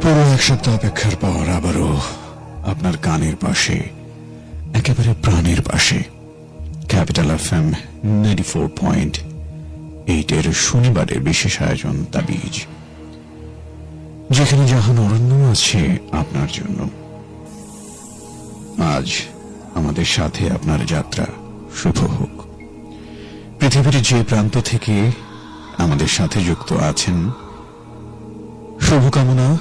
পুরো এক সপ্তাহ অপেক্ষার পর আবারও আপনার কানের পাশে, একেবারে প্রাণের পাশে ক্যাপিটাল FM 94.8 এর শনিবারের বিশেষ আয়োজন তাবিজ, যেখানে জাহান অরণ্য আছে আপনার জন্য। আজ আমাদের সাথে আপনার যাত্রা শুভ হোক। পৃথিবীর যে প্রান্ত থেকে আমাদের সাথে যুক্ত আছেন, শুভকামনা,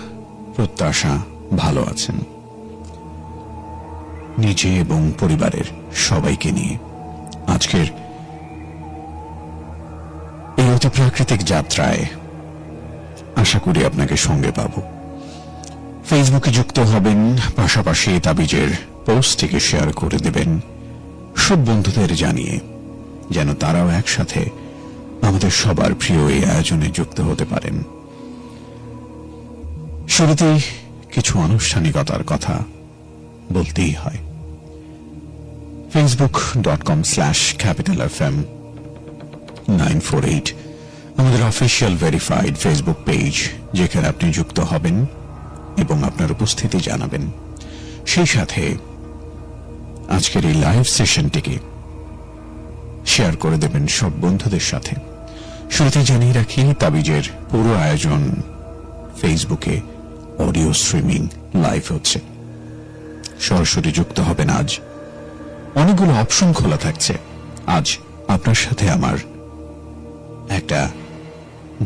প্রত্যাশা ভালো আছেন, নিজে এবং পরিবারের সবাইকে নিয়ে আজকের এই অতি প্রাকৃতিক যাত্রায় আশা করি আপনাকে সঙ্গে পাব। ফেসবুকে যুক্ত হবেন, পাশাপাশি তাবিজের পোস্টটিকে শেয়ার করে দেবেন সব বন্ধুদের জানিয়ে, যেন তারাও একসাথে আমাদের সবার প্রিয় এই আয়োজনে যুক্ত হতে পারেন। শুরুতেই কিছু আনুষ্ঠানিকতার কথা বলতেই হয়। facebook.com/capitalfm 948 আমাদের অফিসিয়াল ভেরিফাইড ফেসবুক পেজ, যেখানে আপনি যুক্ত হবেন এবং আপনার উপস্থিতি জানাবেন। সেই সাথে আজকের এই লাইভ সেশনটিকে শেয়ার করে দেবেন সব বন্ধুদের সাথে। শুরুতে জানিয়ে রাখি, তাবিজের পুরো আয়োজন ফেসবুকে অডিও স্ট্রিমিং লাইভ হচ্ছে। সরাসরি যুক্ত হবেন আজ। অনেকগুলো অপশন খোলা থাকছে আজ আপনার সাথে আমার একটা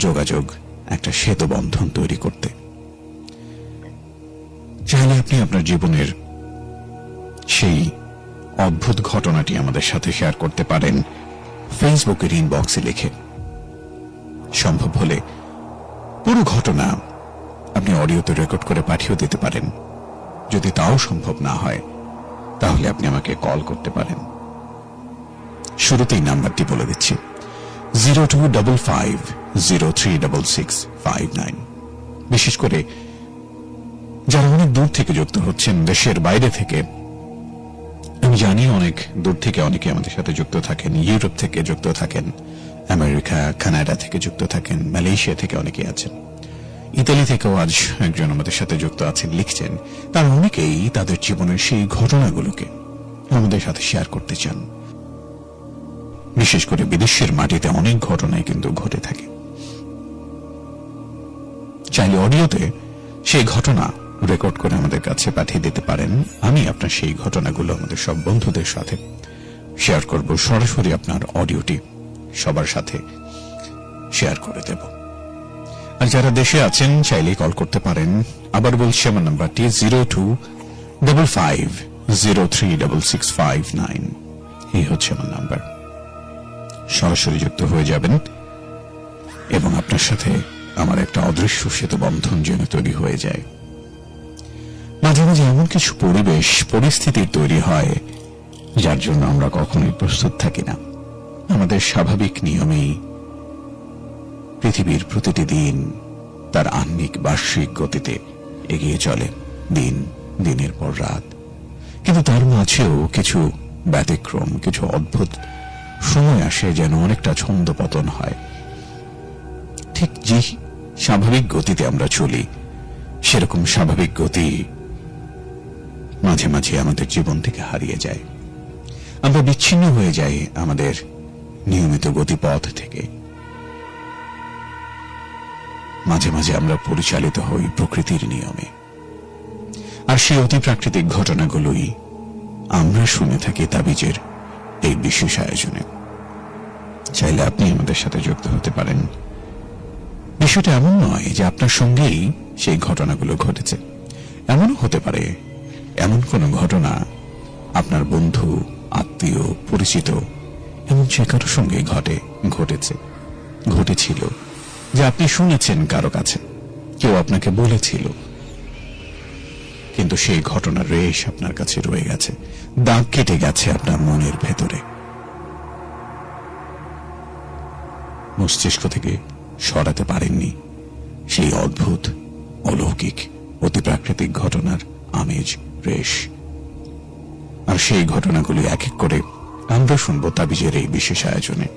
যোগাযোগ, একটা সেতু বন্ধন তৈরি করতে। চাইলে আপনি আপনার জীবনের সেই অদ্ভুত ঘটনাটি আমাদের সাথে শেয়ার করতে পারেন ফেসবুকের ইনবক্সে লিখে। সম্ভব হলে পুরো ঘটনা আপনি অডিওতে রেকর্ড করে পাঠিয়ে দিতে পারেন। যদি তাও সম্ভব না হয়, তাহলে আপনি আমাকে কল করতে পারেন। শুরুতেই নাম্বারটি বলে দিচ্ছি, 0255036659। বিশেষ করে যারা অনেক দূর থেকে যুক্ত হচ্ছেন, দেশের বাইরে থেকে, আমি জানি অনেক দূর থেকে অনেকে আমাদের সাথে যুক্ত থাকেন, ইউরোপ থেকে যুক্ত থাকেন, আমেরিকা, কানাডা থেকে যুক্ত থাকেন, মালয়েশিয়া থেকে অনেকে আছেন, ইতালি থেকেও আজ একজন আমাদের সাথে যুক্ত আছেন, লিখছেন। তারা অনেকেই তাদের জীবনের সেই ঘটনাগুলোকে আমাদের সাথে শেয়ার করতে চান। বিশেষ করে বিদেশের মাটিতে অনেক ঘটনাই কিন্তু ঘটে থাকে। চাইলে অডিওতে সেই ঘটনা রেকর্ড করে আমাদের কাছে পাঠিয়ে দিতে পারেন। আমি আপনার সেই ঘটনাগুলো আমাদের সব বন্ধুদের সাথে শেয়ার করব। সরাসরি আপনার অডিওটি সবার সাথে শেয়ার করে দেব। আর যারা দেশে আছেন, চাইলে কল করতে পারেন। আবার বলছি, আমার নাম্বারটি 0255036659। এই হচ্ছে আমার নাম্বার। সরাসরি যুক্ত হয়ে যাবেন এবং আপনার সাথে আমার একটা অদৃশ্য সেতু বন্ধন যেন তৈরি হয়ে যায়। মাঝে মাঝে এমন কিছু পরিবেশ পরিস্থিতির তৈরি হয়, যার জন্য আমরা কখনোই প্রস্তুত থাকি না। আমাদের স্বাভাবিক নিয়মেই পৃথিবীর প্রতিটি দিন তার আহ্নিক বার্ষিক গতিতে এগিয়ে চলে, দিন দিনের পর রাত। কিন্তু তার মাঝেও কিছু ব্যতিক্রম, কিছু অদ্ভুত সময় আসে, যেন অনেকটা ছন্দপতন হয়। ঠিক যে স্বাভাবিক গতিতে আমরা চলি, সেরকম স্বাভাবিক গতি মাঝে মাঝে আমাদের জীবন থেকে হারিয়ে যায়। আমরা বিচ্ছিন্ন হয়ে যাই আমাদের নিয়মিত গতিপথ থেকে। মাঝে মাঝে আমরা পরিচালিত হই প্রকৃতির নিয়মে। আর সেই অতি প্রাকৃতিক ঘটনাগুলোই আমরা শুনে থাকি তাবিজের এই বিশেষ আয়োজনে। চাইলে আপনি আমাদের সাথে যুক্ত হতে পারেন। বিষয়টা এমন নয় যে আপনার সঙ্গেই সেই ঘটনাগুলো ঘটেছে। এমনও হতে পারে এমন কোন ঘটনা আপনার বন্ধু, আত্মীয়, পরিচিত এমন যে কারো সঙ্গে ঘটেছিল, যে আপনি শুনেছেন কারো কাছে, কেউ আপনাকে বলেছিল, কিন্তু সেই ঘটনার রেশ আপনার কাছে রয়ে গেছে, দাগ কেটে গেছে আপনার মনের ভেতরে। মস্তিষ্ক থেকে সরাতে পারেননি সেই অদ্ভুত, অলৌকিক, অতিপ্রাকৃতিক ঘটনার আমেজ, রেশ। আর সেই ঘটনাগুলি এক এক করে আমরা শুনব তাবিজের এই বিশেষ আয়োজনে।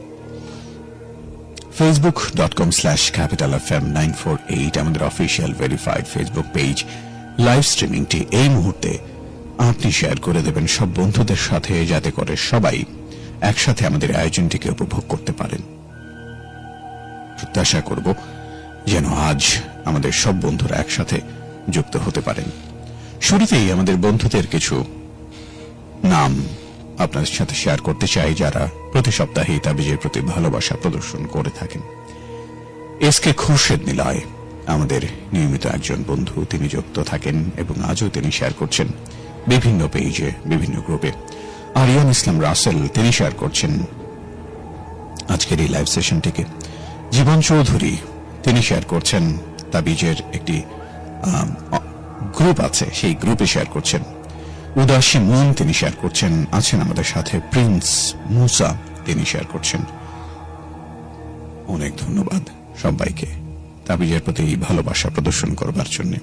facebook.com/capitalfm948 আমাদের official verified Facebook page. Live স্ট্রিমিংটি এই মুহূর্তে আপনি শেয়ার করে দেবেন সব বন্ধুদের সাথে, যাতে করে সবাই একসাথে আমাদের আয়োজনটিকে উপভোগ করতে পারেন। প্রত্যাশা করব যেন আজ আমাদের সব বন্ধুরা একসাথে যুক্ত হতে পারেন। শুরুতেই আমাদের বন্ধুদের কিছু নাম আপনাদের সাথে শেয়ার করতে চাই, যারা প্রতি সপ্তাহে তাবিজের প্রতি ভালোবাসা প্রদর্শন করে থাকেন। এসকে খুরশেদ নিলয় আমাদের নিয়মিত একজন বন্ধু, তিনি যুক্ত থাকেন এবং আজও তিনি শেয়ার করছেন বিভিন্ন পেজে, বিভিন্ন গ্রুপে। আরিয়ান ইসলাম রাসেল তিনি শেয়ার করছেন আজকের এই লাইভ সেশনটিকে। জীবন চৌধুরী তিনি শেয়ার করছেন তাবিজের একটি গ্রুপ আছে, সেই গ্রুপে শেয়ার করছেন। উদাসী মুন তিনি শেয়ার করছেন, আছেন আমাদের সাথে প্রিন্স মুসা তিনি শেয়ার করছেন। অনেক ধন্যবাদ সবাইকে তাবিজের প্রতি ভালোবাসা প্রদর্শন করবার জন্য।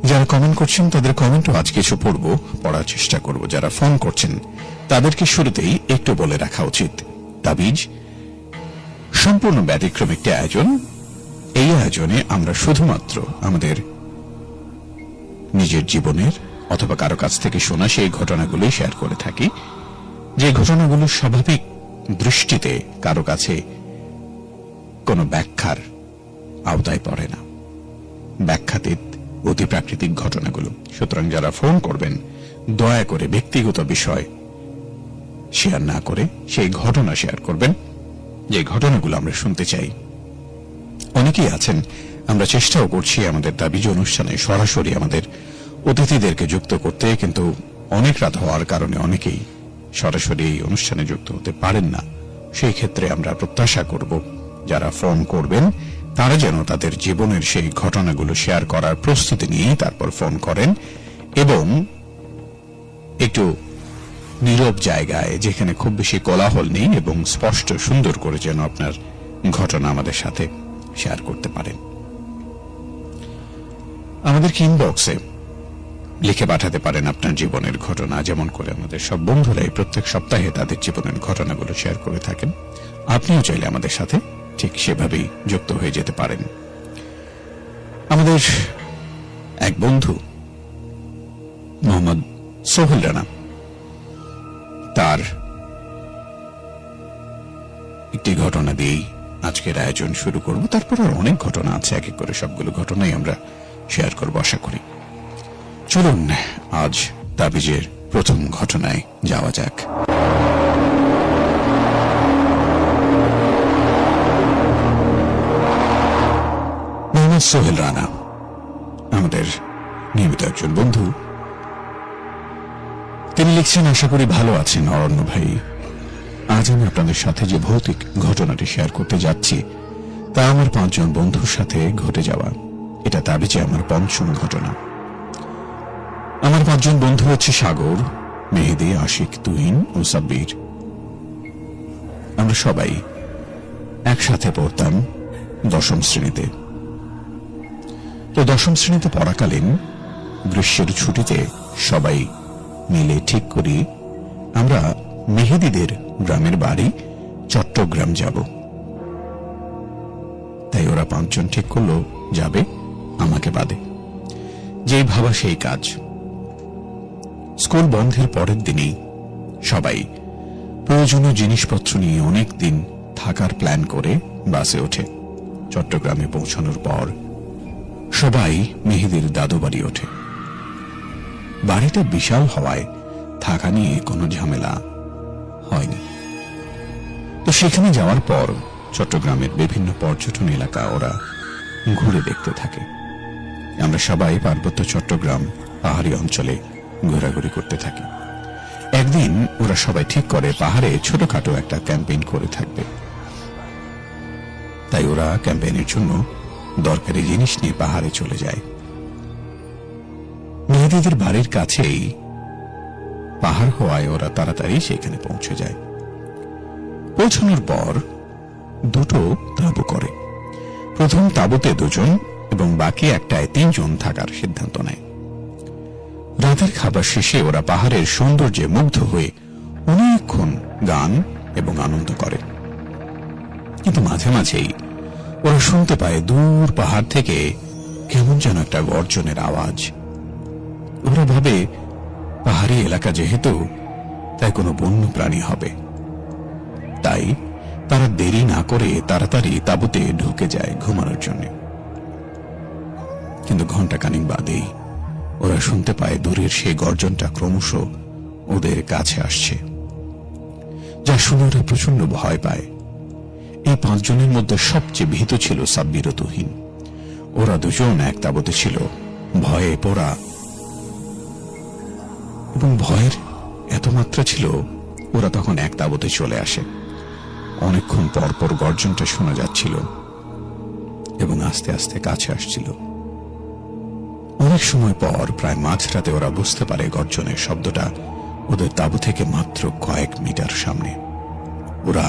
যারা কমেন্ট করছেন তাদের কমেন্টও আজ কিছু পড়ার চেষ্টা করব। যারা ফোন করছেন তাদেরকে শুরুতেই একটু বলে রাখা উচিত, তাবিজ সম্পূর্ণ ব্যতিক্রম একটি আয়োজন। এই আয়োজনে আমরা শুধুমাত্র আমাদের নিজের জীবনের অথবা কারো কাছ থেকে শোনা সেই ঘটনাগুলোই শেয়ার করে থাকি, যে ঘটনাগুলো স্বাভাবিক দৃষ্টিতে কারো কাছে কোনো ব্যাখ্যার আওতায় পড়ে না, ব্যাখ্যাতীত অতি প্রাকৃতিক ঘটনাগুলো। সুতরাং যারা ফোন করবেন দয়া করে ব্যক্তিগত বিষয় শেয়ার না করে সেই ঘটনা শেয়ার করবেন, যে ঘটনাগুলো আমরা শুনতে চাই। অনেকেই আছেন, আমরা চেষ্টাও করছি আমাদের তাবিজ অনুষ্ঠানে সরাসরি আমাদের অতিথিদেরকে যুক্ত করতে, কিন্তু অনেক রাত হওয়ার কারণে অনেকেই সরাসরি এই অনুষ্ঠানে যুক্ত হতে পারেন না। সেই ক্ষেত্রে আমরা প্রত্যাশা করব যারা ফোন করবেন তারা যেন তাদের জীবনের সেই ঘটনাগুলো শেয়ার করার প্রস্তুতি নিয়ে তারপর ফোন করেন, এবং একটু নীরব জায়গায় যেখানে খুব বেশি কোলাহল নেই এবং স্পষ্ট সুন্দর করে যেন আপনার ঘটনা আমাদের সাথে শেয়ার করতে পারেন। আমাদের ইনবক্সে লিখে পাঠাতে পারেন আপনার জীবনের ঘটনা, যেমন করে আমাদের সব বন্ধুরাই প্রত্যেক সপ্তাহে তাদের জীবনের ঘটনাগুলো শেয়ার করে থাকেন। আপনিও চাইলে আমাদের সাথে ঠিক সেভাবেই যুক্ত হয়ে যেতে পারেন। আমাদের এক বন্ধু মোহাম্মদ সোহেল রানা, তার একটি ঘটনা দিয়েই আজকের আয়োজন শুরু করব। তারপর আর অনেক ঘটনা আছে, এক এক করে সবগুলো ঘটনাই আমরা শেয়ার করব আশা করি। চলুন আজ তাবিজের প্রথম ঘটনায় যাওয়া যাক। মোহাম্মদ সোহেল রানা আমাদের নিয়মিত একজন বন্ধু, তিনি লিখছেন, আশা করি ভালো আছেন অরণ্য ভাই। আজ আমি আপনাদের সাথে যে ভৌতিক ঘটনাটি শেয়ার করতে যাচ্ছি তা আমার 5 জন বন্ধুর সাথে ঘটে যাওয়া। এটা তাবিজে আমার পঞ্চম ঘটনা। আমার 5 জন বন্ধু হচ্ছে সাগর, মেহেদি, আশিক, তুহিন ও সাব্বির। আমরা সবাই একসাথে পড়তাম 10ম শ্রেণীতে। তো 10ম শ্রেণীতে পড়াকালীন গ্রীষ্মের ছুটিতে সবাই মিলে ঠিক করি আমরা মেহেদিদের গ্রামের বাড়ি চট্টগ্রাম যাব। তাই ওরা 5 জন ঠিক করলো যাবে আমাকে বাদে। যেই ভাবা সেই কাজ। স্কুল বন্ধের পরের দিনই সবাই প্রয়োজনীয় জিনিসপত্র নিয়ে অনেক দিন থাকার প্ল্যান করে বাসে ওঠে। চট্টগ্রামে পৌঁছানোর পর সবাই মেহেদির দাদু বাড়ি ওঠে। বাড়িটা বিশাল হওয়ায় থাকা নিয়ে কোনো ঝামেলা হয়নি। তো সেখানে যাওয়ার পর চট্টগ্রামের বিভিন্ন পর্যটন এলাকা ওরা ঘুরে দেখতে থাকে। আমরা সবাই পার্বত্য চট্টগ্রাম পাহাড়ি অঞ্চলে ঘোরাঘুরি করতে থাকি। একদিন ওরা সবাই ঠিক করে পাহাড়ে ছোটখাটো একটা ক্যাম্পেইন করে থাকবে। তাই ওরা ক্যাম্পেইনের জন্য দরকারি জিনিস নিয়ে পাহাড়ে চলে যায়। মেহেদিদের বাড়ির কাছেই পাহাড় হওয়ায় ওরা তাড়াতাড়ি সেখানে পৌঁছে যায়। পৌঁছানোর পর 2টো তাঁবু করে। প্রথম তাঁবুতে 2 জন এবং বাকি একটায় 3 জন থাকার সিদ্ধান্ত নেয়। রাতের খাবার শেষে ওরা পাহাড়ের সৌন্দর্যে মুগ্ধ হয়ে অনেকক্ষণ গান এবং আনন্দ করে। কিন্তু মাঝে মাঝেই ওরা শুনতে পায় দূর পাহাড় থেকে কেমন যেন একটা গর্জনের আওয়াজ। ওরা ভাবে পাহাড়ি এলাকা যেহেতু, তাই কোনো বন্য প্রাণী হবে। তাই তারা দেরি না করে তাড়াতাড়ি তাঁবুতে ঢুকে যায় ঘুমানোর জন্য। কিন্তু ঘণ্টাখানিক বাদেই ওরা শুনতে পায় দূরের সেই গর্জনটা ক্রমশ ওদের কাছে আসছে, যা শুনে ওরা প্রচন্ড ভয় পায়। এই 5 জনের মধ্যে সবচেয়ে ভীত ছিল সাব্বির ও তুহিন। ওরা দুজন এক তাঁবুতে ছিল, ভয়ে পোড়া, এবং ভয়ের এত মাত্রা ছিল ওরা তখন এক তাঁবুতে চলে আসে। অনেকক্ষণ পর পর গর্জনটা শোনা যাচ্ছিল এবং আস্তে আস্তে কাছে আসছিল। অনেক সময় পর প্রায় মাঝরাতে ওরা বুঝতে পারে গর্জনের শব্দটা ওদের তাঁবু থেকে মাত্র কয়েক মিটার সামনে। ওরা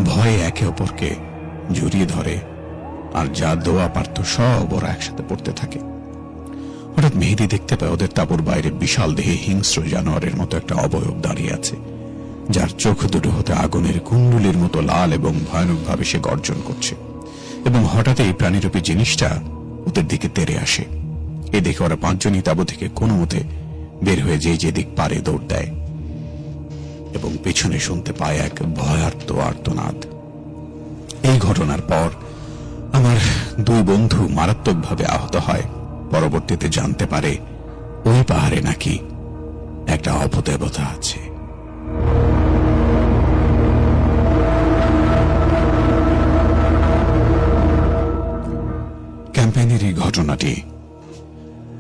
ভয়ে একে অপরকে জড়িয়ে ধরে, আর যা দোয়া পারত সব ওরা একসাথে পড়তে থাকে। হঠাৎ মেহেদী দেখতে পায় ওদের তাঁবুর বাইরে বিশাল দেহে হিংস্র জানোয়ারের মতো একটা অবয়ব দাঁড়িয়ে আছে, যার চোখ দুটো হতে আগুনের কুণ্ডুলির মতো লাল এবং ভয়ানকভাবে সে গর্জন করছে। এবং হঠাৎ এই প্রাণীরূপী জিনিসটা ওদের দিকে তেড়ে আসে। এ দেখে ওরা 5 জনই তাঁবু থেকে কোনো মতে বের হয়ে যে দিক পারে দৌড় দেয়, এবং পেছনে শুনতে পায় এক ভয়ার্ত আর্তনাদ। এই ঘটনার পর আমার 2 বন্ধু মারাত্মকভাবে আহত হয়। পরবর্তীতে জানতে পারে ওই পাহাড়ে নাকি একটা অপদেবতা আছে। ক্যাম্পেইনের এই ঘটনাটি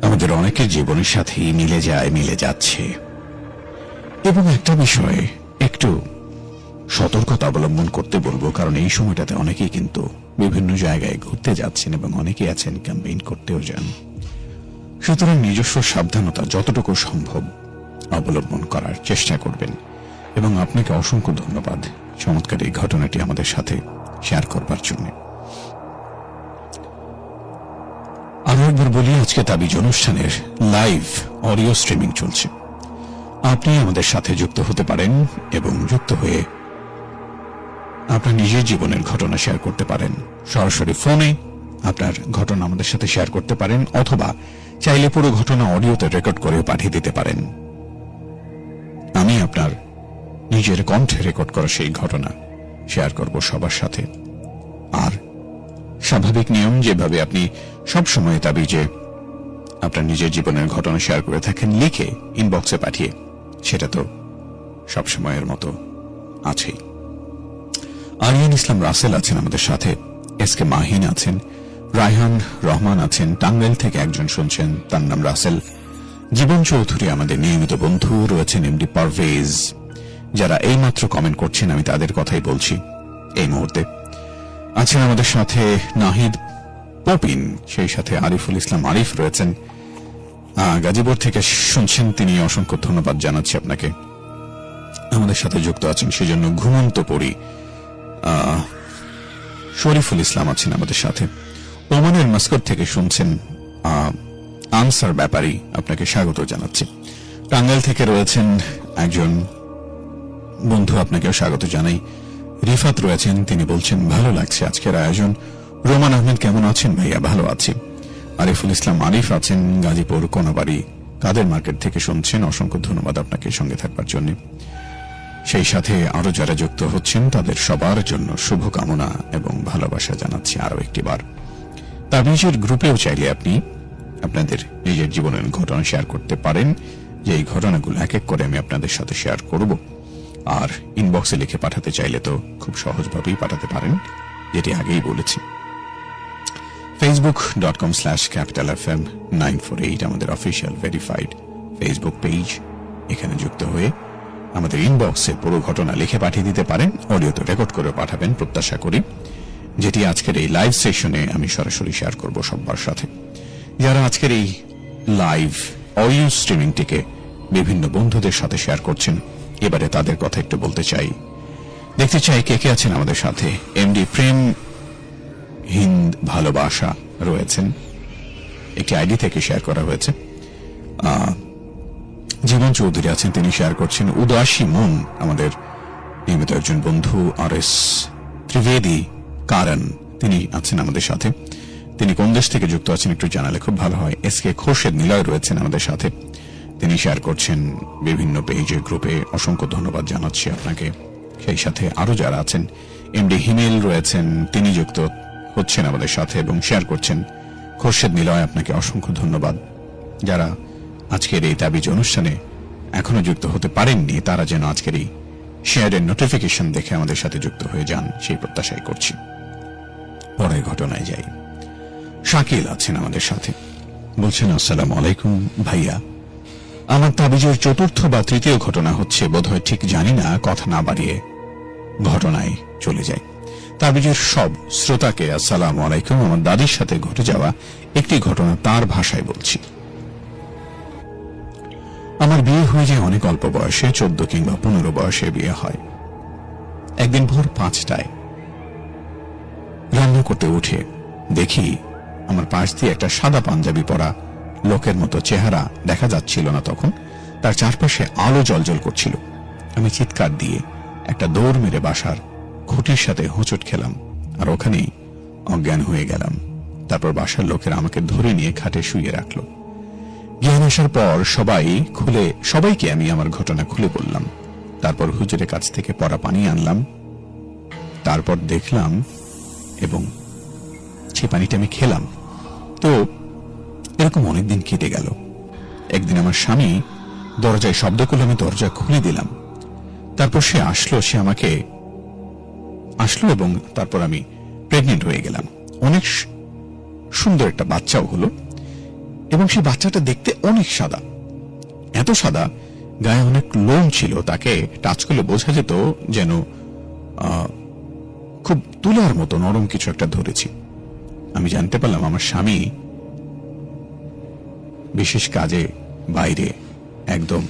আমাদের অনেকের জীবনের সাথেই মিলে যাচ্ছে, এবং একটা বিষয়ে একটু সতর্কতা অবলম্বন করতে বলবো, কারণ এই সময়টাতে অনেকেই কিন্তু বিভিন্ন জায়গায় ঘুরতে যাচ্ছেন এবং অনেকেই আছেন ক্যাম্পেইন করতেও যান। সুতরাং নিজস্ব সাবধানতা যতটুকু সম্ভব অবলম্বন করার চেষ্টা করবেন। এবং আপনাকে অসংখ্য ধন্যবাদ চমৎকার এই ঘটনাটি আমাদের সাথে শেয়ার করবার জন্য। আরো একবার বলি, আজকে তাবিজ অনুষ্ঠানের লাইভ অডিও স্ট্রিমিং চলছে। আপনি আমাদের সাথে যুক্ত হতে পারেন এবং যুক্ত হয়ে আপনার নিজের জীবনের ঘটনা শেয়ার করতে পারেন। সরাসরি ফোনে আপনার ঘটনা আমাদের সাথে শেয়ার করতে পারেন, অথবা চাইলে পুরো ঘটনা অডিওতে রেকর্ড করে পাঠিয়ে দিতে পারেন। আমি আপনার নিজের কণ্ঠে রেকর্ড করা সেই ঘটনা শেয়ার করব সবার সাথে। আর স্বাভাবিক নিয়ম, যেভাবে আপনি সবসময় তাবিজে আপনার নিজের জীবনের ঘটনা শেয়ার করে থাকেন লিখে ইনবক্সে পাঠিয়ে, সেটা তো সবসময়ের মতো আছেই। আরিয়ান ইসলাম রাসেল আছেন আমাদের সাথে, এসকে মাহিন আছেন, রায়হান রহমান আছেন, টাঙ্গাইল থেকে একজন শুনছেন, তার নাম রাসেল। জীবন চৌধুরী আমাদের নিয়মিত বন্ধু রয়েছেন, এমডি পারভেজ, যারা এইমাত্র কমেন্ট করছেন আমি তাদের কথাই বলছি এই মুহূর্তে। আছেন আমাদের সাথে নাহিদ পপিন, সেই সাথে আরিফুল ইসলাম আরিফ রয়েছেন, গাজীপুর থেকে শুনছেন, তিনি অসংখ্য ধন্যবাদ জানাচ্ছি আপনাকে। আমাদের সাথে যুক্ত আছেন সেজন্য ঘুমন্ত পড়ি শরীফুল ইসলাম আছেন আমাদের সাথে। ওমানের মাস্কট থেকে শুনছেন আনসার ব্যাপারী, আপনাকে স্বাগত জানাচ্ছি। টাঙ্গাইল থেকে রয়েছেন একজন বন্ধু, আপনাকেও স্বাগত জানাই। রিফাত রয়েছেন, তিনি বলছেন ভালো লাগছে আজকের আয়োজন। রোমান আহমেদ কেমন আছেন? ভাইয়া ভালো আছি। আরিফুল ইসলাম আরিফ আছেন গাজীপুর কোনাবাড়ি কাদের মার্কেট থেকে শুনছেন, অসংখ্য ধন্যবাদ আপনাকে সঙ্গে থাকবার জন্য। সেই সাথে আরো যারা যুক্ত হচ্ছেন তাদের সবার জন্য শুভকামনা এবং ভালোবাসা জানাচ্ছি আরো একটি বার। তাবিজের গ্রুপেও চাইলে আপনি আপনাদের নিজের জীবনের ঘটনা শেয়ার করতে পারেন, যে এই ঘটনাগুলো এক এক করে আমি আপনাদের সাথে শেয়ার করব। আর ইনবক্সে লিখে পাঠাতে চাইলে তো খুব সহজভাবেই পাঠাতে পারেন, যেটি আগেই বলেছি। facebook.com/capitalfm948 আমাদের অফিসিয়াল ভেরিফাইড ফেসবুক পেজ। এখানে যুক্ত হয়ে আমাদের ইনবক্সে পুরো ঘটনা লিখে পাঠিয়ে দিতে পারেন, অডিওতে রেকর্ড করে পাঠাবেন প্রত্যাশা করি, যেটি আজকের এই লাইভ সেশনে আমি সরাসরি শেয়ার করব সবার সাথে। যারা আজকের এই লাইভ অডিও স্ট্রিমিংটিকে বিভিন্ন বন্ধুদের সাথে শেয়ার করছেন, এবারে তাদের কথা একটু বলতে চাই, দেখতে চাই কে কে আছেন আমাদের সাথে। এমডি প্রেম হিন্দ ভালোবাসা রয়েছেন, একটি আইডি থেকে শেয়ার করা হয়েছে। জীবন চৌধুরী আছেন, তিনি শেয়ার করছেন। উদাসী মন আমাদের নিয়মিত একজন বন্ধু। আর এস ত্রিবেদী কারণ তিনি আছেন আমাদের সাথে। তিনি কোন দেশ থেকে যুক্ত আছেন একটু জানালে খুব ভালো হয়। এসকে খোরশেদ নিলয় রয়েছেন আমাদের সাথে, তিনি শেয়ার করছেন বিভিন্ন পেজে, গ্রুপে। অসংখ্য ধন্যবাদ জানাচ্ছি আপনাকে। সেই সাথে আরো যারা আছেন, এমডি হিমেল রয়েছেন, তিনি যুক্ত হচ্ছেন আমাদের সাথে এবং শেয়ার করছেন। খোরশেদ নিলয়, আপনাকে অসংখ্য ধন্যবাদ। যারা আজকের এই তাবিজ অনুষ্ঠানে এখনো যুক্ত হতে পারেননি, তারা যেন আজকের এই শেয়ারের নোটিফিকেশন দেখে আমাদের সাথে যুক্ত হয়ে যান, সেই প্রত্যাশাই করছি। পরের ঘটনায় যাই। শাকিল আছেন আমাদের সাথে, বলছেন আসসালামু আলাইকুম ভাইয়া, আমার তাবিজের চতুর্থ বা তৃতীয় ঘটনা হচ্ছে, বোধহয় ঠিক জানি না, কথা না বাড়িয়ে ঘটনায় চলে যায়। তাবিজের সব শ্রোতাকে আসসালামু আলাইকুম। আমার দাদির সাথে ঘটে যাওয়া একটি ঘটনা তার ভাষায় বলছি। আমার বিয়ে হয়ে যায় অনেক অল্প বয়সে, 14 কিংবা 15 বয়সে বিয়ে হয়। একদিন ভোর 5টায় রান্না করতে উঠে দেখি আমার পাশ দিয়ে একটা সাদা পাঞ্জাবি পরা লোকের মতো চেহারা দেখা যাচ্ছিল না তখন, তার চারপাশে আলো জ্বলজ্বল করছিল। আমি চিৎকার দিয়ে একটা দৌড় মেরে বাসার খুঁটির সাথে হোঁচট খেলাম আর ওখানেই অজ্ঞান হয়ে গেলাম। তারপর বাসার লোকেরা আমাকে ধরে নিয়ে খাটে শুইয়ে রাখলো। জ্ঞান আসার পর সবাইকে আমি আমার ঘটনা খুলে বললাম। তারপর হুজুরের কাছ থেকে পড়া পানি আনলাম, তারপর দেখলাম এবং সে পানিটা আমি খেলাম। তো এরকম অনেকদিন কেটে গেল। একদিন আমার স্বামী দরজায় শব্দ করলে আমি দরজা খুলে দিলাম। তারপর সে আসলো এবং তারপর আমি প্রেগনেন্ট হয়ে গেলাম। অনেক সুন্দর একটা বাচ্চাও হলো এবং সেই বাচ্চাটা দেখতে অনেক সাদা, এত সাদা, গায়ে অনেক লোম ছিল, তাকে টাচ করলে বোঝা যেত যেন খুব তুলার মতো নরম কিছু একটা ধরেছি। আমি জানতে পারলাম আমার স্বামী বিশেষ কাজে বাইরে একদম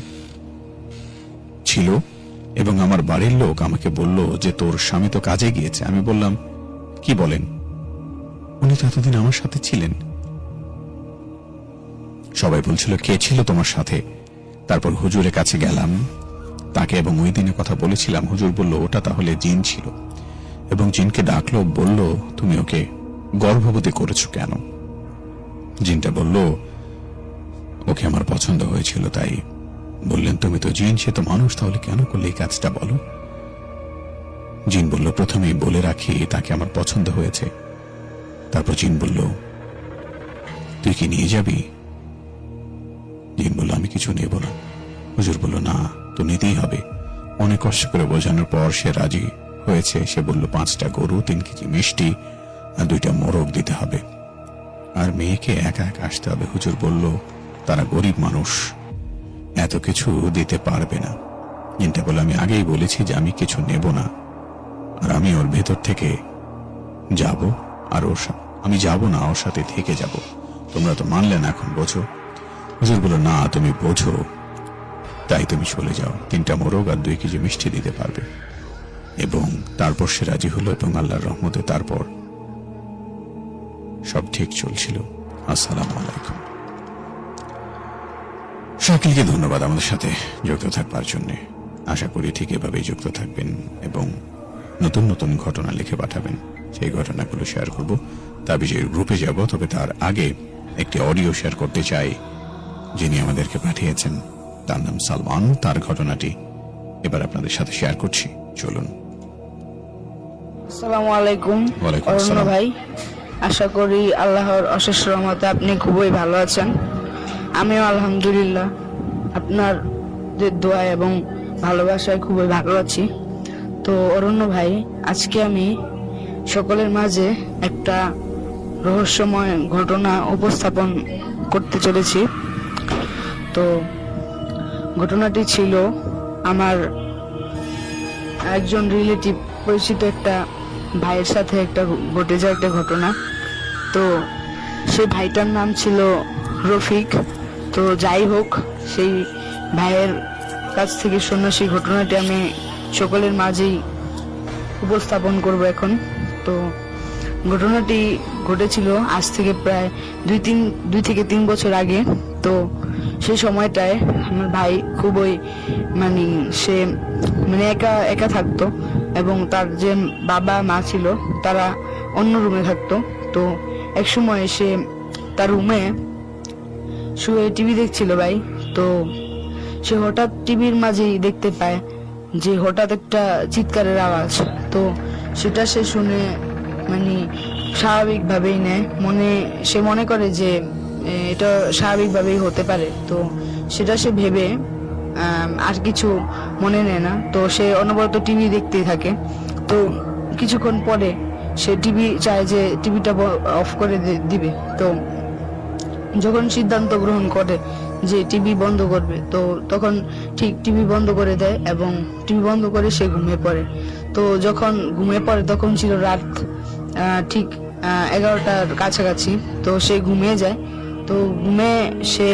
ছিল এবং আমার বাড়ির লোক আমাকে বলল যে তোর স্বামী তো কাজে গিয়েছে। আমি বললাম, কি বলেন? উনি তো এতদিন আমার সাথে ছিলেন। সবাই বলছিল, কে ছিল তোমার সাথে? তারপর হুজুরের কাছে গেলাম তাকে এবং ওই দিনের কথা বলেছিলাম। হুজুর বলল, ওটা তাহলে জিন ছিল, এবং জিনকে ডাকলো, বলল, তুমি ওকে গর্ভবতী করেছো কেন? জিনটা বলল, ওকে আমার পছন্দ হয়েছিল তাই। বললেন, তুমি তো জিন, সে তো মানুষ, তাহলে কেন করলে এই কাজটা বলো? জিন বলল, প্রথমেই বলে রাখি তাকে আমার পছন্দ হয়েছে। তারপর জিন বলল, তুই কি নিয়ে যাবি? জিন বলল, আমি কিছু নেব না। হুজুর বলল, না, তো নিতেই হবে। অনেক কষ্ট করে বোঝানোর পর সে রাজি হয়েছে। সে বলল, 5টা গরু, 3 কেজি মিষ্টি আর 2টা মোরগ দিতে হবে, আর মেয়েকে একা একা আসতে হবে। হুজুর বলল, তারা গরিব মানুষ, এত কিছু দিতে পারবে না। জিনটা বলে, আমি আগেই বলেছি যে আমি কিছু নেব না, আর আমি ওর ভেতর থেকে যাব, আর আমি যাব না, ওর সাথে থেকে যাব। তোমরা তো মানলে না, এখন বোঝো। হুজুর বলল, না, তুমি বোঝো, তাই তুমি চলে যাও। 3টা মোরগ আর 2 কেজি মিষ্টি দিতে পারবে। এবং তারপর সে রাজি হলো এবং আল্লাহর রহমতে তারপর সব ঠিক চলছিল। আসসালামু আলাইকুম। শাকিলকে ধন্যবাদ আমাদের সাথে যুক্ত থাকবার জন্য। আশা করি ঠিক এভাবেই যুক্ত থাকবেন এবং নতুন নতুন ঘটনা লিখে পাঠাবেন। সেই ঘটনাগুলো শেয়ার করব, তাবিজের গ্রুপে যাব। তবে তার আগে একটি অডিও শেয়ার করতে চাই, যিনি আমাদেরকে পাঠিয়েছেন। তার নাম সালমান। তার ঘটনাটি এবার আপনাদের সাথে শেয়ার করছি, চলুন। আসসালামু আলাইকুম। ওয়ালাইকুম অরুণ আসসালাম। ভাই, আশা করি আল্লাহর অশেষ রহমতে আপনি খুবই ভালো আছেন। আমিও আলহামদুলিল্লাহ আপনার যে দোয়া এবং ভালোবাসায় খুবই ভালো আছি। তো অরুণ ভাই, আজকে আমি সকলের মাঝে একটা রহস্যময় ঘটনা উপস্থাপন করতে চলেছি। তো ঘটনাটি ছিল আমার একজন রিলেটিভ পরিচিত একটা ভাইয়ের সাথে একটা ঘটে যায় একটা ঘটনা। তো সেই ভাইটার নাম ছিল রফিক। তো যাই হোক, সেই ভাইয়ের কাছ থেকে শোনা সেই ঘটনাটি আমি সকলের মাঝেই উপস্থাপন করব এখন। তো ঘটনাটি ঘটেছিল আজ থেকে প্রায় 2 থেকে 3 বছর আগে। তো সেই সময়টায় আমার ভাই খুবই সে একা একা থাকতো। এবং তার যে বাবা মা ছিল তারা অন্য রুমে থাকতো। তো এক সময় সে তার রুমে শুয়ে টিভি দেখছিল ভাই। তো সে হঠাৎ টিভির মাঝেই দেখতে পায় যে হঠাৎ একটা চিৎকারের আওয়াজ। তো সেটা সে শুনে মানে স্বাভাবিকভাবেই নেয়, সে মনে করে যে এটা স্বাভাবিকভাবেই হতে পারে। তো সেটা সে ভেবে আর কিছু মনে নেয় না। তো সে অনবরত টিভি দেখতেই থাকে। তো কিছুক্ষণ পরে সে টিভি চায় যে টিভিটা অফ করে দিবে। তো যখন সিদ্ধান্ত গ্রহণ করে যে টিভি বন্ধ করবে, তো তখন ঠিক টিভি বন্ধ করে দেয় এবং টিভি বন্ধ করে সে ঘুমিয়ে পড়ে। তো যখন ঘুমিয়ে পড়ে তখন ছিল রাত ঠিক 11টার কাছাকাছি। তো সে ঘুমিয়ে যায়। তো ঘুমিয়ে সে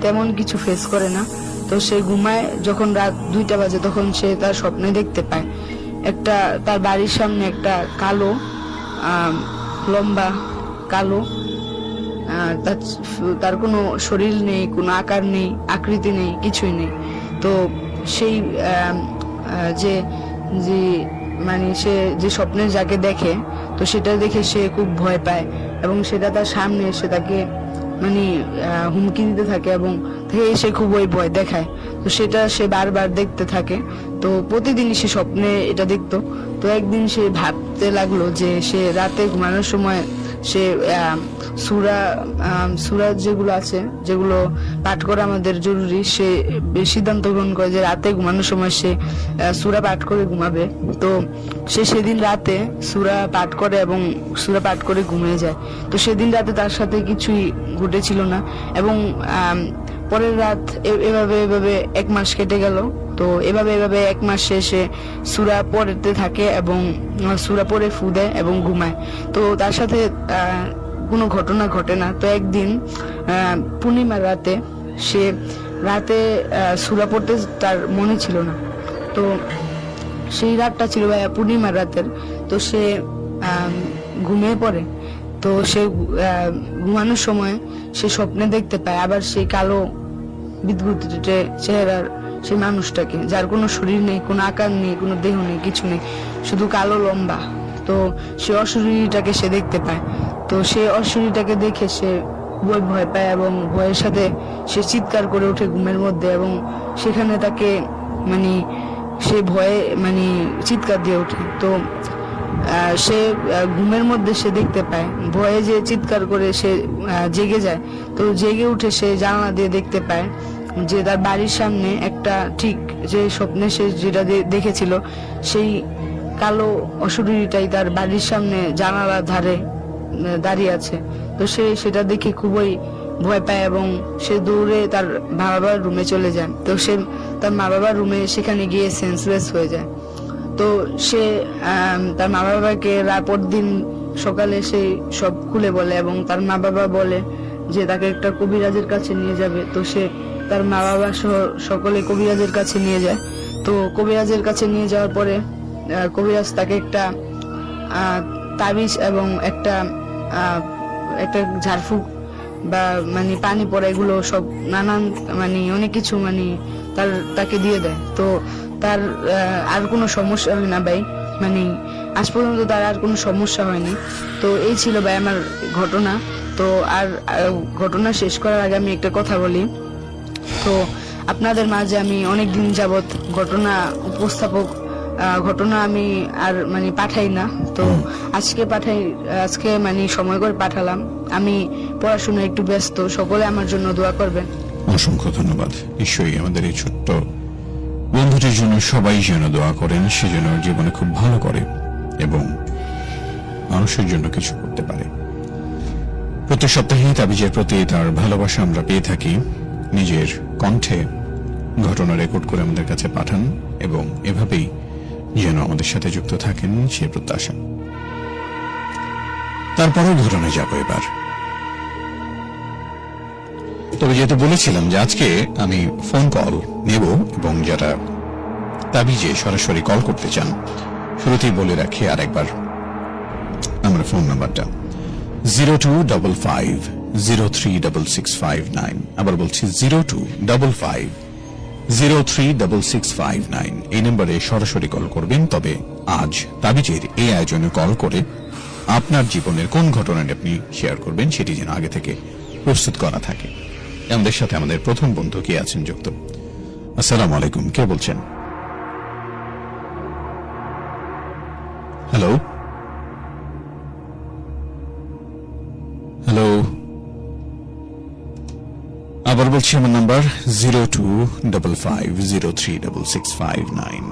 তেমন কিছু ফেস করে না। তো সে ঘুমায়, যখন রাত 2টা বাজে তখন সে তার স্বপ্নে দেখতে পায় একটা তার বাড়ির সামনে একটা কালো লম্বা কালো তার কোনো শরীর নেই, কোনো আকার নেই, আকৃতি নেই, কিছুই নেই। তো সেই যে যে মানে সে যে স্বপ্নে যাকে দেখে, তো সেটা দেখে সে খুব ভয় পায় এবং সেটা তার সামনে এসে তাকে মানে হুমকি দিতে থাকে এবং সে খুব ওই ভয় দেখায়। তো সেটা সে বারবার দেখতে থাকে। তো প্রতিদিনই সে স্বপ্নে এটা দেখতো। তো একদিন সে ভাবতে লাগলো যে সে রাতে ঘুমানোর সময় সে সূরা যেগুলো আছে, যেগুলো পাঠ করা আমাদের জরুরি, সে সিদ্ধান্ত গ্রহণ করে যে রাতে ঘুমানোর সময় সে সূরা পাঠ করে ঘুমাবে। তো সে সেদিন রাতে সূরা পাঠ করে এবং সূরা পাঠ করে ঘুমিয়ে যায়। তো সেদিন রাতে তার সাথে কিছুই ঘটেছিল না এবং পরের রাত এভাবে 1 মাস কেটে গেল। তো এভাবে 1 মাস শেষে সূরা পড়তে থাকে এবং সূরা পড়ে ফু দেয় এবং ঘুমায়। তো তার সাথে কোনো ঘটনা ঘটে না। তো একদিন পূর্ণিমার রাতে সে সূরা পড়তে তার মনে ছিল না। তো সেই রাতটা ছিল পূর্ণিমার রাতের। তো সে ঘুমিয়ে পড়ে। তো সে ঘুমানোর সময় সে স্বপ্নে দেখতে পায় আবার সেই কালো বিদ্যুৎ চেহারার সেই মানুষটাকে, যার কোনো শরীর নেই, কোনো আকার নেই, কোনো দেহ নেই, কিছু নেই, শুধু কালো লম্বা। তো সে অশরীরটাকে সে দেখতে পায়। তো সে অশরীরটাকে দেখে সে ভয় পায় এবং ভয়ের সাথে সে চিৎকার করে ওঠে ঘুমের মধ্যে এবং সেখানে তাকে মানে সে ভয়ে মানে চিৎকার দিয়ে ওঠে। তো সে ঘুমের মধ্যে সে দেখতে পায়, ভয়ে যে চিৎকার করে সে জেগে যায়। তো জেগে উঠে সে জানালা দিয়ে দেখতে পায় যে তার বাড়ির সামনে একটা ঠিক যে স্বপ্নে সে যেটা দেখেছিল সেই কালো অশরীরটাই তার বাড়ির সামনে জানালার ধারে দাঁড়িয়ে আছে। তো সে সেটা দেখে খুবই ভয় পায় এবং সে দৌড়ে তার মা বাবার রুমে চলে যায়। তো সে তার মা বাবার রুমে সেখানে গিয়ে সেন্সলেস হয়ে যায়। তো সে তার মা বাবাকে পরদিন সকালে সে সব খুলে বলে এবং তার মা বাবা বলে যে তাকে একটা কবিরাজের কাছে নিয়ে যাবে। তো সে তার মা বাবা সহ সকলে কবিরাজের কাছে নিয়ে যায়। তো কবিরাজের কাছে নিয়ে যাওয়ার পরে কবিরাজ তাকে একটা তাবিজ এবং একটা ঝাড়ফুঁক বা মানে পানি পড়া এগুলো সব নানান মানে অনেক কিছু মানে তাকে দিয়ে দেয়। তো তার আর কোনো সমস্যা হয় না ভাই, মানে আজ পর্যন্ত তার আর কোনো সমস্যা হয়নি। তো এই ছিল ভাই আমার ঘটনা। তো আর ঘটনা শেষ করার আগে আমি একটা কথা বলি। তো আপনাদের মাঝে আমি অনেকদিন যাবত ঘটনা আমি আর মানে পাঠাই না। তো আজকে মানে সময় করে পাঠালাম। আমি পড়াশোনা একটু ব্যস্ত, সকলে আমার জন্য দোয়া করবেন। অসংখ্য ধন্যবাদ। নিশ্চয়ই আমাদের এই ছোট্ট বন্ধুটির জন্য সবাই যেন দোয়া করেন, সে যেন জীবনে খুব ভালো করে এবং মানুষের জন্য কিছু করতে পারে। প্রতি সপ্তাহে তাবিজের প্রতি তার ভালোবাসা আমরা পেয়ে থাকি। নিজের কণ্ঠে ঘটনা রেকর্ড করে আমাদের কাছে পাঠান এবং এভাবেই যেন আমাদের সাথে যুক্ত থাকেন সে প্রত্যাশা। তারপরেও ঘটনায় যাব এবার। তবে যেহেতু বলেছিলাম যে আজকে আমি ফোন কল নেব এবং যারা তাবিজে সরাসরি কল করতে চান, শুরুতেই বলে রাখি আর একবার আমার ফোন নাম্বারটা 0255036659। আবার বলছি 0255 036659 এই নম্বরে সরাসরি কল করবেন। তবে আজ তাবিজের এই আয়োজনে কল করে আপনার জীবনের কোন ঘটনাটি আপনি শেয়ার করবেন সেটি যেন আগে থেকে প্রস্তুত করা থাকে। আমাদের সাথে আমাদের প্রথম বন্ধু কে আছেন যুক্ত? আসসালামু আলাইকুম, কে বলছেন? হ্যালো হ্যালো, আবার বলছি আমার নাম্বার 0255036659।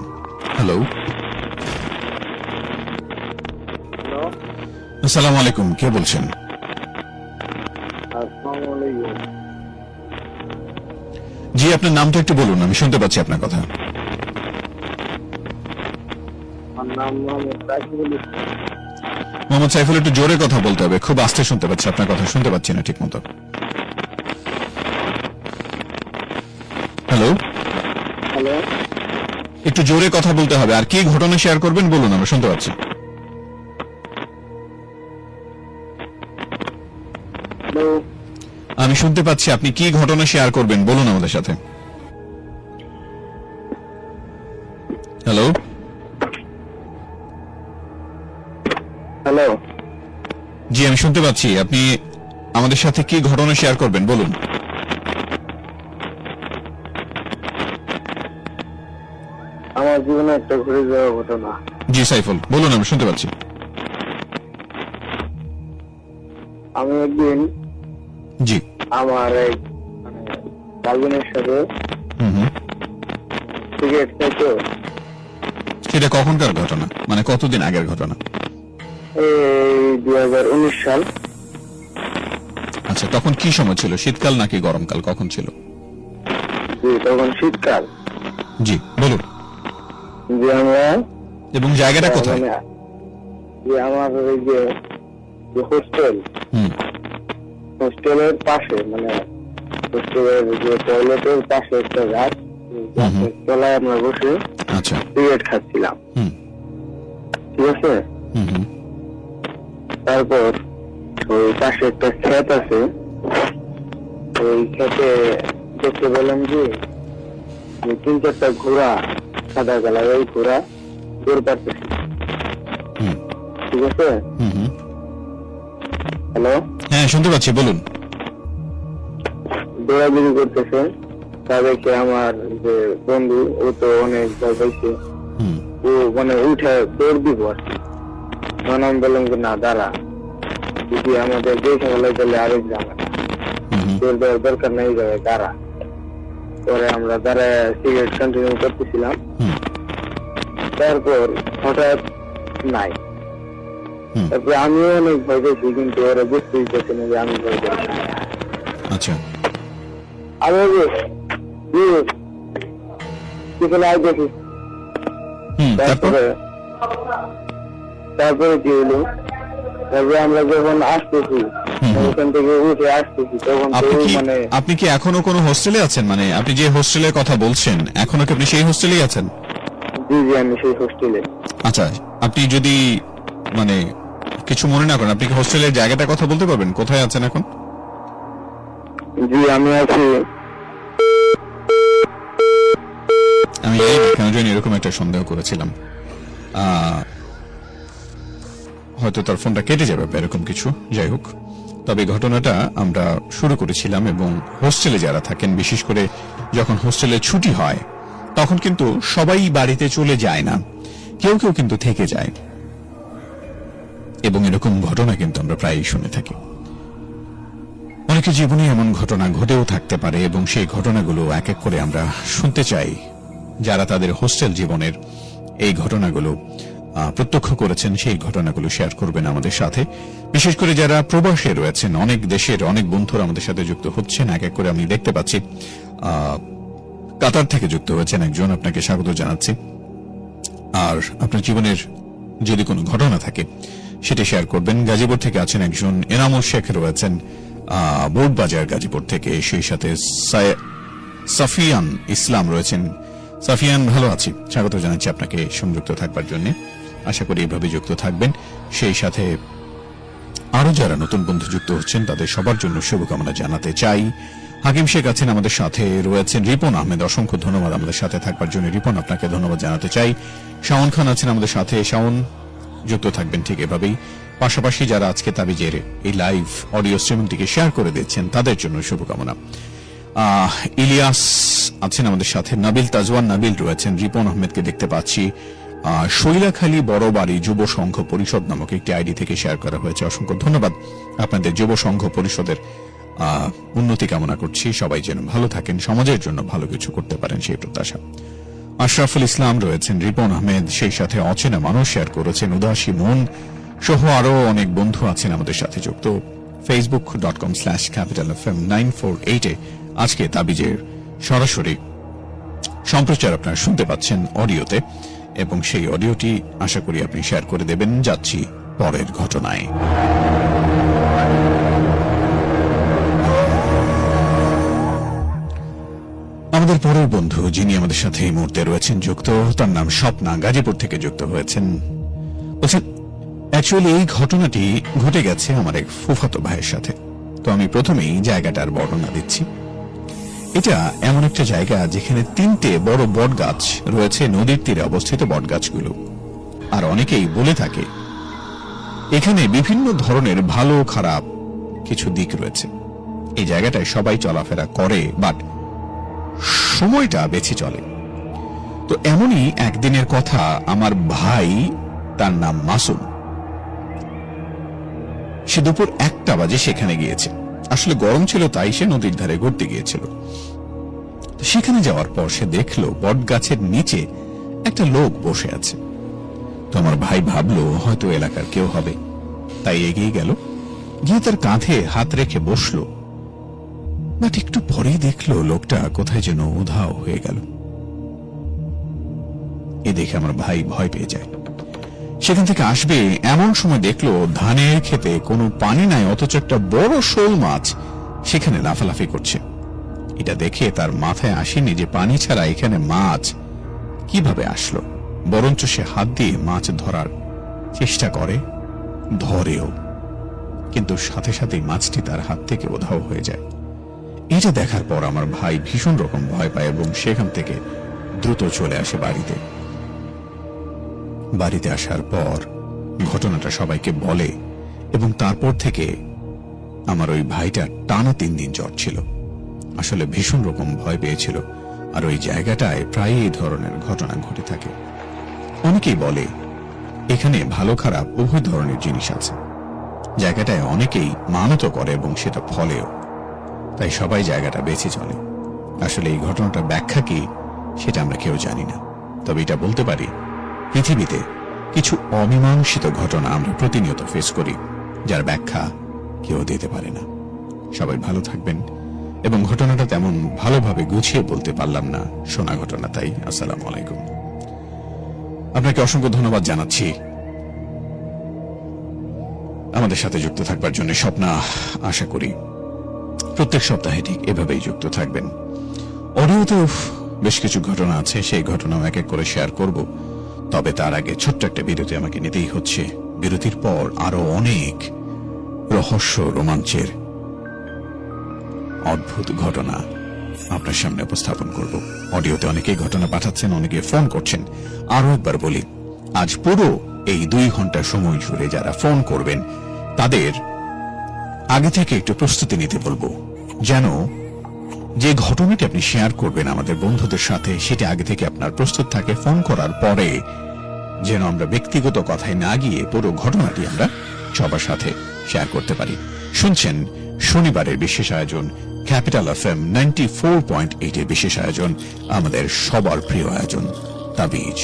হ্যালো, আসসালামু আলাইকুম, কে বলছেন? জি, আপনার নামটা একটু বলুন, আমি শুনতে পাচ্ছি আপনার কথা। মোহাম্মদ সাইফুল, একটু জোরে কথা বলতে হবে, খুব আস্তে শুনতে পাচ্ছি, আপনার কথা শুনতে পাচ্ছি না ঠিক মতো। হ্যালো হ্যালো, একটু জোরে কথা বলতে হবে। আর কি ঘটনা শেয়ার করবেন বলুন, আমরা শুনতে পাচ্ছি। হ্যালো, আমি শুনতে পাচ্ছি, আপনি কি ঘটনা শেয়ার করবেন বলুন আমাদের সাথে। হ্যালো হ্যালো, জি, আমি শুনতে পাচ্ছি, আপনি আমাদের সাথে কি ঘটনা শেয়ার করবেন বলুন। আমার জীবনে একটা ঘুরে যাওয়া ঘটনা। জি সাইফুল, বলুন, আমরা শুনতে পাচ্ছি। আমি একদিন জি। আমার এক গার্লফ্রেন্ডের সাথে হুম, সিগারেট খাইতো। সেটা কখনকার ঘটনা, মানে কতদিন আগের ঘটনা? এই 2019 সাল। আচ্ছা, তখন কি সময় ছিল, শীতকাল নাকি গরমকাল, কখন ছিল? জি, তখন শীতকাল। জি বলুন। যে আমরা এবং জায়গাটা কোথায়? মানে যে আমার ওই যে হোস্টেল, হুম হোস্টেলের পাশে, মানে হোস্টেলের যে টয়লেটের পাশে একটা গাছ, গাছের তলায় আমরা বসে আচ্ছা। সিগারেট খাচ্ছিলাম। হুম ঠিক আছে। হুম হুম তারপর ওই পাশে একটা ক্ষেত আছে, ওই ক্ষেতে দেখতে পেলাম যে 3-4টা ঘোড়া, সাদা কালার ওই ঘোড়া দৌড় পারতেছে। হুম ঠিক আছে। হুম হুম। হ্যালো, হ্যাঁ শুনতে পাচ্ছি, বলুন। দৌড়াদৌড়ি করতেছে। তাদেরকে আমার যে বন্ধু, ও তো অনেক ভয় পাইছে, হুম ও মানে উঠে দৌড় দিব আর কি। তখন আমি বললাম যে না, দাঁড়া, যদি আমাদের দেখে ফেলে তাহলে আরেক জানা, হুম হুম, দৌড় দেওয়ার দরকার নেই, যাবে দাঁড়া। পরে আমরা দাঁড়ায় সিগারেট কন্টিনিউ করতেছিলাম। হুম তারপর হঠাৎ নাই। হুম। তারপরে আমিও অনেক ভয় পেয়েছি, কিন্তু ওরা বুঝতেই পারছে না যে আমি ভয় পেয়েছি। আচ্ছা। আমি সেখানে আইতেছি। হুম, তারপর? তারপরে কি হলো, তারপরে আমরা যখন আসতেছি, ওখান থেকে উঠে আসতেছি, তখন তো মানে আপনি কি এখনো কোনো হোস্টেলে আছেন? মানে আপনি যে হোস্টেলের কথা বলছেন, এখনো কি আপনি সেই হোস্টেলেই আছেন? জি জি, আমি সেই হোস্টেলে। আচ্ছা, আপনি যদি মানে কিছু মনে না করেন, আপনি কি হোস্টেলের জায়গাটার কথা বলতে পারবেন, কোথায় আছেন এখন? জি, আমি আছি। আমি কেন জানি এরকম একটা সন্দেহ করেছিলাম, হয়তো তার ফোনটা কেটে যাবে বা এরকম কিছু। যাই হোক, তবে ঘটনাটা আমরা শুরু করেছিলাম, এবং হোস্টেলে যারা থাকেন, বিশেষ করে যখন হোস্টেলে ছুটি হয়, তখন কিন্তু সবাই বাড়িতে চলে যায় না, কেউ কেউ কিন্তু থেকে যায়, এবং এরকম ঘটনা কিন্তু আমরা প্রায়ই শুনে থাকি। অনেকের জীবনে এমন ঘটনা ঘটেও থাকতে পারে, এবং সেই ঘটনাগুলো এক এক করে আমরা শুনতে চাই। যারা তাদের হোস্টেল জীবনের এই ঘটনাগুলো প্রত্যক্ষ করেছেন, সেই ঘটনাগুলো শেয়ার করবেন আমাদের সাথে। বিশেষ করে যারা প্রবাসে রয়েছেন, অনেক দেশের অনেক বন্ধুরা আমাদের সাথে যুক্ত হচ্ছেন এক এক করে। আমি দেখতে পাচ্ছি কাতার থেকে যুক্ত হয়েছেন একজন, আপনাকে স্বাগত জানাচ্ছি। আর আপনার জীবনের যদি কোনো ঘটনা থাকে সেটা শেয়ার করবেন। গাজীপুর থেকে আছেন একজন এনামুল শেখ, রয়েছেন বোর্ডবাজার গাজীপুর থেকে, সেই সাথে সাফিয়ান ইসলাম রয়েছেন। সাফিয়ান, ভালো আছি, স্বাগত জানাচ্ছি আপনাকে সংযুক্ত থাকবার জন্য। আশা করি এইভাবে যুক্ত থাকবেন। সেই সাথে আরো যারা নতুন বন্ধু যুক্ত হচ্ছেন, তাদের সবার জন্য শুভকামনা জানাতে চাই। হাকিম শেখ আছেন আমাদের সাথে, রয়েছেন রিপন আহমেদ, অসংখ্য ধন্যবাদ আমাদের সাথে থাকবার জন্য। রিপন, আপনাকে ধন্যবাদ জানাতে চাই। শাওন খান আছেন আমাদের সাথে। শাওন, যুক্ত থাকবেন ঠিক এভাবেই। পাশাপাশি যারা আজকে তাবিজের এই লাইভ অডিও স্ট্রিমিংটিকে শেয়ার করে দিচ্ছেন তাদের জন্য শুভকামনা। ইলিয়াস আছেন আমাদের সাথে, নাবিল তাজওয়ান নাবিল রয়েছেন, রিপন আহমেদকে দেখতে পাচ্ছি। শৈলাখালী বড় বাড়ি যুব সংঘ পরিষদ নামক একটি আইডি থেকে শেয়ার করা হয়েছে, অসংখ্য ধন্যবাদ। আপনাদের যুব সংঘ পরিষদের উন্নতি কামনা করছি, সবাই যেন ভালো থাকেন, সমাজের জন্য ভালো কিছু করতে পারেন সেই প্রত্যাশা। আশরাফুল ইসলাম রয়েছেন, রিপন আহমেদ, সেই সাথে অচেনা মানুষ শেয়ার করেছেন, উদাসী মন সহ আরো অনেক বন্ধু আছেন আমাদের সাথে যুক্ত। facebook.com/capitalfm 948 আজকে তাবিজের সরাসরি সম্প্রচার আপনারা শুনতে পাচ্ছেন অডিওতে, এবং সেই অডিওটি আশা করি আপনি শেয়ার করে দেবেন। যাচ্ছি পরের ঘটনায়। আমাদের পরের বন্ধু যিনি আমাদের সাথে এই মুহূর্তে রয়েছেন যুক্ত, তার নাম স্বপ্না, গাজীপুর থেকে যুক্ত হয়েছেন। বলছেন, অ্যাকচুয়ালি এই ঘটনাটি ঘটে গেছে আমার এক ফুফাতো ভাইয়ের সাথে। তো আমি প্রথমেই জায়গাটার বর্ণনা দিচ্ছি। এটা এমন একটা জায়গা যেখানে 3টে বড় বট গাছ রয়েছে, নদীর তীরে অবস্থিত বট গাছগুলো। আর অনেকেই বলে থাকে এখানে বিভিন্ন ধরনের ভালো খারাপ কিছু দিক রয়েছে। এই জায়গাটায় সবাই চলাফেরা করে, বাট সময়টা বেছে চলে। তো এমনই একদিনের কথা, আমার ভাই, তার নাম মাসুম, সে দুপুর 1টা বাজে সেখানে গিয়েছে। আসলে গরম ছিল তাই সে নদীর ধারে ঘুরতে গিয়েছিল। সেখানে যাওয়ার পর সে দেখলো বট গাছের নিচে একটা লোক বসে আছে। তো আমার ভাই ভাবলো হয়তো এলাকার কেউ হবে, তাই এগিয়ে গেল, গিয়ে তার কাঁধে হাত রেখে বসলো। বাট একটু পরেই দেখলো লোকটা কোথায় যেন উধাও হয়ে গেল। এ দেখে আমার ভাই ভয় পেয়ে যায়। সেখান থেকে আসবে এমন সময় দেখলো ধানের খেতে কোনো পানি নাই, অথচ একটা বড় শোল মাছ সেখানে লাফালাফি করছে। এটা দেখে তার মাথায় আসেনি যে পানি ছাড়া এখানে মাছ কিভাবে আসলো, বরঞ্চ সে হাত দিয়ে মাছ ধরার চেষ্টা করে, ধরেও, কিন্তু সাথে সাথেই মাছটি তার হাত থেকে উধাও হয়ে যায়। এটা দেখার পর আমার ভাই ভীষণ রকম ভয় পায় এবং সেখান থেকে দ্রুত চলে আসে বাড়িতে। বাড়িতে আসার পর ঘটনাটা সবাইকে বলে, এবং তারপর থেকে আমার ওই ভাইটা টানা 3 দিন জ্বর ছিল। আসলে ভীষণ রকম ভয় পেয়েছিল। আর ওই জায়গাটায় প্রায় এই ধরনের ঘটনা ঘটে থাকে। অনেকেই বলে এখানে ভালো খারাপ উভয় ধরনের জিনিস আছে। জায়গাটায় অনেকেই মানত করে এবং সেটা ফলেও, তাই সবাই জায়গাটা বেছে চলে। আসলে এই ঘটনাটার ব্যাখ্যা কি সেটা আমরা কেউ জানি না, তবে এটা বলতে পারি পৃথিবীতে কিছু অমীমাংসিত ঘটনা আমরা প্রতিনিয়ত ফেস করি, যার ব্যাখ্যা কেউ দিতে পারে না। সবাই ভালো থাকবেন, এবং ঘটনাটা তেমন ভালোভাবে গুছিয়ে বলতে পারলাম না, শোনা ঘটনা, তাই আসসালামু আলাইকুম। আপনাকে অসংখ্য ধন্যবাদ জানাচ্ছি আমাদের সাথে যুক্ত থাকবার জন্য। স্বপ্না, আশা করি প্রত্যেক সপ্তাহে ঠিক এভাবেই যুক্ত থাকবেন। অডিওতেও বেশ কিছু ঘটনা আছে, সেই ঘটনাও এক এক করে শেয়ার করব। তবে তার আগে ছোট্ট একটা বিরতি আমাকে নিতেই হচ্ছে। বিরতির পর আরো অনেক রহস্য, রোমাঞ্চের অদ্ভুত ঘটনা আপনার সামনে উপস্থাপন করব। অডিওতে অনেকেই ঘটনা পাঠাচ্ছেন, অনেকে ফোন করছেন। আরো একবার বলি, আজ পুরো এই 2 ঘন্টা সময় জুড়ে যারা ফোন করবেন তাদের আগে থেকে একটু প্রস্তুতি নিতে বলবো, যেন যে ঘটনাটি আপনি শেয়ার করবেন আমাদের বন্ধুদের সাথে সেটা আগে থেকে আপনার প্রস্তুত থাকে। ফোন করার পরে যেন আমরা ব্যক্তিগত কথায় না গিয়ে পুরো ঘটনাটি আমরা সবার সাথে শেয়ার করতে পারি। শুনছেন শনিবারের বিশেষ আয়োজন ক্যাপিটাল এফএম 94.8 এর বিশেষ আয়োজন, আমাদের সবার প্রিয় আয়োজন তাবিজ,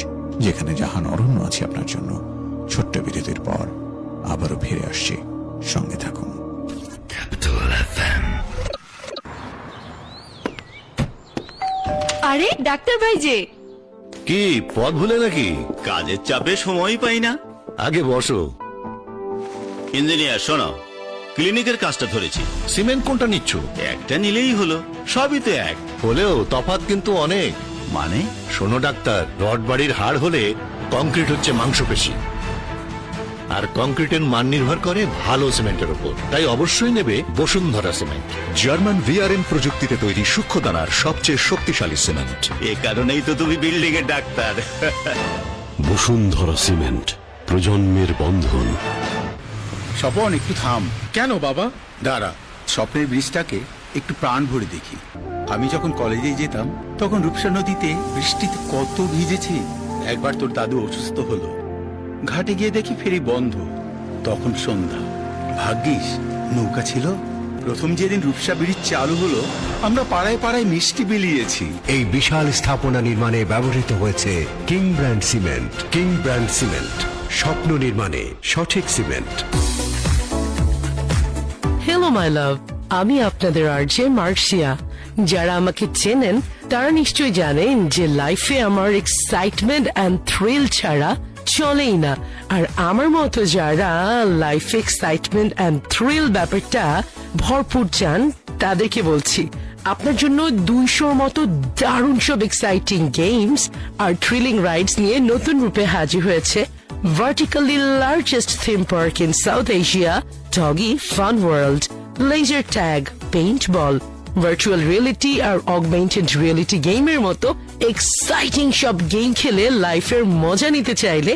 যেখানে জাহান অরণ্য আছে আপনার জন্য। ছোট্ট বিরতির পর আবারও ফিরে আসছে, সঙ্গে থাকুন। আরে ডাক্তার ভাই যে, কি পথ ভুলে নাকি? কাজের চাপে সময় পাই না। আগে বসো। ইঞ্জিনিয়ার শোনো, ক্লিনিকের কাজটা ধরেছি। সিমেন্ট কোনটা নিচ্ছ? একটা নিলেই হলো, সবই তো এক। হলেও তফাৎ কিন্তু অনেক। মানে? শোনো ডাক্তার, রড বাড়ির হাড় হলে কংক্রিট হচ্ছে মাংসপেশি, আর কংক্রিটের মান নির্ভর করে ভালো সিমেন্টের উপর, তাই অবশ্যই নেবে বসুন্ধরা সিমেন্ট। জার্মান ভিআরএম প্রযুক্তিতে তৈরি সূক্ষ্ম দানার সবচেয়ে শক্তিশালী সিমেন্ট। এ কারণেই তো তুমি বিল্ডিং এর ডাক্তার। বসুন্ধরা সিমেন্ট, প্রজন্মের বন্ধন। স্বপন, একটু থাম। কেন বাবা? দাঁড়া, স্বপ্নের ব্রিজটাকে একটু প্রাণ ভরে দেখি। আমি যখন কলেজে যেতাম তখন রূপসা নদীতে বৃষ্টিতে কত ভিজেছি। একবার তোর দাদু অসুস্থ হলো, ঘাটে গিয়ে দেখি ফেরি বন্ধ। তখন সন্ধ্যা, ভাগ্যিস নৌকা ছিল। প্রথম যেদিন রূপসা ব্রিজ চালু হলো, আমরা পাড়ায় পাড়ায় মিষ্টি বিলিয়েছি। এই বিশাল স্থাপনা নির্মাণে ব্যবহৃত হয়েছে king brand cement. King brand cement, স্বপ্ন নির্মাণে সঠিক সিমেন্ট। হ্যালো মাই লাভ, আমি আপনাদের আরজে মার্সিয়া। যারা আমাকে চেনেন তারা নিশ্চয়ই জানেন যে লাইফে আমার এক্সাইটমেন্ট অ্যান্ড থ্রিল ছাড়া চলেই না। আর আমার মতো যারা লাইফ এক্সাইটমেন্ট অ্যান্ড থ্রিল ব্যাপারটা ভরপুর চান, তাদেরকে বলছি আপনার জন্য 200 মতো দারুণ সব এক্সাইটিং গেমস আর থ্রিলিং রাইডস নিয়ে নতুন রূপে হাজির হয়েছে vertically largest theme park in South Asia, Doggy Fun World. Laser tag, paintball, virtual reality R augmented reality গেমের মতো এক্সাইটিং সব গেম খেলে লাইফের মজা নিতে চাইলে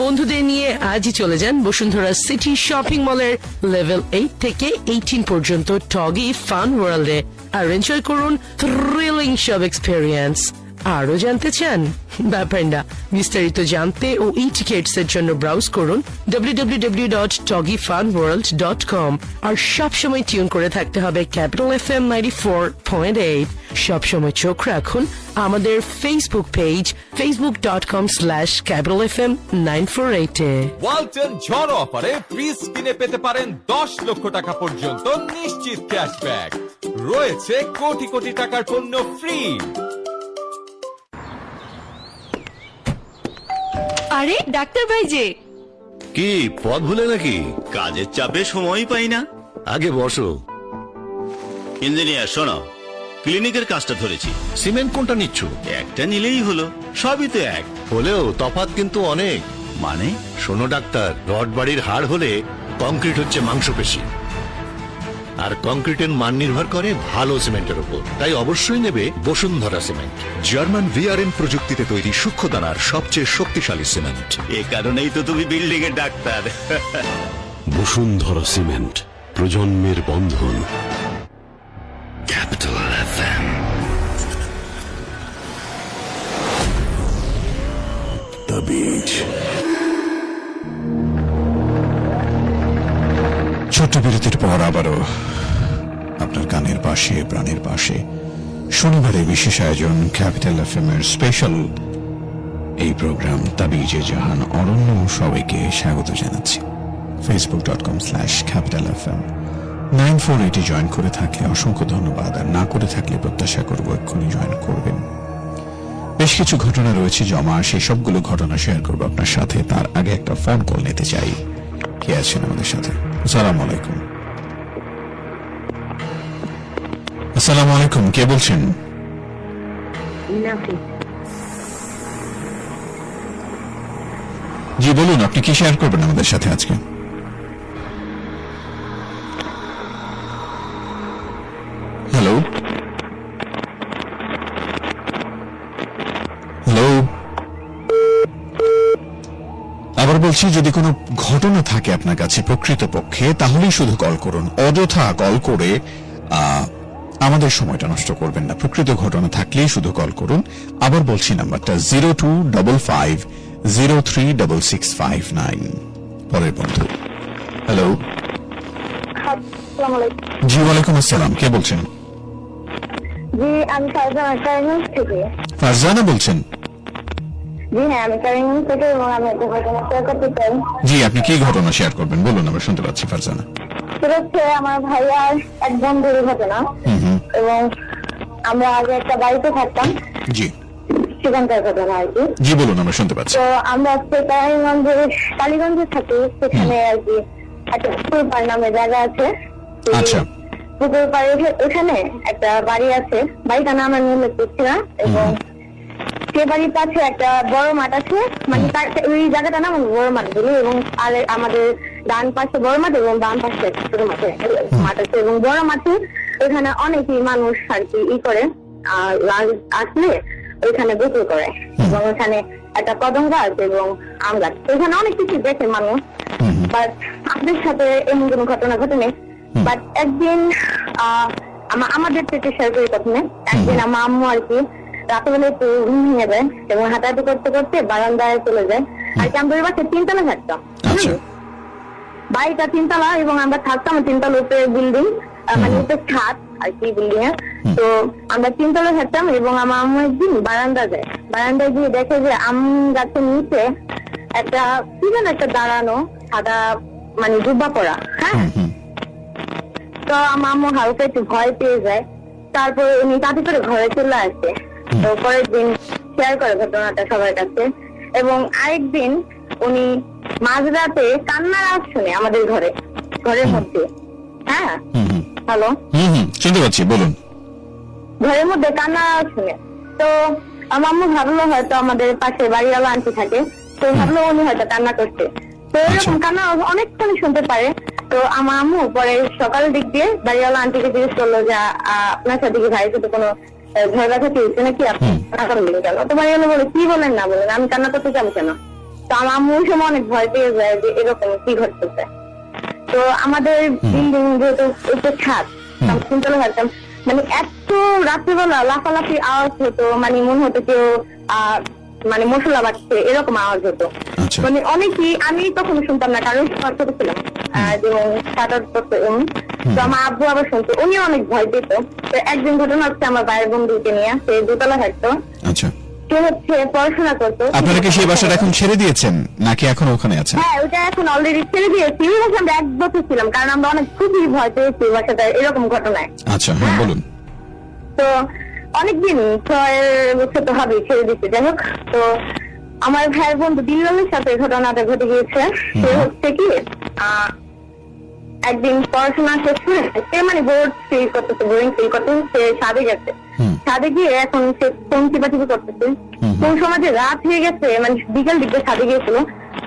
বন্ধুদের নিয়ে আজই চলে যান বসুন্ধরা সিটি শপিং মলের লেভেল 8 থেকে 18 পর্যন্ত টগি ফান ওয়ার্ল্ডে আর এনজয় করুন থ্রিলিং সব এক্সপেরিয়েন্স। আরো জানতে চান? ব্যাপার না, বিস্তারিত জানতে ও ই টিকেটস এর জন্য ব্রাউজ করুন www.toggyfunworld.com। আর সবসময় টিউন করে থাকতে হবে ক্যাপিটাল FM 94.8। সবসময় চোখ রাখুন আমাদের ফেসবুক পেজ facebook.com/capitalfm 948 এ। ওয়ালটন ঝড় অফারে ফ্রিজ কিনে পেতে পারেন 10 লক্ষ টাকা পর্যন্ত নিশ্চিত ক্যাশব্যাক। রয়েছে কোটি কোটি টাকার পণ্য ফ্রি। আরে ডাক্তার ভাই যে, কি পথ ভুলে নাকি? কাজের চাপে সময়ই পাই না। আগে বসো। ইঞ্জিনিয়ার শোনো, ক্লিনিকের কাজটা ধরেছি। সিমেন্ট কোনটা নিচ্ছ? একটা নিলেই হলো, সবই তো এক। হলেও তফাৎ কিন্তু অনেক। মানে? শোনো ডাক্তার, রড বাড়ির হাড় হলে কংক্রিট হচ্ছে মাংসপেশি, আর কংক্রিটের মান নির্ভর করে ভালো সিমেন্টের উপর, তাই অবশ্যই নেবে বসুন্ধরা সিমেন্ট। জার্মান ভিআরএম প্রযুক্তিতে তৈরি সূক্ষ্ম দানার সবচেয়ে শক্তিশালী সিমেন্ট। এ কারণেই তো তুমি বিল্ডিং এর ডাক্তার। বসুন্ধরা সিমেন্ট, প্রজন্মের বন্ধন। Capital FM। The beach. ছোট্ট বিরতির পর আবারও আপনার কানের পাশে, প্রাণের পাশে শনিবারের বিশেষ আয়োজন ক্যাপিটাল FM এর স্পেশাল এই প্রোগ্রাম তাবিজে জাহান অরণ্য। সবাইকে স্বাগত জানাচ্ছি। facebook.com/capitalfm 948 জয়েন করে থাকলে অসংখ্য ধন্যবাদ, আর না করে থাকলে প্রত্যাশা করবো এক্ষুনি জয়েন করবেন। বেশ কিছু ঘটনা রয়েছে জমা, সেই সবগুলো ঘটনা শেয়ার করবো আপনার সাথে। তার আগে একটা ফোন কল নিতে চাই। কে আছেন আমাদের সাথে? আসসালামু আলাইকুম। আসসালামু আলাইকুম, কে বলছেন? জি বলুন, আপনি কি শেয়ার করবেন আমাদের সাথে আজকে? হ্যালো হ্যালো, আবার বলছি, যদি কোনো ঘটনা থাকে আপনার কাছে প্রকৃতপক্ষে, তাহলেই শুধু কল করুন। অযথা কল করে আমাদের সময়টা নষ্ট করবেন না। প্রকৃত ঘটনা থাকলেই শুধু কল করুন। আবার বলছি নাম্বারটা 0255036659। পরের বন্ধু। হ্যালো। জি ওয়ালাইকুম আসসালাম, কে বলছেন? জি আমি ফারজানা বলছেন? জি হ্যাঁ, আমি কারিগঞ্জ থেকে, এবং আমি একটা ঘটনা শেয়ার করতে চাই। জি, আপনি কি ঘটনা শেয়ার করবেন বলুন, আমরা শুনতে পাচ্ছি ফারজানা। সেটা হচ্ছে আমার ভাইয়ার এক বন্ধুর ঘটনা, এবং আমরা আগে একটা বাড়িতে থাকতাম। জি, সেখানকার ঘটনা আর কি। জি বলুন, আমরা শুনতে পাচ্ছি। তো আমরা কালীগঞ্জে থাকি, সেখানে আর কি একটা পুকুর পাড় নামে জায়গা আছে। আচ্ছা। পুকুর পাড়ে ওখানে একটা বাড়ি আছে, বাড়িটার নাম আমি উল্লেখ করছি না, এবং সে বাড়ির কাছে একটা বড় মাঠ আছে, মানে ওই জায়গাটা না বড় মাঠ বলি, এবং আর আমাদের ডান পাশে বড় মাঠ এবং বাম পাশে একটা ছোট মাঠ আছে, এবং বড় মাঠে ওইখানে অনেকই মানুষ আর কি করে আসলে ওইখানে গোসল করে, এবং ওইখানে একটা কদম গাছ এবং আম গাছ, ওইখানে অনেক কিছু দেখে মানুষ। বাট আপনাদের সাথে এমন কোনো ঘটনা ঘটেনি। বাট একদিন আমাদের থেকে শেয়ার করি প্রথমে, একদিন আমার আম্মু আর কি রাতেবেলা একটু ঘুম ভেঙে যায় এবং হাঁটাহাঁটি করতে করতে বারান্দায় চলে যায়। আর কি আমাদের বাসায় 3 তলা থাকতাম, বাড়িটা 3 তলা, এবং আমরা থাকতাম 3 তলা উপরে বিল্ডিং, মানে উপরে ছাদ আর কি বিল্ডিং এর। তো আমরা 3 তলা থাকতাম, এবং আমার আম্মু একদিন বারান্দায় গিয়ে দেখে যে আম গাছের নিচে একটা কি যেন একটা দাঁড়ানো সাদা মানে জুব্বা পরা। হ্যাঁ, তো আমার আম্মু হালকা একটু ভয় পেয়ে যায়। তারপরে উনি তাতে করে ঘরে চলে আসে। তো পরের দিন শেয়ার করে ঘটনাটা সবার কাছে, এবং আরেকদিন উনি মাঝরাতে কান্নার আওয়াজ শুনে আমাদের ঘরের মধ্যে। হ্যাঁ, হ্যালো, শুনতে পাচ্ছি, বলুন। ঘরের মধ্যে কান্নার আওয়াজ শুনে, তো আমার আম্মু ভাবলো হয়তো আমাদের পাশে বাড়িওয়ালা আন্টি থাকে, তো ভাবলো উনি হয়তো কান্না করছে। তো এরকম কান্না অনেকক্ষণ শুনতে পারে। তো আমার আম্মু পরে সকালের দিক দিয়ে বাড়িওয়ালা আন্টিকে জিজ্ঞেস করলো যে আপনার সাথে কি ভাইয়ের সাথে কোনো ঝড় ব্যথা পেয়েছে নাকি, আপনি কান্না করলেন কেন? তো বাড়িওয়ালা বলে কি বলেন না বলেন, আমি কান্না করতে যাবো কেন? তো আমার আম্মু ওই সময় অনেক ভয় পেয়ে যায় যে এরকম কি ঘটতেছে। তো আমাদের বিল্ডিং যেহেতু একটু ছাদ, চিন্তা ভাবতাম মানে এত রাত্রিবেলা লাফালাফি আওয়াজ হতো, মানে মনে হতো কেউ মানে মশলা বাড়ছে এরকম আওয়াজ হতো। মানে অনেকই আমি তখন শুনতাম না, কারণ ছোট ছিলাম, যেমন 7-8 বছর। তো আমার আব্বু আবার শুনতো, উনিও অনেক ভয় পেত। তো একদিন ঘটনা হচ্ছে আমার ভাইয়ের বন্ধুকে নিয়ে, সে 2 তলা থাকতো, সে হচ্ছে পড়াশোনা করতো। আপনারা কি সেই বাসাটা এখন ছেড়ে দিয়েছেন নাকি এখন ওখানে আছেন? হ্যাঁ, ওটা এখন অলরেডি ছেড়ে দিয়েছি। আমরা 1 বছর ছিলাম, কারণ আমরা অনেক খুবই ভয় পেয়েছি বাসাটা এরকম ঘটনায়। আচ্ছা, হ্যাঁ বলুন। তো অনেকদিন 6 বছর তো হবে ছেড়ে দিচ্ছে। যাই হোক, তো আমার ভাইয়ের বন্ধু দিল্লালের সাথে ঘটনাটা ঘটে গিয়েছে। সে হচ্ছে কি একদিন পড়াশোনা শেষ করে সে মানে বোর্ড ফিল করতেছে, বোরিং ফিল করতেছে, সে ছাদে গেছে। ছাদে গিয়ে এখন সে ফোন টিপাটিপি করতেছে। কোন সময় যে রাত হয়ে গেছে, মানে বিকেল দিকে ছাদে গিয়েছিল,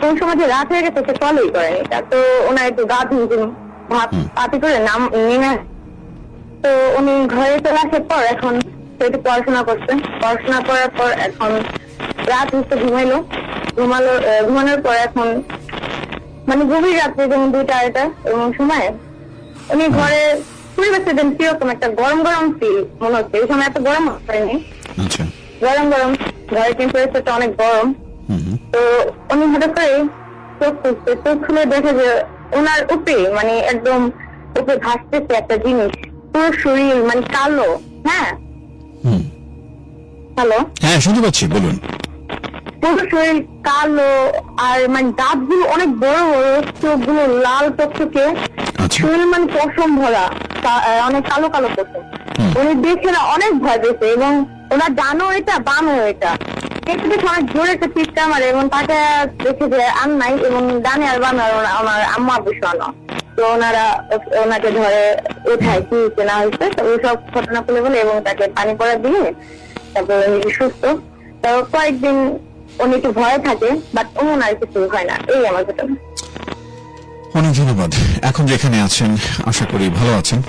কোন সময় যে রাত হয়ে গেছে সে ফলোই করেনি। তো ওনার একটু গা ঝুমঝুম ভাব পাতি করে নেমে, তো উনি ঘরে চলে আসার পর এখন সে একটু পড়াশোনা করছে। পড়াশোনা করার পর এখন রাত হচ্ছে ঘুমানোর পর এখন মানে গভীর রাত্রে যেমন 2টা-2:30 এমন সময় উনি ঘরে পরিবেশে দেন কিরকম একটা গরম গরম ফিল মনে হচ্ছে। এই সময় এত গরম হয়নি, গরম গরম, ঘরের টেম্পারেচারটা অনেক গরম। তো উনি হঠাৎ করে চোখ খুলছে, চোখ খুলে দেখে যে ওনার উপরে মানে একদম উপরে ভাসতেছে একটা জিনিস, পুরো শরীর মানে কালো। হ্যাঁ, হ্যালো, হ্যাঁ শুনতে পাচ্ছি, বলুন। পুরো শরীর কালো, আর মানে দাঁতগুলো অনেক বড় বড়, চোখগুলো লাল টকটকে, শরীর মানে পশম ভরা, অনেক কালো কালো পশম। উনি দেখে না অনেক ভয় পেয়েছে, এবং ওনার ডানও এটা বামও এটা। একটু দেখে অনেক জোরে একটা চিৎকার মারে, এবং তাকে দেখে যে আর নাই, এবং ডানে আর বামে আমার আম্মা আব্বু শোনো। তো ওনাকে ধরে উঠায় কি কেনা হয়েছে, ওই সব ঘটনা বলে এবং তাকে পানি পড়া দিয়ে তারপরে সুস্থ। তো কয়েকদিন উনি একটু ভয়ে থাকে, বাট অমন আর কিছু হয় না। এই আমার ঘটনা। অনেক ধন্যবাদ। এখন যেখানে আছেন আশা করি ভালো আছেন,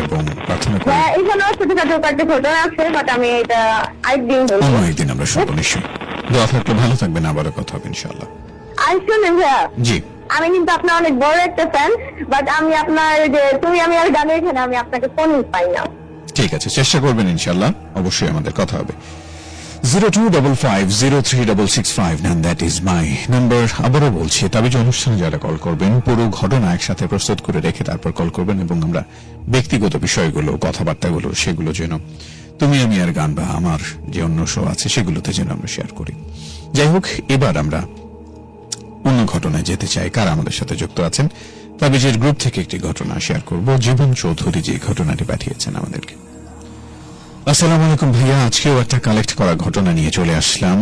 এবং প্রার্থনা করি এইখানেও ছোটখাটো কয়েকটা ঘটনা আছে, বাট আমি এটা আরেকদিন বলবো, অন্য একদিন আমরা শুনবো নিশ্চয়ই। দোয়া থাকলে ভালো থাকবেন, আবারও কথা হবে ইনশাআল্লাহ। আর শুনেন ভাইয়া, জি, আমি কিন্তু আপনার অনেক বড় একটা ফ্যান, বাট আমি আপনার যে তুমি আমি আর গানের এখানে আমি আপনাকে ফোন পাই না। ঠিক আছে, চেষ্টা করবেন ইনশাআল্লাহ, অবশ্যই আমাদের কথা হবে। 0255036659, and that is my number. আবারও বলছি, তবে যে অনুষ্ঠানে যারা কল করবেন পুরো ঘটনা একসাথে প্রস্তুত করে রেখে তারপর কল করবেন, এবং আমরা ব্যক্তিগত বিষয়গুলো, কথাবার্তাগুলো সেগুলো যেন তুমি আমি আর গান বা আমার যে অন্য শো আছে সেগুলোতে যেন আমরা শেয়ার করি। যাই হোক, এবার আমরা অন্য ঘটনায় যেতে চাই। কারা আমাদের সাথে যুক্ত আছেন? তবে যে গ্রুপ থেকে একটি ঘটনা শেয়ার করব। জীবন চৌধুরী যে ঘটনাটি পাঠিয়েছেন আমাদেরকে। আসসালামু আলাইকুম ভাইয়া, আজকেও একটা কালেক্ট করা ঘটনা নিয়ে চলে আসলাম।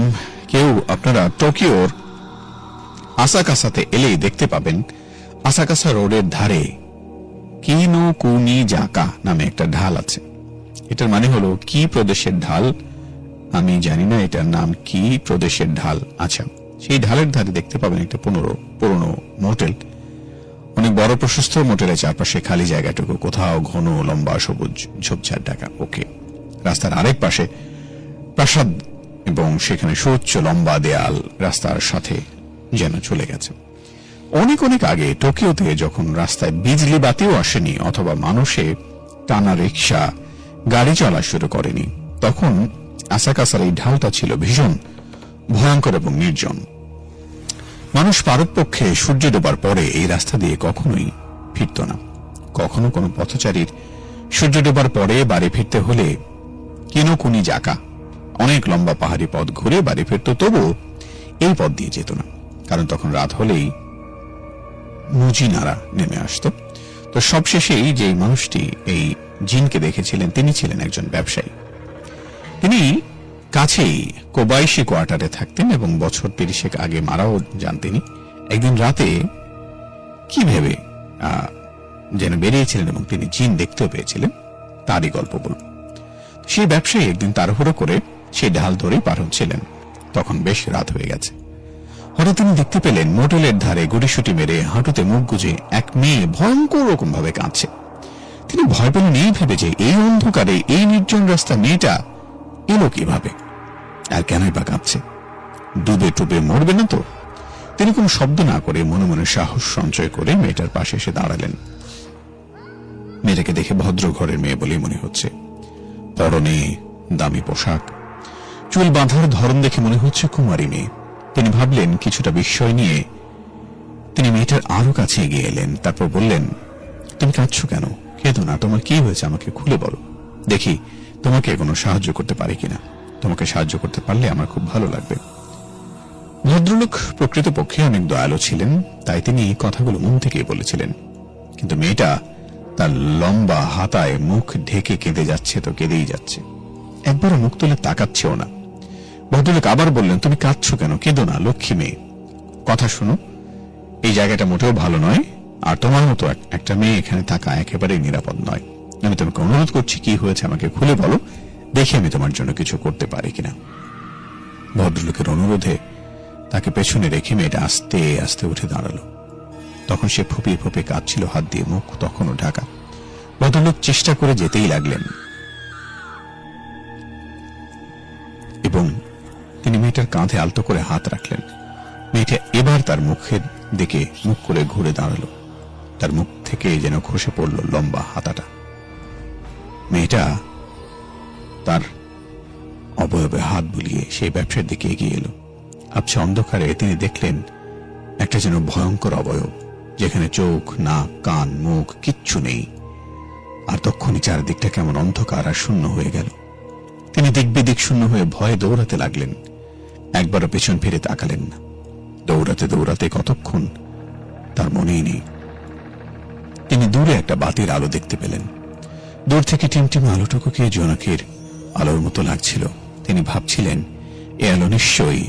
আপনারা টোকিওর আসাকাসাতে এলেই দেখতে পাবেন, আসাকাসা রোডের ধারে কিনোকুনিজাকা নামে একটা ঢাল আছে। এটার মানে হলো কি প্রদেশের ঢাল, আমি জানি না এটার নাম কি, প্রদেশের ঢাল। আচ্ছা, সেই ঢালের ধারে দেখতে পাবেন একটা পুরনো মোটেল, অনেক বড় প্রশস্ত মোটেলের চারপাশে খালি জায়গাটুকু, কোথাও ঘন লম্বা সবুজ ঝোপঝাড় ঢাকা। ওকে, রাস্তার আরেক পাশে প্রাসাদ এবং সেখানে সুউচ্চ লম্বা দেয়াল রাস্তার সাথে যেন চলে গেছে। অনেক অনেক আগে টোকিওতে যখন রাস্তায় বিজলি বাতিও আসেনি অথবা মানুষে টানা রিক্সা গাড়ি চলা শুরু করেনি, তখন আসাকাসার এই ঢালটা ছিল ভীষণ ভয়ঙ্কর এবং নির্জন। মানুষ পারতপক্ষে সূর্য ডোবার পরে এই রাস্তা দিয়ে কখনোই ফিরত না। কখনো কোনো পথচারীর সূর্য ডোবার পরে বাড়ি ফিরতে হলে কিনোকুনি জাকা অনেক লম্বা পাহাড়ি পথ ঘুরে বাড়ি ফিরত, তবু এই পথ দিয়ে যেত না, কারণ তখন রাত হলেই মুজিনারা নেমে আসত। তো সবশেষেই যে মানুষটি এই জিনকে দেখেছিলেন তিনি ছিলেন একজন ব্যবসায়ী। তিনি কাছেই কোবাইশি কোয়ার্টারে থাকতেন এবং বছর 30 আগে মারাও যান তিনি। একদিন রাতে কি ভেবে যেন বেরিয়েছিলেন এবং তিনি জিন দেখতেও পেয়েছিলেন, তারই গল্প বলব। সেই ব্যবসায়ী একদিন তাড়াহুড়ো করে সেই ঢাল ধরেই পার হচ্ছিলেন, তখন বেশ রাত হয়ে গেছে। হঠাৎ তিনি দেখতে পেলেন মোটেলের ধারে গুটিসুটি মেরে হাঁটুতে মুখ গুজে এক মেয়ে ভয়ঙ্কর রকম ভাবে কাঁদছে। তিনি ভয় পেলেন এই ভেবে যে এই অন্ধকারে এই নির্জন রাস্তা মেয়েটা এলো কিভাবে, আর কেনই বা কাঁদছে, ডুবে টুবে মরবে না তো? তিনি কোন শব্দ না করে মনে মনে সাহস সঞ্চয় করে মেয়েটার পাশে এসে দাঁড়ালেন। মেয়েটাকে দেখে ভদ্র ঘরের মেয়ে বলেই মনে হচ্ছে, পরনে দামি পোশাক, চুল বাঁধার ধরন দেখে মনে হচ্ছে কুমারী মেয়ে। তিনি ভাবলেন, কিছুটা বিস্ময় নিয়ে তিনি মেয়েটার আরো কাছে এগিয়ে এলেন। তারপর বললেন, তুমি কাঁদছো কেন? কেঁদো না, তোমার কি হয়েছে আমাকে খুলে বলো, দেখি তোমাকে কোনো সাহায্য করতে পারি কিনা। তোমাকে সাহায্য করতে পারলে আমার খুব ভালো লাগবে। ভদ্রলোক প্রকৃতপক্ষে অনেক দয়ালু ছিলেন, তাই তিনি এই কথাগুলো মন থেকেই বলেছিলেন। কিন্তু মেয়েটা তার লম্বা হাতায় মুখ ঢেকে কেঁদে যাচ্ছে তো কেঁদেই যাচ্ছে, একবারও মুখ তুলে তাকাচ্ছেও না। ভদ্রলোক আবার বললেন, তুমি কাঁদছো কেন? কেঁদো না লক্ষ্মী মেয়ে, কথা শোনো, এই জায়গাটা মোটেও ভালো নয়, আর তোমার মতো একটা মেয়ে এখানে থাকা একেবারেই নিরাপদ নয়। আমি তোমাকে অনুরোধ করছি, কি হয়েছে আমাকে খুলে বলো, দেখি আমি তোমার জন্য কিছু করতে পারি কিনা। ভদ্রলোকের অনুরোধে তাকে পেছনে রেখে মেয়েটা আস্তে আস্তে উঠে দাঁড়ালো। তখন সে ফুপিয়ে ফুপিয়ে কাঁদছিল, হাত দিয়ে মুখ তখনও ঢাকা। ভদ্রলোক চেষ্টা করে যেতেই লাগলেন এবং তিনি মেয়েটার কাঁধে আলতো করে হাত রাখলেন। মেয়েটা এবার তার মুখের দিকে মুখ করে ঘুরে দাঁড়ালো, তার মুখ থেকে যেন খসে পড়ল লম্বা হাতাটা। মেয়েটা তার অবয়বে হাত বুলিয়ে সেই ব্যবসার দিকে এগিয়ে এলো। আবছা অন্ধকারে তিনি দেখলেন একটা যেন ভয়ঙ্কর অবয়ব, যেখানে চোখ, নাক, কান, মুখ কিচ্ছু নেই। আর তখনই চারদিকটা কেমন অন্ধকার আর শূন্য হয়ে গেল। তিনি দিকবিদিক শূন্য হয়ে ভয়ে দৌড়াতে লাগলেন, একবারও পেছন ফিরে তাকালেন না। দৌড়াতে দৌড়াতে কতক্ষণ তার মনেই নেই। তিনি দূরে একটা বাতির আলো দেখতে পেলেন। দূর থেকে টিমটিম আলোটুকুকে জোনাকির আলোর মতো লাগছিল। তিনি ভাবছিলেন, এ আলো নিশ্চয়ই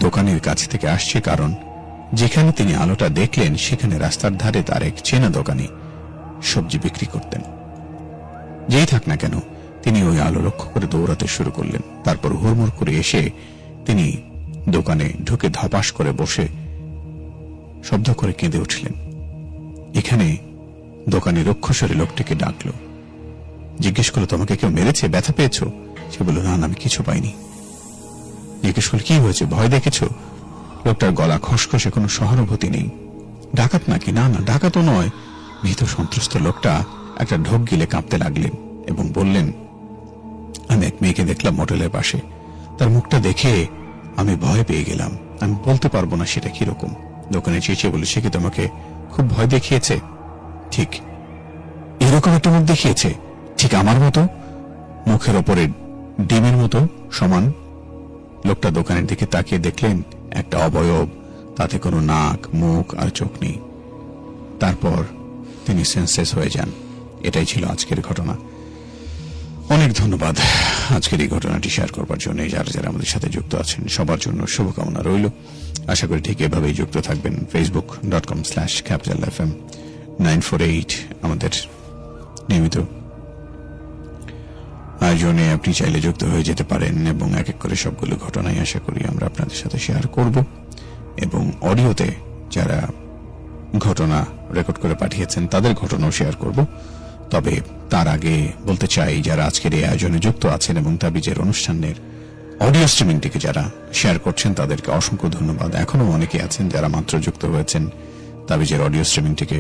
দোকানের কাছ থেকে আসছে, কারণ যেখানে তিনি আলোটা দেখলেন সেখানে রাস্তার ধারে তার এক চেনা দোকানে সবজি বিক্রি করতেন। যেই থাক না কেন, তিনি ওই আলো লক্ষ্য করে দৌড়াতে শুরু করলেন। তারপর হুড়মুড় করে এসে তিনি দোকানে ঢুকে ধপাস করে বসে শব্দ করে কেঁদে উঠলেন। এখানে দোকানে রক্ষসরে লোকটিকে ডাকলো, জিজ্ঞেস করলো, তোমাকে কেউ মেরেছে, ব্যথা পেয়েছো? সে বলল, না আমি কিছু পাইনি। জিজ্ঞেস করল, কি হয়েছে, ভয় দেখেছো? লোকটার গলা খসখসে, কোনো সহানুভূতি নেই। ডাকাত নাকি? না না, ডাকাতও নয়। ভীত সন্ত্রস্ত লোকটা একটা ঢোক গিলে কাঁপতে লাগলেন এবং বললেন, আমি এক মেয়েকে দেখলাম মোটেলের পাশে, তার মুখটা দেখে আমি ভয় পেয়ে গেলাম, আমি বলতে পারবো না সেটা কিরকম। দোকানে চেঁচিয়ে বলে, সে কি তোমাকে খুব ভয় দেখিয়েছে? ঠিক এরকম একটা মুখ দেখিয়েছে, ঠিক আমার মতো, মুখের ওপরে ডিমের মতো সমান। লোকটা দোকানের দিকে তাকিয়ে দেখলেন একটা অবয়ব, তাতে কোনো নাক, মুখ আর চোখ নেই। তারপর তিনি সেন্সলেস হয়ে যান। এটাই ছিল আজকের ঘটনা। অনেক ধন্যবাদ আজকের এই ঘটনাটি শেয়ার করবার জন্য। যারা যারা আমাদের সাথে যুক্ত আছেন সবার জন্য শুভকামনা রইল। আশা করি ঠিক এভাবেই যুক্ত থাকবেন। facebook.com/capitalfm 948 আমাদের নিয়মিত আয়োজনে আপনি চাইলে যুক্ত হয়ে যেতে পারেন এবং এক এক করে সবগুলো ঘটনাই আশা করি আমরা আপনাদের সাথে শেয়ার করব এবং অডিওতে যারা ঘটনা রেকর্ড করে পাঠিয়েছেন তাদের ঘটনাও শেয়ার করব। তবে তার আগে বলতে চাই, যারা আজকের এই আয়োজনে যুক্ত আছেন এবং তাবিজের অনুষ্ঠানের অডিও স্ট্রিমিংটিকে যারা শেয়ার করছেন তাদেরকে অসংখ্য ধন্যবাদ। এখনো অনেকে আছেন যারা মাত্র যুক্ত হয়েছেন। তাবিজের অডিও স্ট্রিমিংটিকে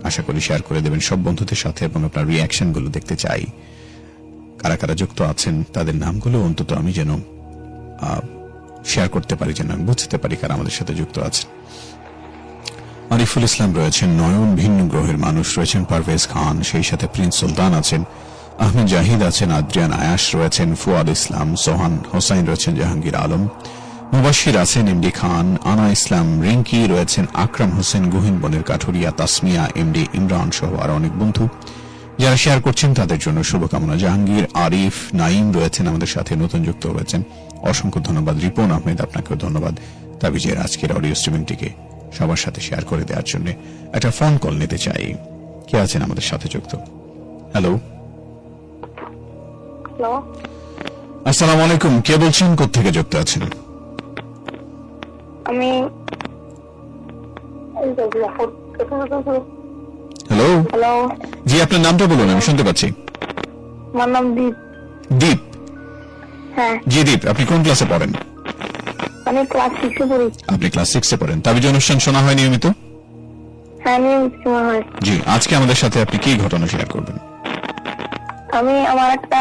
আশা করি শেয়ার করে দেবেন সব বন্ধুদের সাথে এবং আপনার রিয়াকশনগুলো দেখতে চাই। কারা কারা যুক্ত আছেন তাদের নামগুলো অন্তত আমি যেন শেয়ার করতে পারি, যেন আমি বুঝতে পারি কারা আমাদের সাথে যুক্ত আছেন। আরিফুল ইসলাম রয়েছেন, নয়ন ভিন্ন গ্রহের মানুষ রয়েছেন, পারভেজ খান, সেই সাথে প্রিন্স সুলতান আছেন, আহমেদ জাহিদ আছেন, আদ্রিয়ান আয়াস রয়েছেন, ফুয়াদ ইসলাম, সোহান হোসাইন রয়েছেন, জাহাঙ্গীর আলম, মুবাশির আছেন, এমডি খান, আনা ইসলাম, রিঙ্কি রয়েছেন, আকরাম হোসেন, গুহিন বনের কাঠুরিয়া, তাসমিয়া, এমডি ইমরান সহ আরো অনেক বন্ধু যারা শেয়ার করছেন তাদের জন্য শুভকামনা। জাহাঙ্গীর, আরিফ, নাইম রয়েছেন আমাদের সাথে, নতুন যুক্ত হয়েছেন, অসংখ্য ধন্যবাদ। রিপন আহমেদ, আপনাকেও ধন্যবাদ তাবিজের আজকের অডিও স্ট্রিমিংটিকে সবার সাথে শেয়ার করে দেওয়ার জন্য। একটা ফোন কল নিতে চাই, কে আছেন আমাদের সাথে যুক্ত? হ্যালো, আসসালামু আলাইকুম, কে বলছেন, কোত্থেকে যুক্ত আছেন? আমি হ্যালো, হ্যালো, জি আপনার নামটা বলুন, আমি শুনতে পাচ্ছি। আমার নাম দীপ। দীপ? হ্যাঁ। জি দীপ, আপনি কোন ক্লাসে পড়েন? আমি ক্লাস 6 পড়ি। আপনি ক্লাস 6 পড়েন। তাবিজ অনুষ্ঠান শোনা হয় নিয়মিত? হ্যাঁ, নিয়মিত শোনা হয়। জি, আজকে আমাদের সাথে আপনি কি ঘটনা শেয়ার করবেন? আমি আমার একটা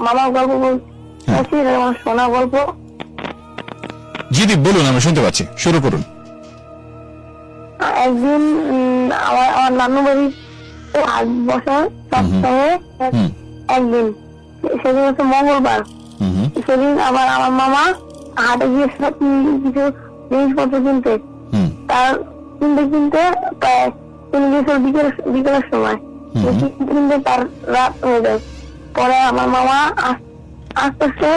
মামার গল্প বলছি, আমার শোনা গল্প। জি দীপ বলুন, আমি শুনতে পাচ্ছি, শুরু করুন। একদিন আমার নানু বাড়ি 8 বছর সপ্তাহে একদিন, সেদিন হচ্ছে মঙ্গলবার। সেদিন আবার আমার মামা হাটে গিয়েছিল কিছু জিনিসপত্র কিনতে। তার কিনতে প্রায় তিনি গিয়েছিল বিকেলের সময়, কিনতে তার রাত হয়ে যায়। পরে আমার মামা আস্তে আস্তে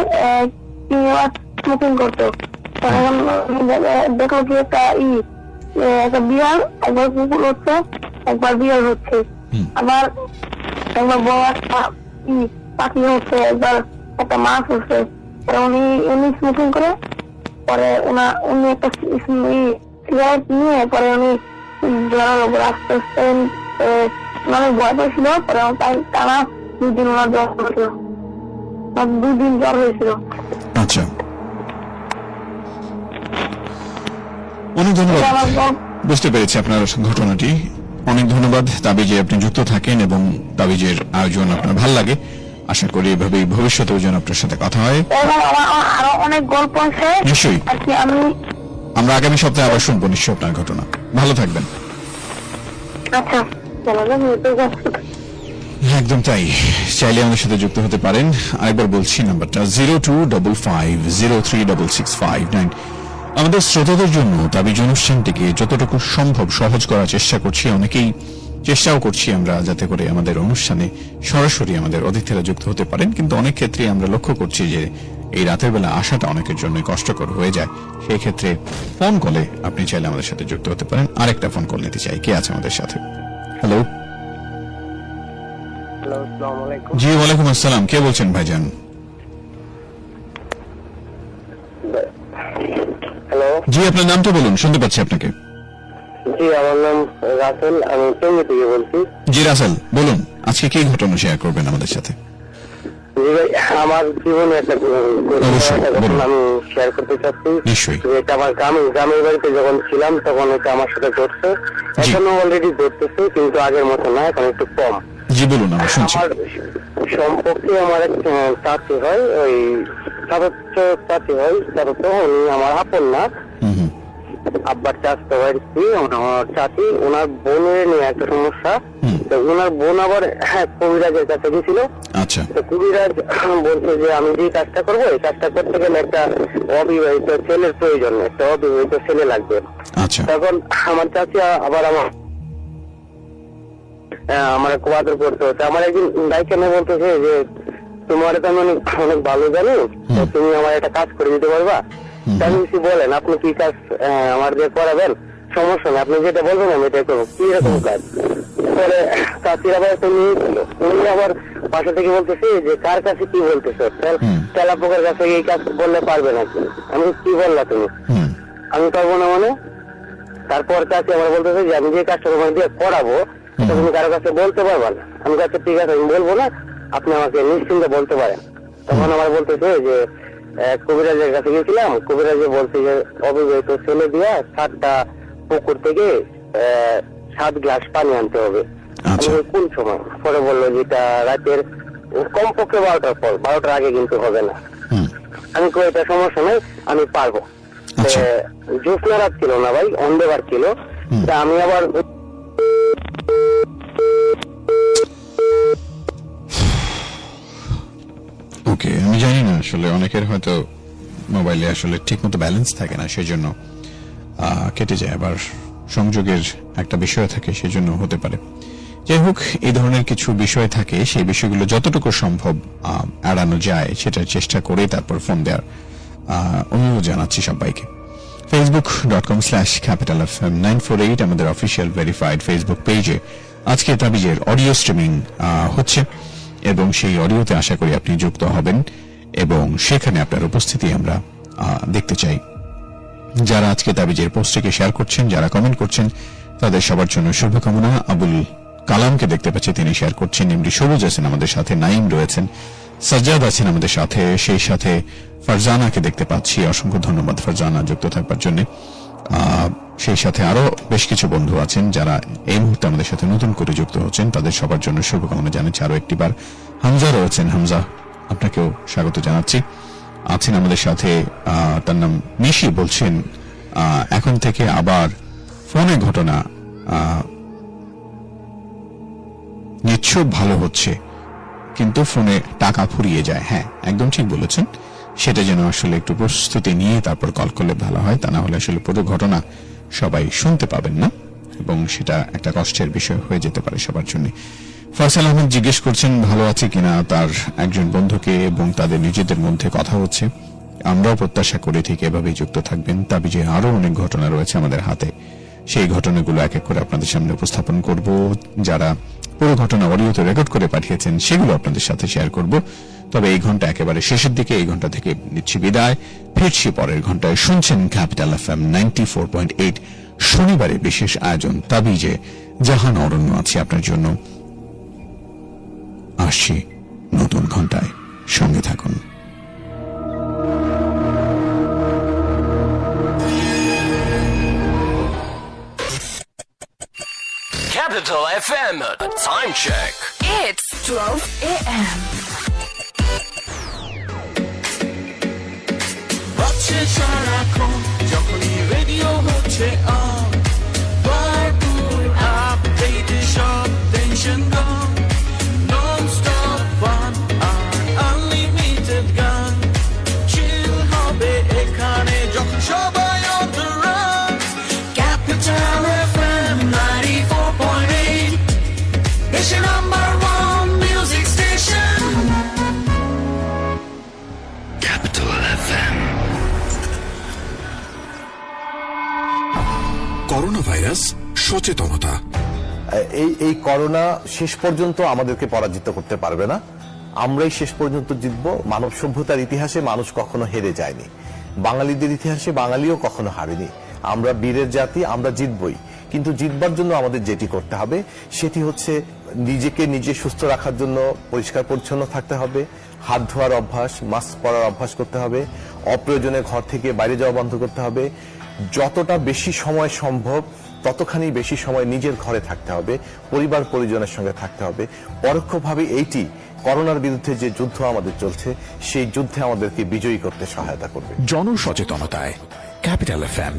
স্মোকিং করতো। দেখলো কি একটা বিড়াল, একবার কুকুর হচ্ছে, একবার বিড়াল হচ্ছে, আবার একবার বড় একটা পাখি হচ্ছে, একবার একটা মাছ হচ্ছে। উনি স্মোকিং করে পরে উনি একটা সিগারেট নিয়ে পরে উনি জড়ালো। আস্তে আস্তে অনেক ভয় পেয়েছিল। পরে তাই টানা 2 দিন ওনার জ্বর হয়েছিল, 2 দিন জ্বর হয়েছিল। আচ্ছা, অনেক ধন্যবাদ, বুঝতে পেরেছি আপনার ঘটনাটি। অনেক ধন্যবাদ। তাবিজে আপনি যুক্ত থাকেন এবং তাবিজের আয়োজন আপনার ভালো লাগে। আশা করি এভাবেই ভবিষ্যতেও যেন আপনার সাথে কথা হয়। আরো অনেক গল্প আছে, নিশ্চয়ই আমরা আগামী সপ্তাহে আবার শুনবো নিশ্চয়ই আপনার ঘটনা। ভালো থাকবেন। আচ্ছা, একদম তাই, চাইলে আমাদের সাথে যুক্ত হতে পারেন। আরেকবার বলছি নাম্বারটা 0255036659। আমাদের শ্রোতাদের জন্য তাবিজ অনুষ্ঠানটিকে যতটুকু সম্ভব সহজ করার চেষ্টা করছি, অনেকেই চেষ্টাও করছি আমরা যাতে করে আমাদের অনুষ্ঠানে সরাসরি আমাদের অতিথিরা যুক্ত হতে পারেন, কিন্তু অনেক ক্ষেত্রে আমরা লক্ষ্য করছি যে এই রাতের বেলা আসাটা অনেকের জন্য কষ্টকর হয়ে যায়। সেই ক্ষেত্রে ফোন কলে আপনি চাইলে আমাদের সাথে যুক্ত হতে পারেন। আরেকটা ফোন কল নিতে চাই, কে আছে আমাদের সাথে? হ্যালো, জি ওয়ালাইকুম আসসালাম, কে বলছেন ভাইজান? হ্যালো, জি আপনার নামটা বলুন, শুনতে পাচ্ছি আপনাকে। জি আমার নাম রাসেল, আমি চেঙ্গি থেকে বলছি। জি রাসেল, বলুন আজকে কি ঘটনা শেয়ার করবেন আমাদের সাথে? জি ভাই, আমার জীবনে একটা ঘটনা আমি শেয়ার করতে চাচ্ছি। নিশ্চয়ই। এটা আমার গ্রামের বাড়িতে যখন ছিলাম তখন এটা আমার সাথে ঘটছে। এখনো অলরেডি ঘটতেছে, কিন্তু আগের মতো না, এখন একটু কম। জি বলুন, আমরা শুনছি। আমার সম্পর্কে আমার এক চাচি হয়, ওই চাচি হয়, উনি আমার আপন না, আব্বার চাচতো ভাইয়ের স্ত্রী। আমার চাচি, ওনার বোনের নিয়ে একটা সমস্যা। তো ওনার বোন আবার কবিরাজের কাছে গেছিল। আচ্ছা, তো কবিরাজ বলছে যে আমি যে কাজটা করবো, এই কাজটা করতে গেলে একটা অবিবাহিত ছেলের প্রয়োজন, একটা অবিবাহিত ছেলে লাগবে। আচ্ছা, তখন আমার চাচি আবার আমার কোয়াদর করতে হচ্ছে। আমার একদিন দায়িত্ব নিয়ে বলতেছে যে তোমার তো আমি অনেক ভালো জানি, তুমি আমার একটা কাজ করে দিতে পারবা? আমি বলেন আপনি কি কাজ আমার দিয়ে করাবেন? সমস্যা নেই, আপনি যেটা বলবেন আমি এটা করবো। কি রকম কাজ? পরে চাচির আবার একটা মেয়ে ছিল, উনি আবার বাসা থেকে বলতেছে যে কার কাছে কি বলতেছো, তেলাপোকার কাছে এই কাজ বললে পারবে নাকি? আমি কি বললা তুমি? আমি পারবো না মানে? তারপর চাচি আমার বলতেছে যে আমি যে কাজটা তোমার দিয়ে করাবো সেটা তুমি কারো কাছে বলতে পারবা না। আমি কাছে ঠিক আছে আমি বলবো না, আপনি আমাকে নিশ্চিন্তে বলতে পারেন। তখন আমার বলতেছে যে কবিরাজের কাছে গেছিলাম, কবিরাজে বলছে যে অবিবাহিত ছেলে দিয়া 7টা পুকুর থেকে 7 গ্লাস পানি আনতে হবে। আমি কোন সময়? পরে বললো যেটা রাতের কমপক্ষে 12টার পর, 12টার আগে কিন্তু হবে না। আমি কই এটা সমস্যা নেই, আমি পারবো। জ্যোৎস্না রাত ছিল না ভাই, অন্ধকার ছিল। তা আমি আবার ওকে, আমি জানি না আসলে অনেকের হয়তো মোবাইলে আসলে ঠিক মতো ব্যালেন্স থাকে না, সেজন্য কেটে যায়, আবার সংযোগের একটা বিষয় থাকে, সেজন্য হতে পারে। যাই হোক, এই ধরনের কিছু বিষয় থাকে, সেই বিষয়গুলো যতটুকু সম্ভব এড়ানো যায় সেটার চেষ্টা করে তারপর ফোন দেওয়ার অনুরোধ জানাচ্ছি সবাইকে। facebook.com/capitalfm 948 আমাদের অফিসিয়াল ভেরিফাইড ফেসবুক পেজে আজকে তাবিজের অডিও স্ট্রিমিং হচ্ছে, এবং সেই অডিওতে আশা করি আপনি যুক্ত হবেন এবং সেখানে আপনার উপস্থিতি আমরা দেখতে চাই। যারা আজকে তাবিজের পোস্টটিকে শেয়ার করছেন, যারা কমেন্ট করছেন, তাদের সবার জন্য শুভকামনা। আবুল কালামকে দেখতে পাচ্ছি, তিনি শেয়ার করছেন। এমডি সবুজ আছেন আমাদের সাথে, নাইম রয়েছেন, সাজ্জাদ আছেন আমাদের সাথে, সেই সাথে ফারজানাকে দেখতে পাচ্ছি। অসংখ্য ধন্যবাদ ফারজানা যুক্ত থাকবার জন্য। সেই সাথে আরো বেশ কিছু বন্ধু আছেন যারা এই মুহূর্তে আমাদের সাথে নতুন করে যুক্ত হচ্ছেন, তাদের সবার জন্য শুভকামনা জানাচ্ছি আরো একটিবার। হামজা রয়েছেন, হামজা আপনাকেও স্বাগত জানাচ্ছি। আছেন আমাদের সাথে তার নাম নিশি, বলছেন এখন থেকে আবার ফোনে ঘটনা নিশ্চয় ভালো হচ্ছে, কিন্তু ফোনে টাকা ফুরিয়ে যায়। হ্যাঁ, একদম ঠিক বলেছেন, সেটা যেন আসলে একটু প্রস্তুতি নিয়ে তারপর কল করলে ভালো হয়, তা না হলে আসলে পুরো ঘটনা সবাই শুনতে পাবেন না এবং সেটা একটা কষ্টের বিষয় হয়ে যেতে পারে সবার জন্য। ফয়সাল আহমেদ জিজ্ঞেস করছেন ভালো আছে কিনা তার একজন বন্ধুকে, এবং তাদের নিজেদের মধ্যে কথা হচ্ছে। আমরাও প্রত্যাশা করে ঠিক এভাবেই যুক্ত থাকবেন। তাবিজে আরো অনেক ঘটনা রয়েছে আমাদের হাতে, সেই ঘটনাগুলো এক এক করে আপনাদের সামনে উপস্থাপন করব। যারা পুরো ঘটনা অডিওতে রেকর্ড করে পাঠিয়েছেন সেগুলো আপনাদের সাথে শেয়ার করব। তবে এই ঘন্টা একেবারে শেষের দিকে, এই ঘন্টা থেকে নিচ্ছি বিদায়, ফিরছি পরের ঘন্টায়। শুনছেন ক্যাপিটাল FM 94.8 শনিবারের বিশেষ আয়োজন তাবিজে। জাহান অরণ্য আছে আপনার জন্য, আসছি নতুন ঘন্টায়, সঙ্গে থাকুন। Capital FM time check. It's 12 a.m. হচ্ছে সারাক্ষণ যখনই রেডিও হচ্ছে অন, ভরপুর আপডেটে সব টেনশন গন, নন-স্টপ ফান আর আনলিমিটেড গান। চিল হবে এখানে যখন সবাই on the run। Capital FM 94.8 দেশের number 1 music station. Capital FM. Corona virus সচেতনতা। এই করোনা শেষ পর্যন্ত আমাদেরকে পরাজিত করতে পারবে না, আমরাই শেষ পর্যন্ত জিতব। মানব সভ্যতার ইতিহাসে মানুষ কখনো হেরে যায়নি, বাঙালিদের ইতিহাসে বাঙালিও কখনো হারেনি। আমরা বীরের জাতি, আমরা জিতবই। কিন্তু জিতবার জন্য আমাদের যেটি করতে হবে সেটি হচ্ছে নিজেকে নিজে সুস্থ রাখার জন্য পরিষ্কার পরিচ্ছন্ন থাকতে হবে, হাত ধোয়ার অভ্যাস, মাস্ক পরার অভ্যাস করতে হবে, অপ্রয়োজনে ঘর থেকে বাইরে যাওয়া বন্ধ করতে হবে। যতটা বেশি সময় সম্ভব ততখানি বেশি সময় নিজের ঘরে থাকতে হবে, পরিবার পরিজনের সঙ্গে থাকতে হবে। পরোক্ষভাবে এইটি করোনার বিরুদ্ধে যে যুদ্ধ আমাদের চলছে, সেই যুদ্ধে আমাদেরকে বিজয়ী করতে সহায়তা করবে। জনসচেতনতায় ক্যাপিটাল FM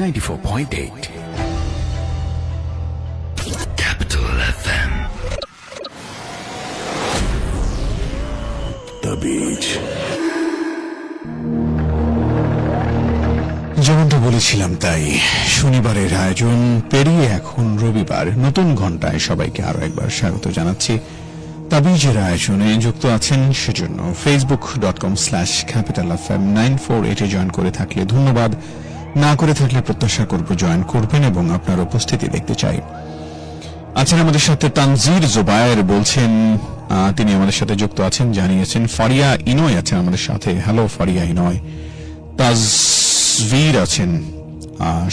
94.8. Capital FM. তাবিজ। যেমনটা বলেছিলাম তাই, শনিবারের আয়োজন পেরিয়ে এখন রবিবার, নতুন ঘন্টায় সবাইকে আরো একবার স্বাগত জানাচ্ছি। তাবিজের আয়োজনে যুক্ত আছেন সেজন্য facebook.com/capitalfm 948 জয়েন করে থাকলে ধন্যবাদ, না করে থাকলে প্রত্যাশা করব জয়েন করবেন এবং আপনার উপস্থিতি দেখতে চাই। আছেন আমাদের সাথে তানজির জুবায়ের, বলছেন তিনি আমাদের সাথে যুক্ত আছেন, জানিয়েছেন। ফারিয়া ইনয় আছেন আমাদের সাথে, হ্যালো ফারিয়া ইনয়। তাজভীর আছেন,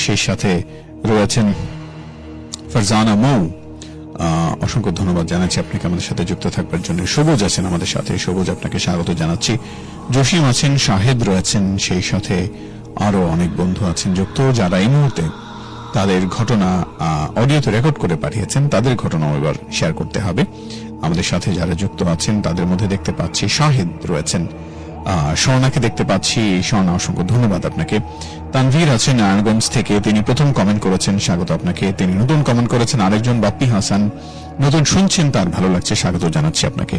সেই সাথে রয়েছেন ফারজানা মৌ, অসংখ্য ধন্যবাদ জানাচ্ছি আপনাকে আমাদের সাথে যুক্ত থাকবার জন্য। সবুজ আছেন আমাদের সাথে, সবুজ আপনাকে স্বাগত জানাচ্ছি। জসিম আছেন, শাহেদ রয়েছেন, সেই সাথে আরো অনেক বন্ধু আছেন যুক্ত, যারা এই মুহূর্তে তাদের ঘটনা অডিওতে রেকর্ড করে পাঠিয়েছেন। তাদের ঘটনাও এবার শেয়ার করতে হবে। আমাদের সাথে যারা যুক্ত আছেন তাদের মধ্যে দেখতে পাচ্ছি শাহিদ রয়েছেন, স্বর্ণাকে দেখতে পাচ্ছি। স্বর্ণা, অসংখ্য ধন্যবাদ আপনাকে। তানভীর আছেন নারায়ণগঞ্জ থেকে, তিনি প্রথম কমেন্ট করেছেন, স্বাগত আপনাকে। তিনি নতুন কমেন্ট করেছেন আরেকজন বাপ্পি হাসান, নতুন শুনছেন, তার ভালো লাগছে, স্বাগত জানাচ্ছি আপনাকে।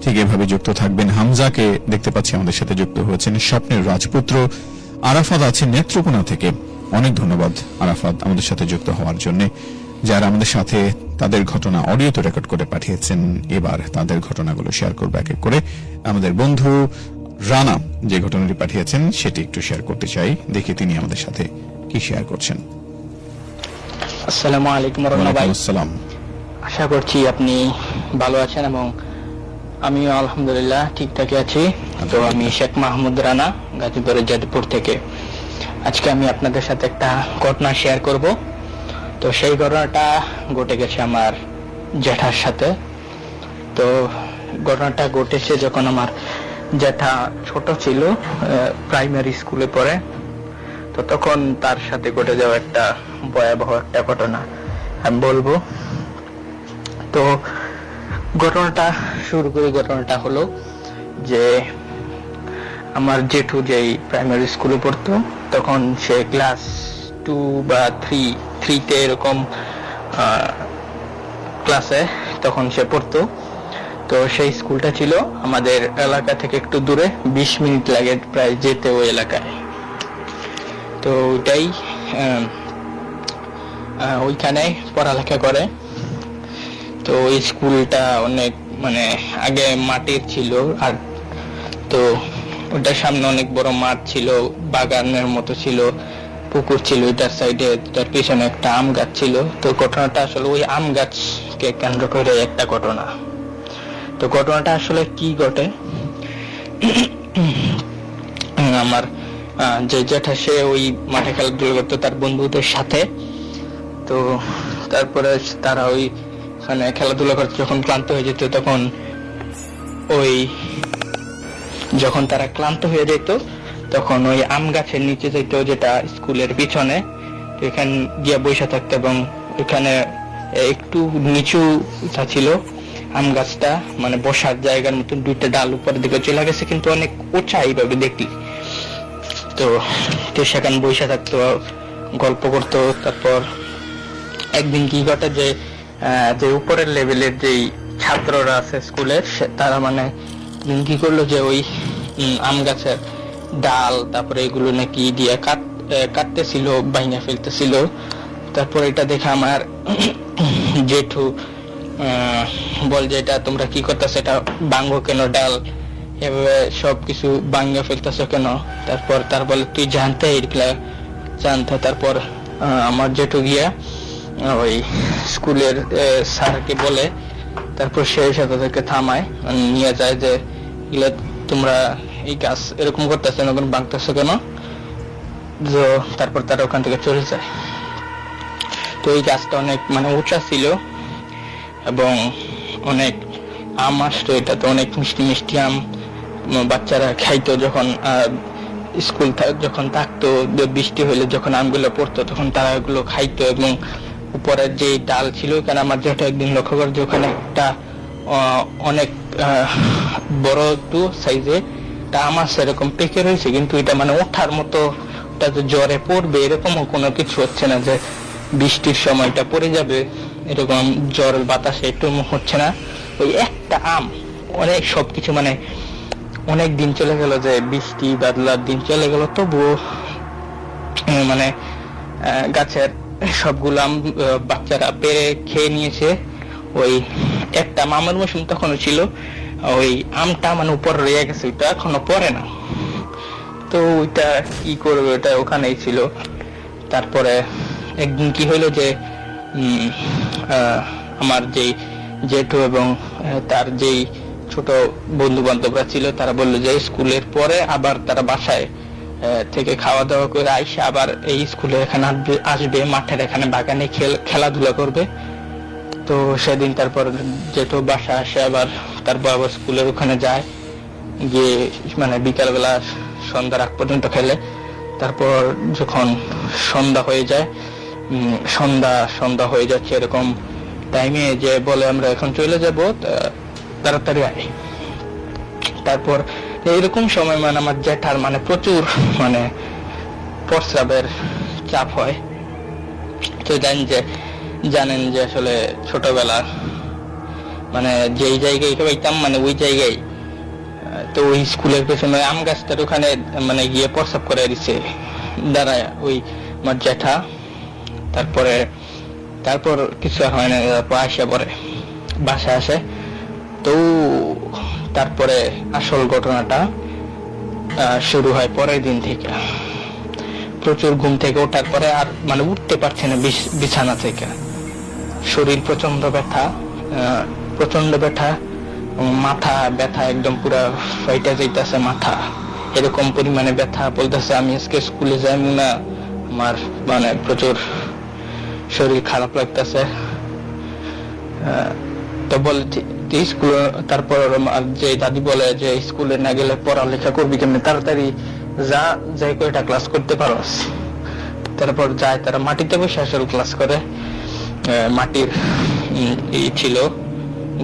ঠিক এভাবে যুক্ত থাকবেন। হামজাকে দেখতে পাচ্ছি আমাদের সাথে যুক্ত হয়েছেন, স্বপ্নের রাজপুত্র। আরাফাত আছেন নেত্রকোনা থেকে, অনেক ধন্যবাদ আরাফাত আমাদের সাথে যুক্ত হওয়ার জন্য। যারা আমাদের সাথে তাদের ঘটনা অডিওতে রেকর্ড করে পাঠিয়েছেন, এবার তাদের ঘটনাগুলো শেয়ার করবো এক এক করে। আমাদের বন্ধু রানা যে ঘটনাটি পাঠিয়েছেন সেটি একটু শেয়ার করতে চাই, দেখি তিনি আমাদের সাথে কি শেয়ার করছেন। আসসালামু আলাইকুম রহমান ভাই। আসসালাম। আশা করছি আপনি ভালো আছেন এবং আমিও আলহামদুলিল্লাহ ঠিকঠাক আছি। তো আমি শেখ মাহমুদ রানা, গাজীপুরের যাদবপুর থেকে। আজকে আমি আপনাদের সাথে একটা ঘটনা শেয়ার করব। তো সেই ঘটনাটা ঘটে গেছে আমার জ্যাঠার সাথে। তো ঘটনাটা ঘটেছে যখন আমার জ্যাঠা ছোট ছিল, প্রাইমারি স্কুলে পড়ে। তো তখন তার সাথে ঘটে যাওয়া একটা ভয়াবহ একটা ঘটনা আমি বলবো। তো ঘটনাটা শুরু করি। ঘটনাটা হলো যে আমার জেঠু যেই প্রাইমারি স্কুলে পড়তো, তখন সে ক্লাস 2 বা 3 এরকম ক্লাসে তখন সে পড়তো। তো সেই স্কুলটা ছিল আমাদের এলাকা থেকে একটু দূরে, 20 মিনিট লাগে প্রায় যেতে ওই এলাকায়। তো ওইটাই ওইখানে পড়ালেখা করে। তো ওই স্কুলটা অনেক মানে আগে মাটির ছিল, আর তো ওটার সামনে অনেক বড় মাঠ ছিল, বাগানের মতো ছিল, পুকুর ছিল ওইটার সাইডে, তার পিছনে একটা আম গাছ ছিল। তো ঘটনাটা আসলে ওই আম গাছকে কেন্দ্র করে একটা ঘটনা। তো ঘটনাটা আসলে কি ঘটে, আমার যে জ্যাঠা সে ওই মাঠে খেলাধুলা করতো তার বন্ধুদের সাথে। তো তারপরে তারা ওইখানে খেলাধুলা করতে যখন ক্লান্ত হয়ে যেত, তখন যখন তারা ক্লান্ত হয়ে যেত তখন ওই আম গাছের নিচে যেত, যেটা স্কুলের পিছনে। তো এখানে গিয়ে বসে থাকতো এবং ওইখানে একটু নিচু ছিল আম গাছটা, মানে বসার জায়গার মতন দুইটা ডাল উপরের দিকে চলে গেছে, কিন্তু অনেক উঁচা এইভাবে দেখলি। তো সেখানে বসে থাকতো, গল্প করতো। তারপর একদিন কি ঘটে যে উপরের লেভেলের যেই ছাত্ররা আছে স্কুলের, তারা মানে কি করলো যে ওই আম গাছের ডাল তারপরে এগুলো নাকি দিয়ে কাটতেছিল, বাইনা ফেলতেছিল। তারপর এটা দেখে আমার জেঠু বল যে এটা তোমরা কি করতেছো, এটা ভাঙো কেন ডাল, এভাবে সবকিছু ভাঙিয়ে ফেলতেছো কেন? তারপর তার বলে তুই জানতে জানতে। তারপর আমার জেঠু গিয়া ওই স্কুলের স্যারকে বলে, তারপর সেই সাথে থেকে থামায়, নিয়ে যায় যে এগুলো তোমরা এই গাছ এরকম করতেছো না, ভাঙতেছো কেন? তারপর তারা ওখান থেকে চলে যায়। তো এই গাছটা অনেক মানে উঁচা ছিল এবং অনেক আম আসতো, এটা তো অনেক মিষ্টি মিষ্টি আম বাচ্চারা খাইতো। যখন স্কুল যখন থাকতো, বৃষ্টি হলে যখন আমগুলো পড়তো তখন তারা এগুলো খাইতো। এবং উপরের যে ডাল ছিল, ওখানে আমার যেটা একদিন লক্ষ্য করে যে ওখানে একটা অনেক বড় একটু সাইজে আম আছে, এরকম পেকে রয়েছে, কিন্তু এটা মানে ওঠার মতো, ওটা যে জ্বরে পড়বে এরকমও কোনো কিছু হচ্ছে না, যে বৃষ্টির সময়টা পড়ে যাবে এরকম জ্বর বাতাসে একটু হচ্ছে না। ওই একটা আম অনেক সবকিছু মানে অনেক দিন চলে গেল, যে বৃষ্টি বাদলার দিন চলে গেল, তবুও মানে গাছের সবগুলো আম বাচ্চারা পেরে খেয়ে নিয়েছে। ওই একটা আমের মৌসুম তখনও ছিল, ওই আমটা মানে উপর রয়ে গেছে, ওইটা এখনো পরে না। তো ওইটা কি করবে, ওটা ওখানেই ছিল। তারপরে একদিন কি হইলো যে আমার যেই জেঠু এবং তার যেই ছোট বন্ধু বান্ধবরা ছিল তারা বললো যে স্কুলের পরে আবার তারা বাসায় থেকে খাওয়া দাওয়া করে আইসে আবার এই স্কুলে এখানে আসবে, মাঠের এখানে বাগানে খেলাধুলা করবে। তো সেদিন তারপর জেঠু বাসা আসে, আবার তারপর আবার স্কুলের ওখানে যায়, গিয়ে মানে বিকালবেলা সন্ধ্যার আগ পর্যন্ত খেলে। তারপর যখন সন্ধ্যা হয়ে যায়, সন্ধ্যা হয়ে যাচ্ছে এরকম টাইমে যে বলে আমরা এখন চলে যাব, তাড়াতাড়ি আয়। তারপর এইরকম সময় মানে আমার জ্যাঠার মানে প্রচুর মানে প্রস্রাবের চাপ হয়। তো জানেন যে আসলে ছোটবেলা মানে যেই জায়গায় খাইতাম মানে ওই জায়গায়, তো ওই স্কুলের পেছনে আম গাছটার ওখানে মানে গিয়ে প্রস্রাব করে দিচ্ছে দাঁড়ায় ওই আমার জ্যাঠা। তারপর কিছু আর হয় না, তারপর আসে পরে বাসায় আসে। তো তারপরে আসল ঘটনাটা শুরু হয় পরের দিন থেকে। প্রচুর ঘুম থেকে ওঠার পরে আর মানে উঠতে পারছে না বিছানা থেকে, শরীর প্রচন্ড ব্যথা, মাথা ব্যথা একদম পুরা ফাইটা যাইতেছে মাথা, এরকম পরিমাণে ব্যথা। বলতেছে আমি আজকে স্কুলে যাইব না, আমার মানে প্রচুর শরীর খারাপ লাগতেছে। তো বলে স্কুলে, তারপর যে দাদি বলে যে স্কুলে না গেলে পড়ালেখা করবি কেমনি, তাড়াতাড়ি যাই কয়টা ক্লাস করতে পারো। তারপর যায়, তারা মাটিতে বসে আসলে ক্লাস করে। মাটির ছিল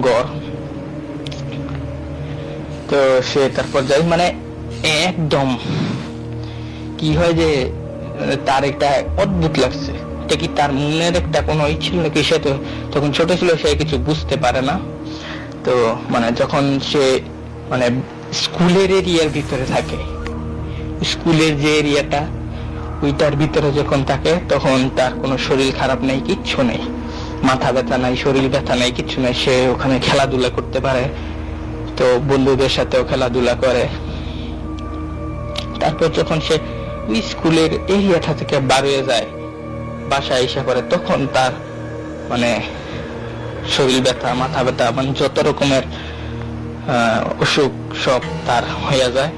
ঘর, তো সে তারপর যাই মানে একদম কি হয় যে তার একটা অদ্ভুত লাগছে, এটা কি তার মনের একটা কোনো ছিল নাকি, সে তো তখন ছোট ছিল, সে কিছু বুঝতে পারে না। তো মানে যখন সে মানে স্কুলের এরিয়ার ভিতরে থাকে, স্কুলের যে এরিয়াটা ওইটার ভিতরে যখন থাকে, তখন তার কোনো শরীর খারাপ নেই, কিচ্ছু নেই, মাথা ব্যথা নাই, শরীর ব্যথা নাই, কিচ্ছু নেই। সে ওখানে খেলাধুলা করতে পারে, তো বন্ধুদের সাথেও খেলাধুলা করে। তারপর যখন সে ওই স্কুলের এরিয়াটা থেকে বার হয়ে যায়, বাসায় এসে করে, তখন তার মানে শরীর ব্যথা, মাথা ব্যথা, মানে যত রকমের অসুখ সব তার হয়ে যায়।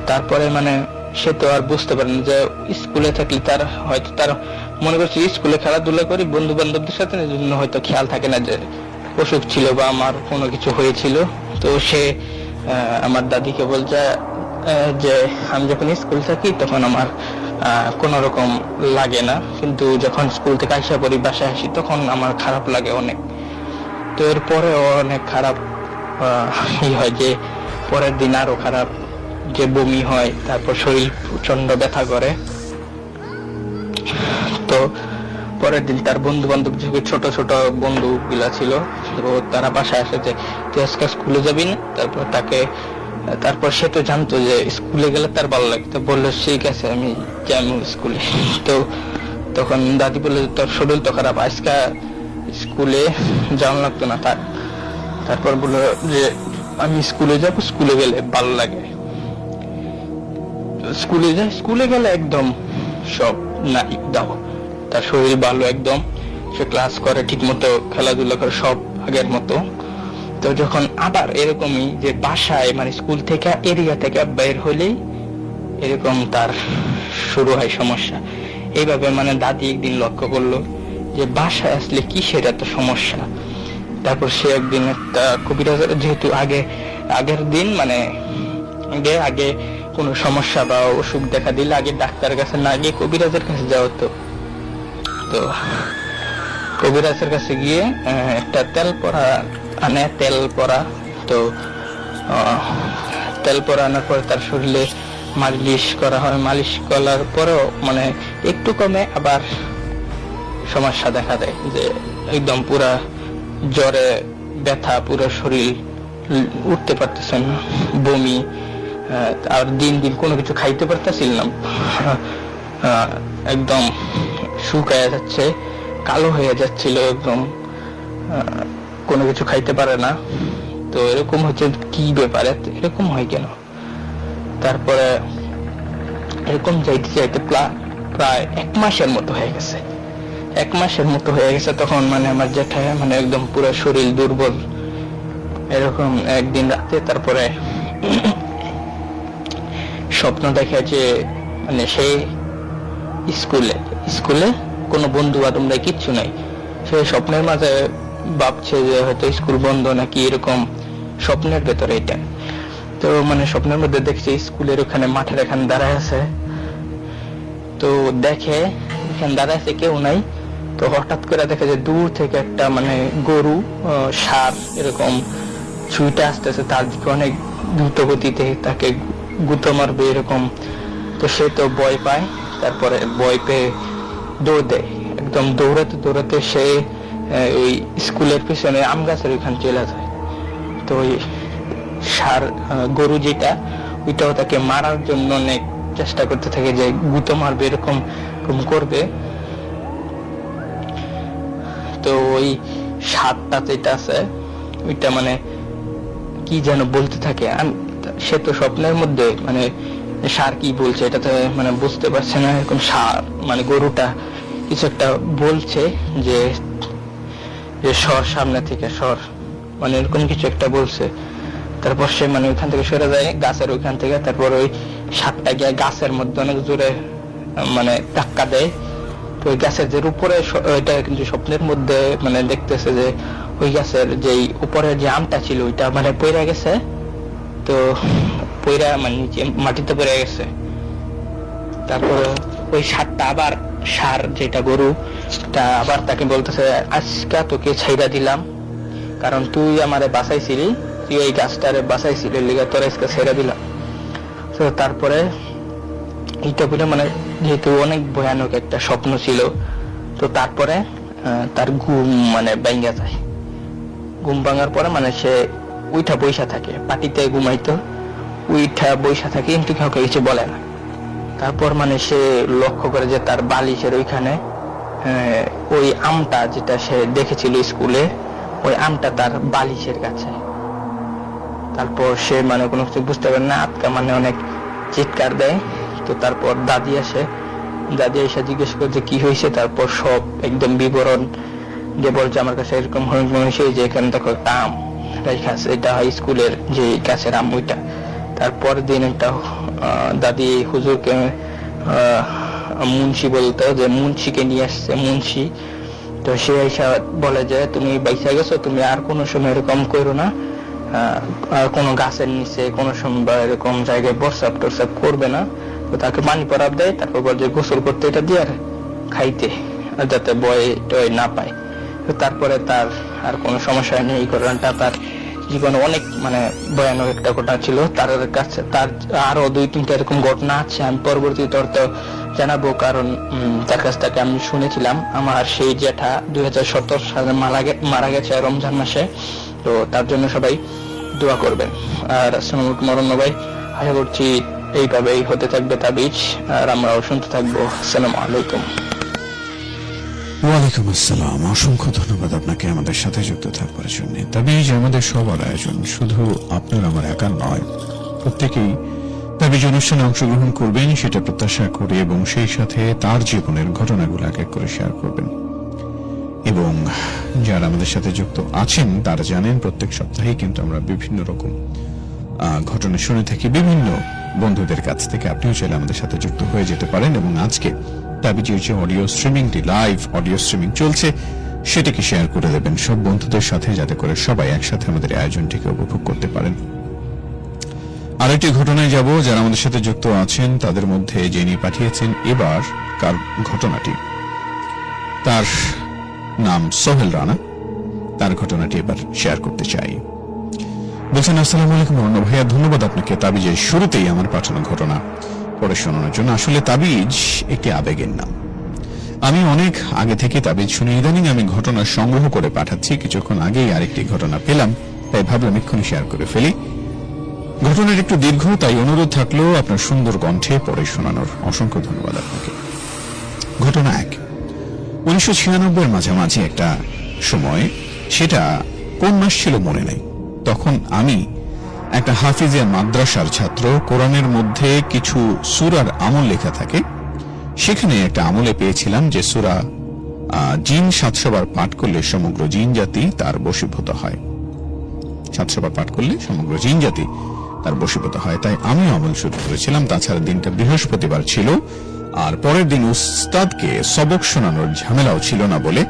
তারপরে মানে সে তো আর বুঝতে পারে না যে স্কুলে থাকলে তার হয়তো তার মনে করছে স্কুলে খেলাধুলা করি বন্ধু বান্ধবদের সাথে, জন্য হয়তো খেয়াল থাকে না যে অসুখ ছিল বা আমার কোনো কিছু হয়েছিল। তো সে আমার দাদিকে বলছে যে আমি যখন স্কুল থাকি তখন আমার কোন রকম লাগে না, কিন্তু যখন স্কুল থেকে আসা পড়ি বাসায় আসি তখন আমার খারাপ লাগে অনেক। তো এরপরে অনেক খারাপ হয়, যে পরের দিন আরো খারাপ, যে বমি হয়, তারপর শরীর প্রচন্ড ব্যথা করে। তো পরের দিন তার বন্ধু বান্ধব যে ছোট ছোট বন্ধু গুলা ছিল, তো তারা বাসায় আসে যে তুই আজকে স্কুলে যাবি না। তারপর সে তো জানতো যে স্কুলে গেলে তার ভালো লাগে, তো বললো ঠিক আছে আমি যাবো স্কুলে। তো তখন দাদি বললো তোর শরীর তো খারাপ, আজকে স্কুলে যাওয়া লাগতো না। তারপর বললো যে আমি স্কুলে যাবো, স্কুলে গেলে ভালো লাগে। স্কুলে গেলে একদম সব নাই দাও, তার শরীর ভালো একদম, সে ক্লাস করে ঠিক মতো, খেলাধুলা করে সব আগের মতো। তো যখন আবার এরকমই যে বাসায় মানে স্কুল থেকে এরিয়া থেকে বের হলেই এরকম তার শুরু হয় সমস্যা। এইভাবে মানে দাদি একদিন লক্ষ্য করলো যে বাসায় আসলে কিসের এত সমস্যা। তারপর সে একদিন একটা কবিরাজের, যেহেতু আগের দিন মানে আগে কোনো সমস্যা বা অসুখ দেখা দিলে আগে ডাক্তারের কাছে না গিয়ে কবিরাজের কাছে যাওয়া হতো। তো কবিরাজের কাছে গিয়ে একটা তেল পড়া তো তেল পড়া আনার পরে তার শরীরে মালিশ করা হয়। মালিশ করার পরেও মানে একটু কমে, আবার সমস্যা দেখা দেয় যে একদম পুরা জ্বরে ব্যথা, পুরো শরীর উঠতে পারতেছে না, বমি, আর দিন দিন কোনো কিছু খাইতে পারতেছিল না, একদম শুকায় যাচ্ছে, কালো হয়ে যাচ্ছিল একদম, কোনো কিছু খাইতে পারে না। তো এরকম হচ্ছে কি ব্যাপারে, এরকম হয় কেন? তারপরে এরকম যাইতে যাইতে প্রায় 1 মাসের মতো হয়ে গেছে। 1 মাসের মতো হয়ে গেছে, তখন মানে আমার জ্যাঠা মানে একদম পুরো শরীর দুর্বল এরকম। একদিন রাতে তারপরে স্বপ্ন দেখে যে মানে সে স্কুলে কোনো বন্ধু বান্ধব নাই, কিচ্ছু নাই। সে স্বপ্নের মাঝে ভাবছে যে হয়তো স্কুল বন্ধ নাকি এরকম, স্বপ্নের ভেতরে এটা। তো মানে স্বপ্নের মধ্যে দেখছে স্কুলের ওখানে মাঠের এখানে দাঁড়ায় আছে, তো দেখে এখানে দাঁড়ায় আছে কেউ নাই। তো হঠাৎ করে দেখে যে দূর থেকে একটা মানে গরু ষাঁড় এরকম ছুটে আসতেছে তার দিকে অনেক দ্রুত গতিতে, তাকে গুঁতো মারবে এরকম। তো সে তো ভয় পায়, তারপরে ভয় পেয়ে দৌড় দেয়, একদম দৌড়াতে দৌড়াতে সে ওই স্কুলের পিছনে আম গাছের ওইখানে চলে যায়। তো ওই ষাঁড় গরু যেটা ওইটাও তাকে মারার জন্য অনেক চেষ্টা করতে থাকে, যে গুঁতো মারবে এরকম করবে। তো ওই ষাঁড়টা যেটা আছে ওইটা মানে কি যেন বলতে থাকে, সে তো স্বপ্নের মধ্যে মানে ষাঁড় কি বলছে এটা তো মানে বুঝতে পারছে না। এরকম ষাঁড় মানে গরুটা কিছু একটা বলছে যে সর সামনে থেকে সর, মানে এরকম কিছু একটা বলছে। তারপর সে মানে ওইখান থেকে সরে যায় গাছের ওইখান থেকে। তারপর ওই ষাঁড়টা গিয়ে গাছের মধ্যে অনেক জোরে মানে ধাক্কা দেয়। তো ওই গাছের যে উপরে, ওইটা কিন্তু স্বপ্নের মধ্যে মানে দেখতেছে যে ওই গাছের যে উপরের যে আমটা ছিল ওইটা মানে পড়ে গেছে। তো পইরা মানে নিচে মাটিতে পড়ে গেছে। তারপরে ওই ষাঁড়টা আবার, ষাঁড় যেটা গরু তা আবার তাকে বলতেছে আজকে তোকে ছাইরা দিলাম, কারণ তুই আমারে বাঁচাইছিলি, তুই এই গাছটারে বাঁচাইছিলি, লিগা তোর আজকে ছেড়ে দিলাম। তো তারপরে এইটা বলে মানে যেহেতু অনেক ভয়ানক একটা স্বপ্ন ছিল, তো তারপরে তার ঘুম মানে ভাঙা যায়। ঘুম ভাঙার পরে মানে সে উইঠা বৈশা থাকে, পাটিতে ঘুমাইতো, উইঠা বৈশা থাকে, কিন্তু কাউকে কিছু বলে না। তারপর মানে সে লক্ষ্য করে যে তার বালিশের ওইখানে ওই আমটা যেটা সে দেখেছিল স্কুলে, ওই আমটা তার বালিশের কাছে। তারপর সে মানে কোনো কিছু বুঝতে পারে না, আটকা মানে অনেক চিৎকার দেয়। তো তারপর দাদি আসে, দাদি এসে জিজ্ঞেস করে যে কি হয়েছে। তারপর সব একদম বিবরণ দিয়ে বলছে আমার কাছে এরকম হয়েছে যে এখানে দেখো একটা আম গাছ, এটা স্কুলের যে গাছের আম ওইটা। তারপর দিন একটা দাদি হুজুরকে মুন্সি বলতো, যে মুন্সিকে নিয়ে আসছে মুন্সি। তো সে এসে বলে যে তুমি বাইসা গেছো, তুমি আর কোনো সময় এরকম করো না, আর কোনো গাছের নিচে কোনো সময় এরকম জায়গায় বরসাপ টরসাপ করবে না। তো তাকে পানি পরাব দেয়, তারপর বলে যে গোসল করতে এটা দিয়ে আর খাইতে, যাতে ভয় টয় না পায়। তো তারপরে তার আর কোনো সমস্যা নেই। এই ঘটনাটা তার জীবনে অনেক মানে ভয়ানক একটা ঘটনা ছিল। তার কাছে তার আরো 2-3টা এরকম ঘটনা আছে, আমি পরবর্তীতে জানাবো, কারণ তার কাছ থেকে আমি শুনেছিলাম। আমার সেই জ্যাঠা 2017 সালে মারা গেছে রমজান মাসে। তো তার জন্য সবাই দোয়া করবেন। আর আসসালামু আলাইকুম মরন্ন ভাই, আশা করছি এইভাবেই হতে থাকবে তাবিজ, আর আমরাও শুনতে থাকবো। আসসালামু আলাইকুম। ওয়ালাইকুম আসসালাম। অসংখ্য ধন্যবাদ আপনাকে আমাদের সাথে যুক্ত থাকবার জন্য। তাবিজ আমাদের সবার আয়োজন, শুধু আপনার আমার একার নয়, প্রত্যেকেই তাবিজ অনুষ্ঠানে অংশগ্রহণ করবেন সেটা প্রত্যাশা করে, এবং সেই সাথে তার জীবনের ঘটনাগুলো এক এক করে শেয়ার করবেন। এবং যারা আমাদের সাথে যুক্ত আছেন তারা জানেন প্রত্যেক সপ্তাহে কিন্তু আমরা বিভিন্ন রকম ঘটনা শুনে থাকি বিভিন্ন বন্ধুদের কাছ থেকে। আপনিও চাইলে আমাদের সাথে যুক্ত হয়ে যেতে পারেন। এবং আজকে তাবিজের যে অডিও স্ট্রিমিংটি, লাইভ অডিও স্ট্রিমিং চলছে, সেটাকে শেয়ার করে দেবেন সব বন্ধুদের সাথে, যাতে করে সবাই একসাথে আমাদের আয়োজনটিকে উপভোগ করতে পারেন। আরেকটি ঘটনায় যাব। যারা আমাদের সাথে যুক্ত আছেন তাদের মধ্যে যিনি পাঠিয়েছেন এবার কার ঘটনাটি, তার নাম সোহেল রানা, তার ঘটনাটি এবার শেয়ার করতে চাই। বলছেন আসসালামু আলাইকুম মরন্ন ভাইয়া, ধন্যবাদ আপনাকে তাবিজের শুরুতেই আমার পাঠানো ঘটনা পড়ে শোনানোর জন্য। আসলে তাবিজ একটি আবেগের নাম। আমি অনেক আগে থেকে তাবিজ শুনে ইদানিং আমি ঘটনা সংগ্রহ করে পাঠাচ্ছি। কিছুক্ষণ আগেই আরেকটি ঘটনা পেলাম, তাই ভাবলাম এক্ষুনি শেয়ার করে ফেলি। ঘটনার একটু দীর্ঘ, তাই অনুরোধ থাকলো আপনার সুন্দর কণ্ঠে পড়ে শোনানোর। অসংখ্য ধন্যবাদ আপনাকে। ঘটনা 1, 1996 মাঝামাঝি একটা সময়, সেটা কোন মাস ছিল মনে নেই। তখন আমি একটা হাফিজিয়া মাদ্রাসার ছাত্র। কোরআনের মধ্যে কিছু সূরার আমল লেখা থাকে, সেখানে একটা আমলে পেয়েছিলাম যে সূরা জিন 700 বার পাঠ করলে সমগ্র জিন জাতি তার বশীভূত হয়। 700 বার পাঠ করলে সমগ্র জিন জাতি তার বশীভূত হয়। তাই আমি আমল শুরু করেছিলাম। তাছাড়া দিনটা বৃহস্পতিবার ছিল, আর পরের দিন উস্তাদকে সবক শোনানোর ঝামেলাও ছিল না বলে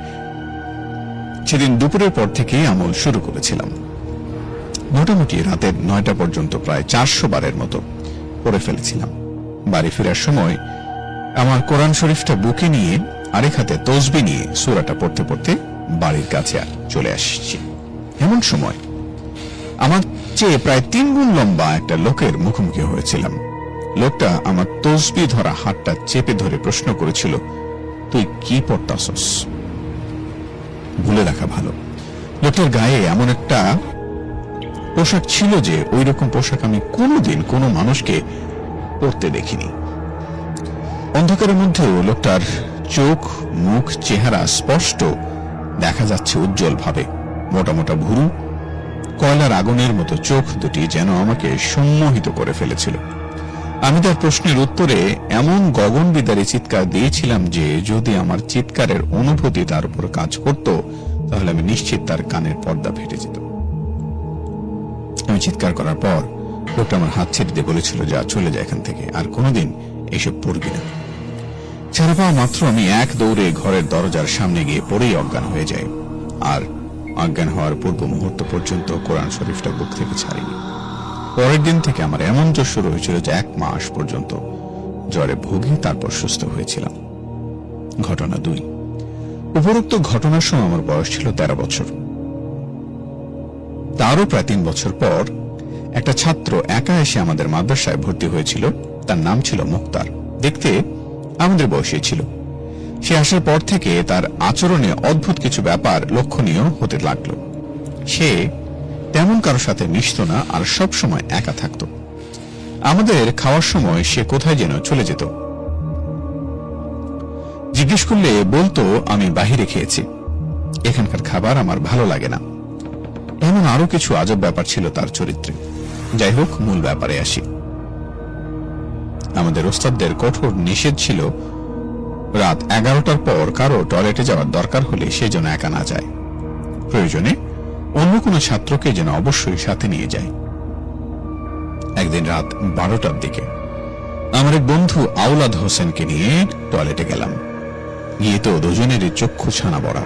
সেদিন দুপুরের পর থেকে আমল শুরু করেছিলাম। মোটামুটি রাতের 9টা পর্যন্ত প্রায় 400 বারের মতো পড়ে ফেলেছিলাম। বাড়ি ফেরার সময় আমার কোরআন শরীফটা বুকে নিয়ে আরেক হাতে তসবি নিয়ে সূরাটা পড়তে পড়তে বাড়ির কাছে চলে আসছি। এমন সময় আমার চেয়ে প্রায় 3 গুণ লম্বা একটা লোকের মুখোমুখি হয়েছিলাম। লোকটা আমার তসবি ধরা হাতটা চেপে ধরে প্রশ্ন করেছিল, তুই কি পড়তাছস? ভুলে রাখা ভালো, লোকটার গায়ে এমন একটা পোশাক ছিল যে ওই রকম পোশাক আমি কোনোদিন কোনো মানুষকে পরতে দেখিনি। অন্ধকারের মধ্যেও লোকটার চোখ, মুখ, চেহারা স্পষ্ট দেখা যাচ্ছে উজ্জ্বল ভাবে। মোটা মোটা ভুরু, কয়লার আগুনের মতো চোখ দুটি যেন আমাকে সম্মোহিত করে ফেলেছিল। আমি তার প্রশ্নের উত্তরে এমন গগনবিদারী চিৎকার দিয়েছিলাম যে যদি আমার চিৎকারের অনুভূতি তার উপর কাজ করত তাহলে আমি নিশ্চিত তার কানের পর্দা ফেটে যেত। আমি চিৎকার করার পর লোকটা আমার হাত ছেড়ে দিয়ে বলেছিল, যা চলে যায় এখান থেকে, আর কোনোদিন এইসব পড়বি না। ছেড়ে পাওয়া মাত্র আমি এক দৌড়ে ঘরের দরজার সামনে গিয়ে পড়েই অজ্ঞান হয়ে যাই। আর অজ্ঞান হওয়ার পূর্ব মুহূর্ত পর্যন্ত কোরআন শরীফটা বুক থেকে ছাড়িনি। পরের দিন থেকে আমার এমন জ্বর শুরু হয়েছিল যে 1 মাস পর্যন্ত জ্বরে ভুগে তারপর সুস্থ হয়েছিলাম। ঘটনা 2। উপরোক্ত ঘটনার সময় আমার বয়স ছিল 13 বছর। তারও প্রায় 3 বছর পর একটা ছাত্র একা এসে আমাদের মাদ্রাসায় ভর্তি হয়েছিল। তার নাম ছিল মুক্তার। দেখতে আমাদের বয়সী ছিল। সে আসার পর থেকে তার আচরণে অদ্ভুত কিছু ব্যাপার লক্ষণীয় হতে লাগলো। সে তেমন কারোর সাথে মিশত না, আর সব সময় একা থাকত। আমাদের খাওয়ার সময় সে কোথায় যেন চলে যেত। জিজ্ঞেস করলে বলতো, আমি বাহিরে খেয়েছি, এখানকার খাবার আমার ভালো লাগে না। এমন আরো কিছু আজব ব্যাপার ছিল তার চরিত্রে। যাই হোক, মূল ব্যাপারে আসি। আমাদের ওস্তাদদের কঠোর নিষেধ ছিল রাত 11টার পর কারো টয়লেটে যাওয়ার দরকার হলে সে যেন একা না যায়, প্রয়োজনে অন্য কোনো ছাত্রকে যেন অবশ্যই সাথে নিয়ে যায়। একদিন রাত 12টার দিকে আমার এক বন্ধু আওলাদ হোসেনকে নিয়ে টয়লেটে গেলাম। গিয়ে তো দুজনেরই চক্ষু ছানা বড়া।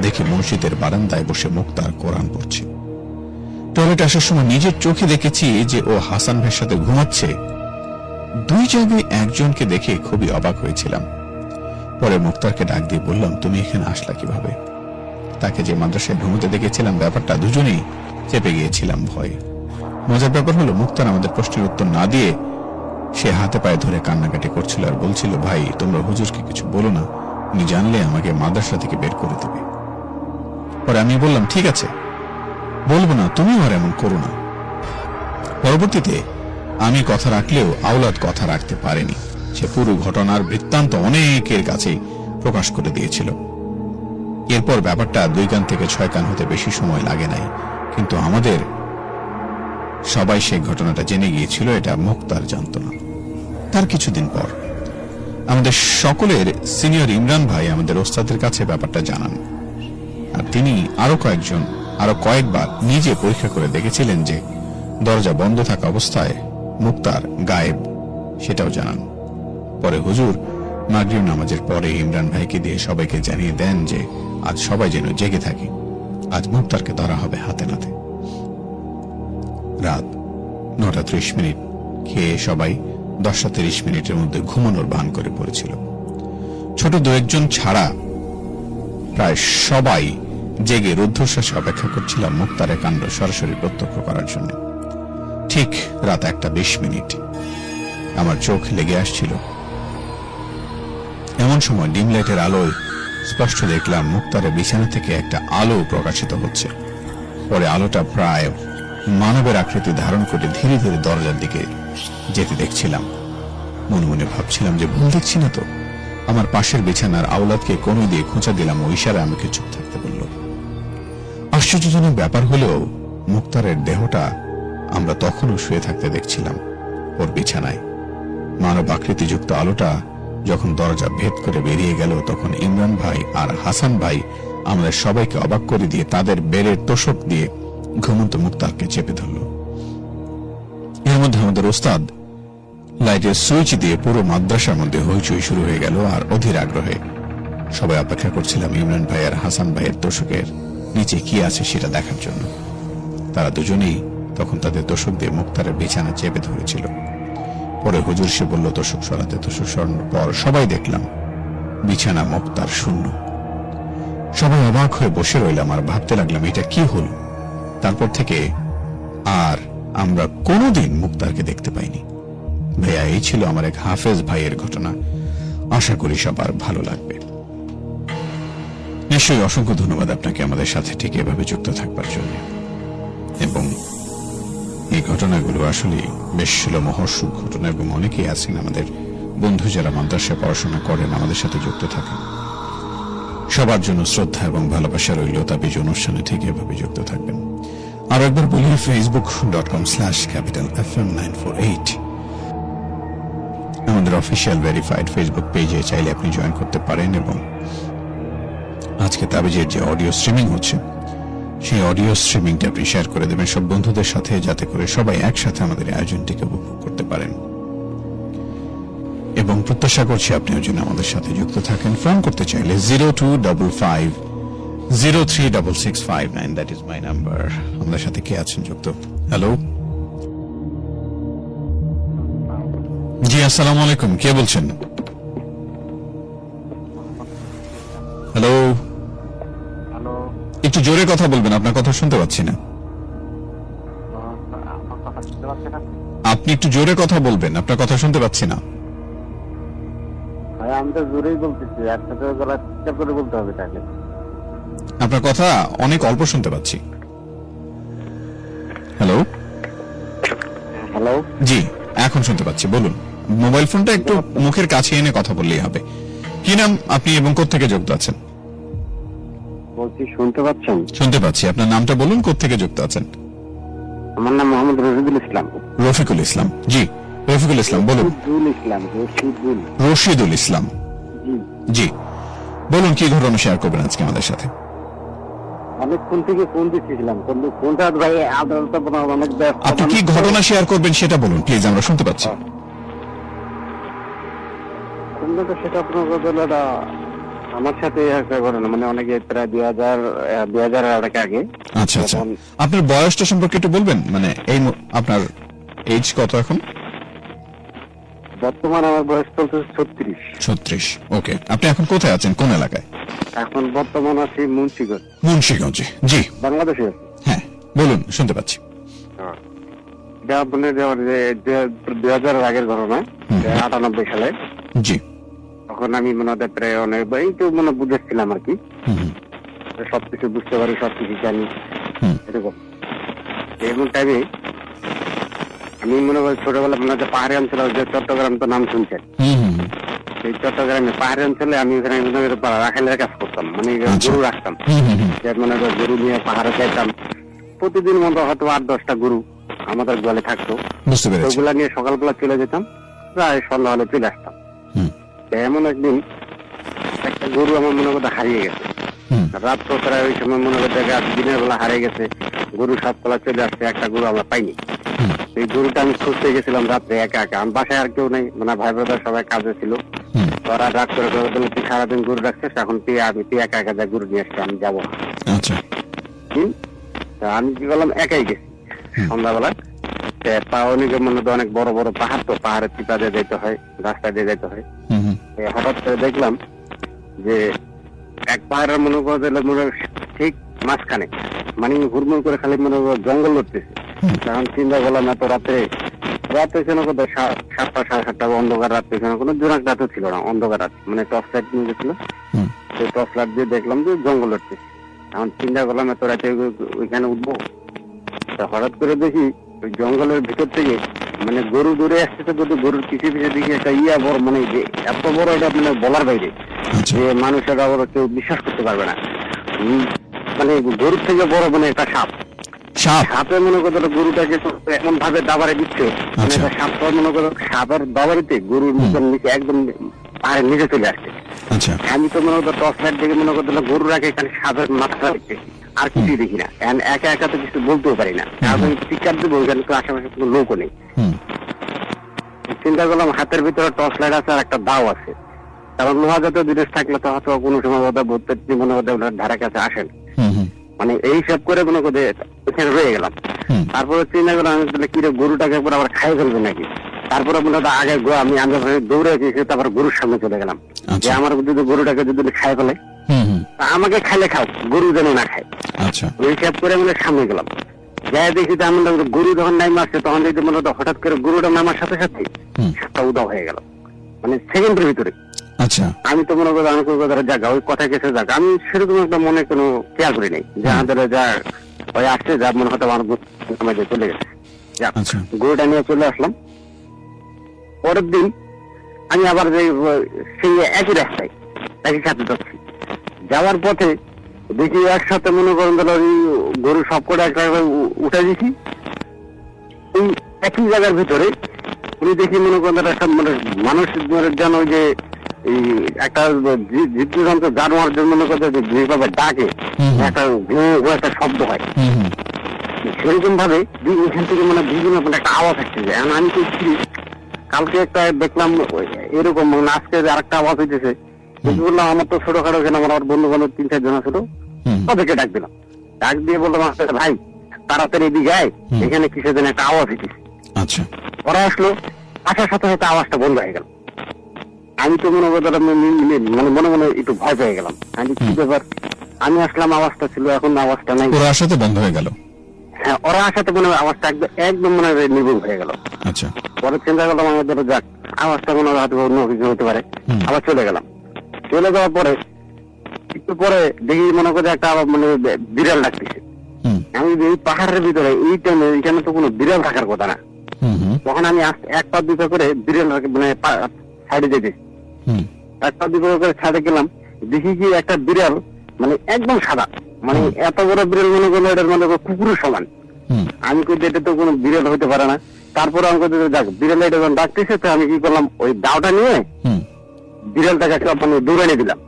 দেখি মসজিদের বারান্দায় বসে মুক্তার কোরআন পড়ছে। টয়লেটে আসার সময় নিজের চোখে দেখেছি যে ও হাসান ভাইয়ের সাথে ঘুমাচ্ছে। 2 জায়গায় একজনকে দেখে খুবই অবাক হয়েছিলাম। পরে মুক্তারকে ডাক দিয়ে বললাম, তুমি এখানে আসলা কিভাবে? তাকে যে মাদ্রাসায় ঘুমোতে দেখেছিলাম ব্যাপারটা দুজনেই চেপে গিয়েছিলাম ভয়ে। মজার ব্যাপার হলো, মুক্তার আমাদের প্রশ্নের উত্তর না দিয়ে সে হাতে পায়ে ধরে কান্নাকাটি করছিল আর বলছিল, ভাই তোমরা হুজুরকে কিছু বলো না, উনি জানলে আমাকে মাদ্রাসা থেকে বের করে দেবে। পরে আমি বললাম, ঠিক আছে বলবো না, তুমি আর এমন করো না। পরবর্তীতে আমি কথা রাখলেও আওলাদ কথা রাখতে পারেনি। সে পুরো ঘটনার বৃত্তান্ত অনেকের কাছে প্রকাশ করে দিয়েছিল। এরপর ব্যাপারটা 2 কান থেকে 6 কান হতে বেশি সময় লাগে নাই, কিন্তু আমাদের সবাই সেই ঘটনাটা জেনে গিয়েছিল, এটা মুক্তার জানত না। তার কিছুদিন পর আমাদের সকলের সিনিয়র ইমরান ভাই আমাদের ওস্তাদের কাছে ব্যাপারটা জানান, আর তিনি আরো কয়েকবার নিজে পরীক্ষা করে দেখেছিলেন যে দরজা বন্ধ থাকা অবস্থায় মুক্তার গায়েব, সেটাও জানান। পরে হুজুর মাগরিব নামাজের পরে ইমরান ভাইকে দিয়ে সবাইকে জানিয়ে দেন যে আজ সবাই যেন জেগে থাকে, আজ মুক্তারকে ধরা হবে হাতে নাতে। রাত 9:30 খেয়ে সবাই 10:30 মধ্যে ঘুমানোর ভান করে পড়েছিল। ছোট 2-1 ছাড়া প্রায় সবাই জেগে রুদ্ধশ্বাসে অপেক্ষা করছিলাম মুক্তারের কাণ্ড সরাসরি প্রত্যক্ষ করার জন্য। ঠিক রাত 1:20 আমার চোখ লেগে আসছিল। এমন সময় ডিম লাইটের আলোয় স্পষ্ট দেখলাম মুক্তারের বিছানা থেকে একটা আলো প্রকাশিত হচ্ছে। পরে আলোটা প্রায় মানবের আকৃতি ধারণ করে ধীরে ধীরে দরজার দিকে যেতে দেখছিলাম। মনে মনে ভাবছিলাম যে ভুল দেখছি না তো। আমার পাশের বিছানার আওলাদকে কোণে দিয়ে খোঁচা দিলাম, ও ইশারায় আমাকে চুপ থাকতে বলল। আশ্চর্যজনক ব্যাপার হলেও মুক্তারের দেহটা আমরা তখনও শুয়ে থাকতে দেখছিলাম ওর বিছানায়। মানব আকৃতিযুক্ত আলোটা যখন দরজা ভেদ করে বেরিয়ে গেল তখন ইমরান ভাই আর হাসান ভাই আমাদের সবাইকে অবাক করে দিয়ে তাদের বেড়ের তোষক দিয়ে ঘুমন্ত মুক্তারকে চেপে ধরল। এর মধ্যে আমাদের ওস্তাদ লাইটের সুইচ দিয়ে পুরো মাদ্রাসার মধ্যে হইচই শুরু হয়ে গেল। আর অধীর আগ্রহে সবাই অপেক্ষা করছিলাম ইমরান ভাই আর হাসান ভাইয়ের তোষকের নিচে কি আছে সেটা দেখার জন্য। তারা দুজনেই তখন তাদের তোষক দিয়ে মুক্তারের বিছানা চেপে ধরেছিল। পরে হুজুর সে বলল তোষক সরাতে। তোষক সরানোর পর সবাই দেখলাম বিছানা মুক্তার শূন্য। সবাই অবাক হয়ে বসে রইলাম আর ভাবতে লাগলাম এটা কি হলো। তারপর থেকে আর আমরা কোনোদিন মুক্তারকে দেখতে পাইনি। ভাইয়া, এই ছিল আমার এক হাফেজ ভাইয়ের ঘটনা। আশা করি সবার ভালো লাগবে। নিশ্চয়ই অসংখ্য ধন্যবাদ আপনাকে আমাদের সাথে ঠিক এভাবে যুক্ত থাকবার জন্য। এবং এই ঘটনাগুলো আসলে বেশ লোমহর্ষক ঘটনা এবং অনেকেই আছেন আমাদের বন্ধু যারা মাদ্রাসায় পড়াশোনা করেন আমাদের সাথে যুক্ত থাকেন। সবার জন্য শ্রদ্ধা এবং ভালোবাসা রইল। তাবিজ অনুষ্ঠানে ঠিক এভাবে যুক্ত থাকবেন। আর একবার বলি facebook.com/capitalfm948 আমাদের অফিসিয়াল ভেরিফাইড ফেসবুক পেজে চাইলে আপনি জয়েন করতে পারেন। এবং আজকে তাবিজের যে অডিও স্ট্রিমিং হচ্ছে সেই অডিও স্ট্রিমিংটা আপনি শেয়ার করে দেবেন সব বন্ধুদের সাথে, যাতে করে সবাই একসাথে আমাদের আয়োজনটিকে উপভোগ করতে পারেন। এবং প্রত্যাশা করছি আপনিও যেন আমাদের সাথে যুক্ত থাকেন। ফোন করতে চাইলে 0255036659, দ্যাট ইজ মাই নাম্বার। আমাদের সাথে কে আছেন যুক্ত? হ্যালো, জি আসসালামু আলাইকুম, কে বলছেন? হ্যালো, একটু জোরে কথা বলবেন, আপনার কথা শুনতে পাচ্ছি না। আপনি একটু জোরে কথা বলবেন, আপনার কথা শুনতে পাচ্ছি না। আমি তো জোরেই বলতেছি, একসাথে গলা চিৎকার করে বলতে হবে তাহলে। আপনার কথা অনেক অল্প শুনতে পাচ্ছি। হ্যালো হ্যালো, জি এখন শুনতে পাচ্ছি, বলুন। মোবাইল ফোনটা একটু মুখের কাছে এনে কথা বললেই হবে। কি নাম আপনি এবং কোত্থেকে যুক্ত আছেন? বলছি শুনতে পাচ্ছেন? শুনতে পাচ্ছি। আপনার নামটা বলুন, কোত্থেকে যুক্ত আছেন? আমার নাম মোহাম্মদ রশিদুল ইসলাম। রফিকুল ইসলাম, জি রফিকুল ইসলাম বলুন। রশিদুল ইসলাম, জি বলুন, কি ঘটনা শেয়ার করবেন আজকে আমাদের সাথে? অনেকক্ষণ থেকে ফোন দিচ্ছিলাম, কিন্তু ফোনটা ভাই আদালত অনেক ব্যস্ত। আপনি কি ঘটনা শেয়ার করবেন সেটা বলুন প্লিজ, আমরা শুনতে পাচ্ছি। সেটা আপনার আমার সাথে একটা ঘটনা, মানে অনেকে প্রায় 2000 আগে। আচ্ছা আচ্ছা, আপনার বয়সটা সম্পর্কে একটু বলবেন, মানে এই আপনার এজ কত এখন? বর্তমানে আমার বয়স চলছে 36। ওকে, আপনি এখন কোথায় আছেন, কোন এলাকায়? এখন বর্তমান আছি মুন্সিগঞ্জ। মুন্সিগঞ্জে, জি বাংলাদেশে। হ্যাঁ বলুন, শুনতে পাচ্ছি। এটা আপনার 2000 আগের ঘটনা, 98 সালে। জি, তখন আমি মনে হয় প্রায় অনেক একটু মনে বুঝেছিলাম আর কি, সবকিছু বুঝতে পারি, সবকিছু জানি এরকম। এমন টাইমে আমি মনে করি ছোটবেলা মনে হচ্ছে পাহাড়ি অঞ্চলে, যে চট্টগ্রাম তো নাম শুনছেন, এই চট্টগ্রামে পাহাড়ি অঞ্চলে আমি ওখানে রাখালের কাজ করতাম, মানে গরু রাখতাম। মনে করি গরু নিয়ে পাহাড়ে যাইতাম, প্রতিদিন মতো হয়তো 8-10টা গরু আমাদের জলে থাকতো। ওগুলা নিয়ে সকালবেলা চলে যেতাম, প্রায় সন্ধ্যা হলে চলে আসতাম। এমন একদিন একটা গরু আমার মনে করতে হারিয়ে গেছে। রাত তো প্রায় ওই সময় মনে করতে দিনের বেলা হারিয়ে গেছে, গরু 7তলা চলে আসছে, একটা গরু আমরা পাইনি। এই গরুটা আমি খুঁজতে গেছিলাম রাত্রে একা একা, আমার বাসায় আর কেউ নেই, মানে ভাই ব্রাদার সবাই কাজে ছিল। ওরা ডাক করে বলে তুই সারাদিন গরু রাখছিস, এখন তুই একা একা যা গরু নিয়ে আসছে, আমি যাবো। আমি কি করলাম, একাই গেছি সন্ধ্যাবেলা। অনেকে মনে অনেক বড় বড় পাহাড়, তো পাহাড়ের চিপা দিয়ে যেতে হয়, রাস্তা দিয়ে যেতে হয়। হঠাৎ করে দেখলাম যে এক পাহাড়ের মনে করে ঠিক মাঝখানে, মানে হুড়মুড় করে খালি মনে জঙ্গল লড়তেছে। তখন চিন্তা করলাম এত রাত্রে এখানে কত 7টা 7:30 অন্ধকার রাত, এখানে কোনো জোনাক রাতও ছিল না, অন্ধকার রাত, মানে টর্চ লাইট নিয়ে গেছিল। সেই টর্চ লাইট দিয়ে দেখলাম যে জঙ্গল লড়তেছে। এখন চিন্তা করলাম এত রাতে ওইখানে উঠবো। হঠাৎ করে দেখি ওই জঙ্গলের ভিতর থেকে মানে গরু দূরে আসতেছে, যদি গরুর পিছিয়ে পিছিয়ে দেখি একটা বড়, মানে এত বড়, এটা মানে বলার বাইরে, যে মানুষের আবার কেউ বিশ্বাস করতে পারবে না। মানে গরুর থেকে বড়, মানে একটা সাপে মনে করতে গরুটাকে এমন ভাবে দাবারে দিচ্ছে, মানে সাপটা মনে করো সাপের দাবারিতে গরুর মুখের নিচে একদম পাহাড়ের নিচে চলে আসছে। আচ্ছা আমি তো মনে করতো টর্চ লাইট দেখে মনে করতো গরুর আগে এখানে সাধারণ মাথা দেখতেছি, আর কিছুই দেখি না। একা একা তো কিছু বলতেও পারি না, আমি চিৎকার দেবো, ওইখানে তো আশেপাশে কোনো লোকও নেই। চিন্তা করলাম হাতের ভিতরে টর্চ লাইট আছে আর একটা দাও আছে, কারণ লোহা জাতীয় জিনিস থাকলে তো হয়তো কোনো সময় মনে করতে ধারা কাছে আসেন। মানে এই সব করে মনে করতে ওখানে রয়ে গেলাম। তারপরে চিন্তা করলাম আমি তাহলে কিরে গরুটাকে একবার আবার খাই ফেলবে নাকি। তারপরে মনে হয় আগে আমি দৌড়ে গেছি, তারপর গরুর সামনে চলে গেলাম যে আমার যদি গরুটাকে যদি খাই ফেলে আমাকে খাইলে খাও, গরু যেন না খায়। আচ্ছা ওই সব করে মানে সামনে গেলাম, যাই দেখি যে আমার গরু যখন নাম আসছে তখন দেখি মনে হতো হঠাৎ করে গরুটা নামার সাথে সাথে সাতটা উদাও হয়ে গেল, মানে সেকেন্ডের ভিতরে। আচ্ছা আমি তো মনে করি আমি জায়গা ওই কথা গেছে জায়গা, আমি সেরকম একটা মনে কোনো কেয়ার করি নাই যে আমাদের যা ওই আসছে যা মনে হতো আমার চলে গেছে। গরুটা নিয়ে চলে আসলাম। পরের দিন আমি আবার সেই একই রাস্তায় একই সাথে যাচ্ছি, যাওয়ার পথে দেখি একসাথে মনে করেন গরু সব করে একটা উঠে দিছি। ওই একই জায়গার ভিতরে উনি দেখি মনে করেন একটা মানে মানুষ যেন ওই যে এই একটা জীবজন্তু জানোয়ার জন্য মনে করতে যেভাবে ডাকে একটা শব্দ হয়, সেরকম ভাবে এখান থেকে মানে বিভিন্ন একটা আওয়াজ আসছে। আমি করছি কালকে একটা দেখলাম এরকম, মানে আজকে আরেকটা আওয়াজ হইতেছে। বললাম আমার তো ছোটখাটো এখানে আমার বন্ধু বান্ধব 3-4 জন ছিল, তাদেরকে ডাক দিলাম। ডাক দিয়ে বললাম ভাই তাড়াতাড়ি এদিকে আয়, এখানে কিসের জন্য একটা আওয়াজ হইতেছে। আচ্ছা ওরা আসলো, আসার সাথে সাথে আওয়াজটা বন্ধ হয়ে গেল। আমি তো মনে করি মানে মনে মনে একটু ভয় পেয়ে গেলাম। আমি কি ব্যাপার, আমি আসলাম আওয়াজটা ছিল, এখন আওয়াজটা নাই। ওরা আসাতে বন্ধ হয়ে গেল। হ্যাঁ, ওরা আসাতে মনে হয় আওয়াজটা একদম মনে হয় নির্ভুল হয়ে গেল। আচ্ছা পরে চিন্তা করলাম আমাদের যাক আওয়াজটা মনে হয় অন্য কিছু হতে পারে, আবার চলে গেলাম। চলে যাওয়ার পরে একটু পরে দেখি মনে করে একটা মানে বিড়াল ডাকতেছে। আমি এই পাহাড়ের ভিতরে এই টাইমে এখানে তো কোনো বিড়াল থাকার কথা না। তখন আমি এক পা দুই পা করে বিড়াল মানে সাইডে যেতেছি, এক পা দুই পা করে সাইডে গেলাম, দেখি কি একটা বিড়াল মানে একদম সাদা, মানে এত বড় বিড়াল মনে করলো এটার মানে কুকুরের সমান। আমি কই এটা তো কোনো বিড়াল হইতে পারে না। তারপরে আমি যাক বিড়াল এটা যখন ডাকতেছে, তো আমি কি করলাম ওই দাওটা নিয়ে বিড়ালটাকে মানে দৌড়ানি দিলাম।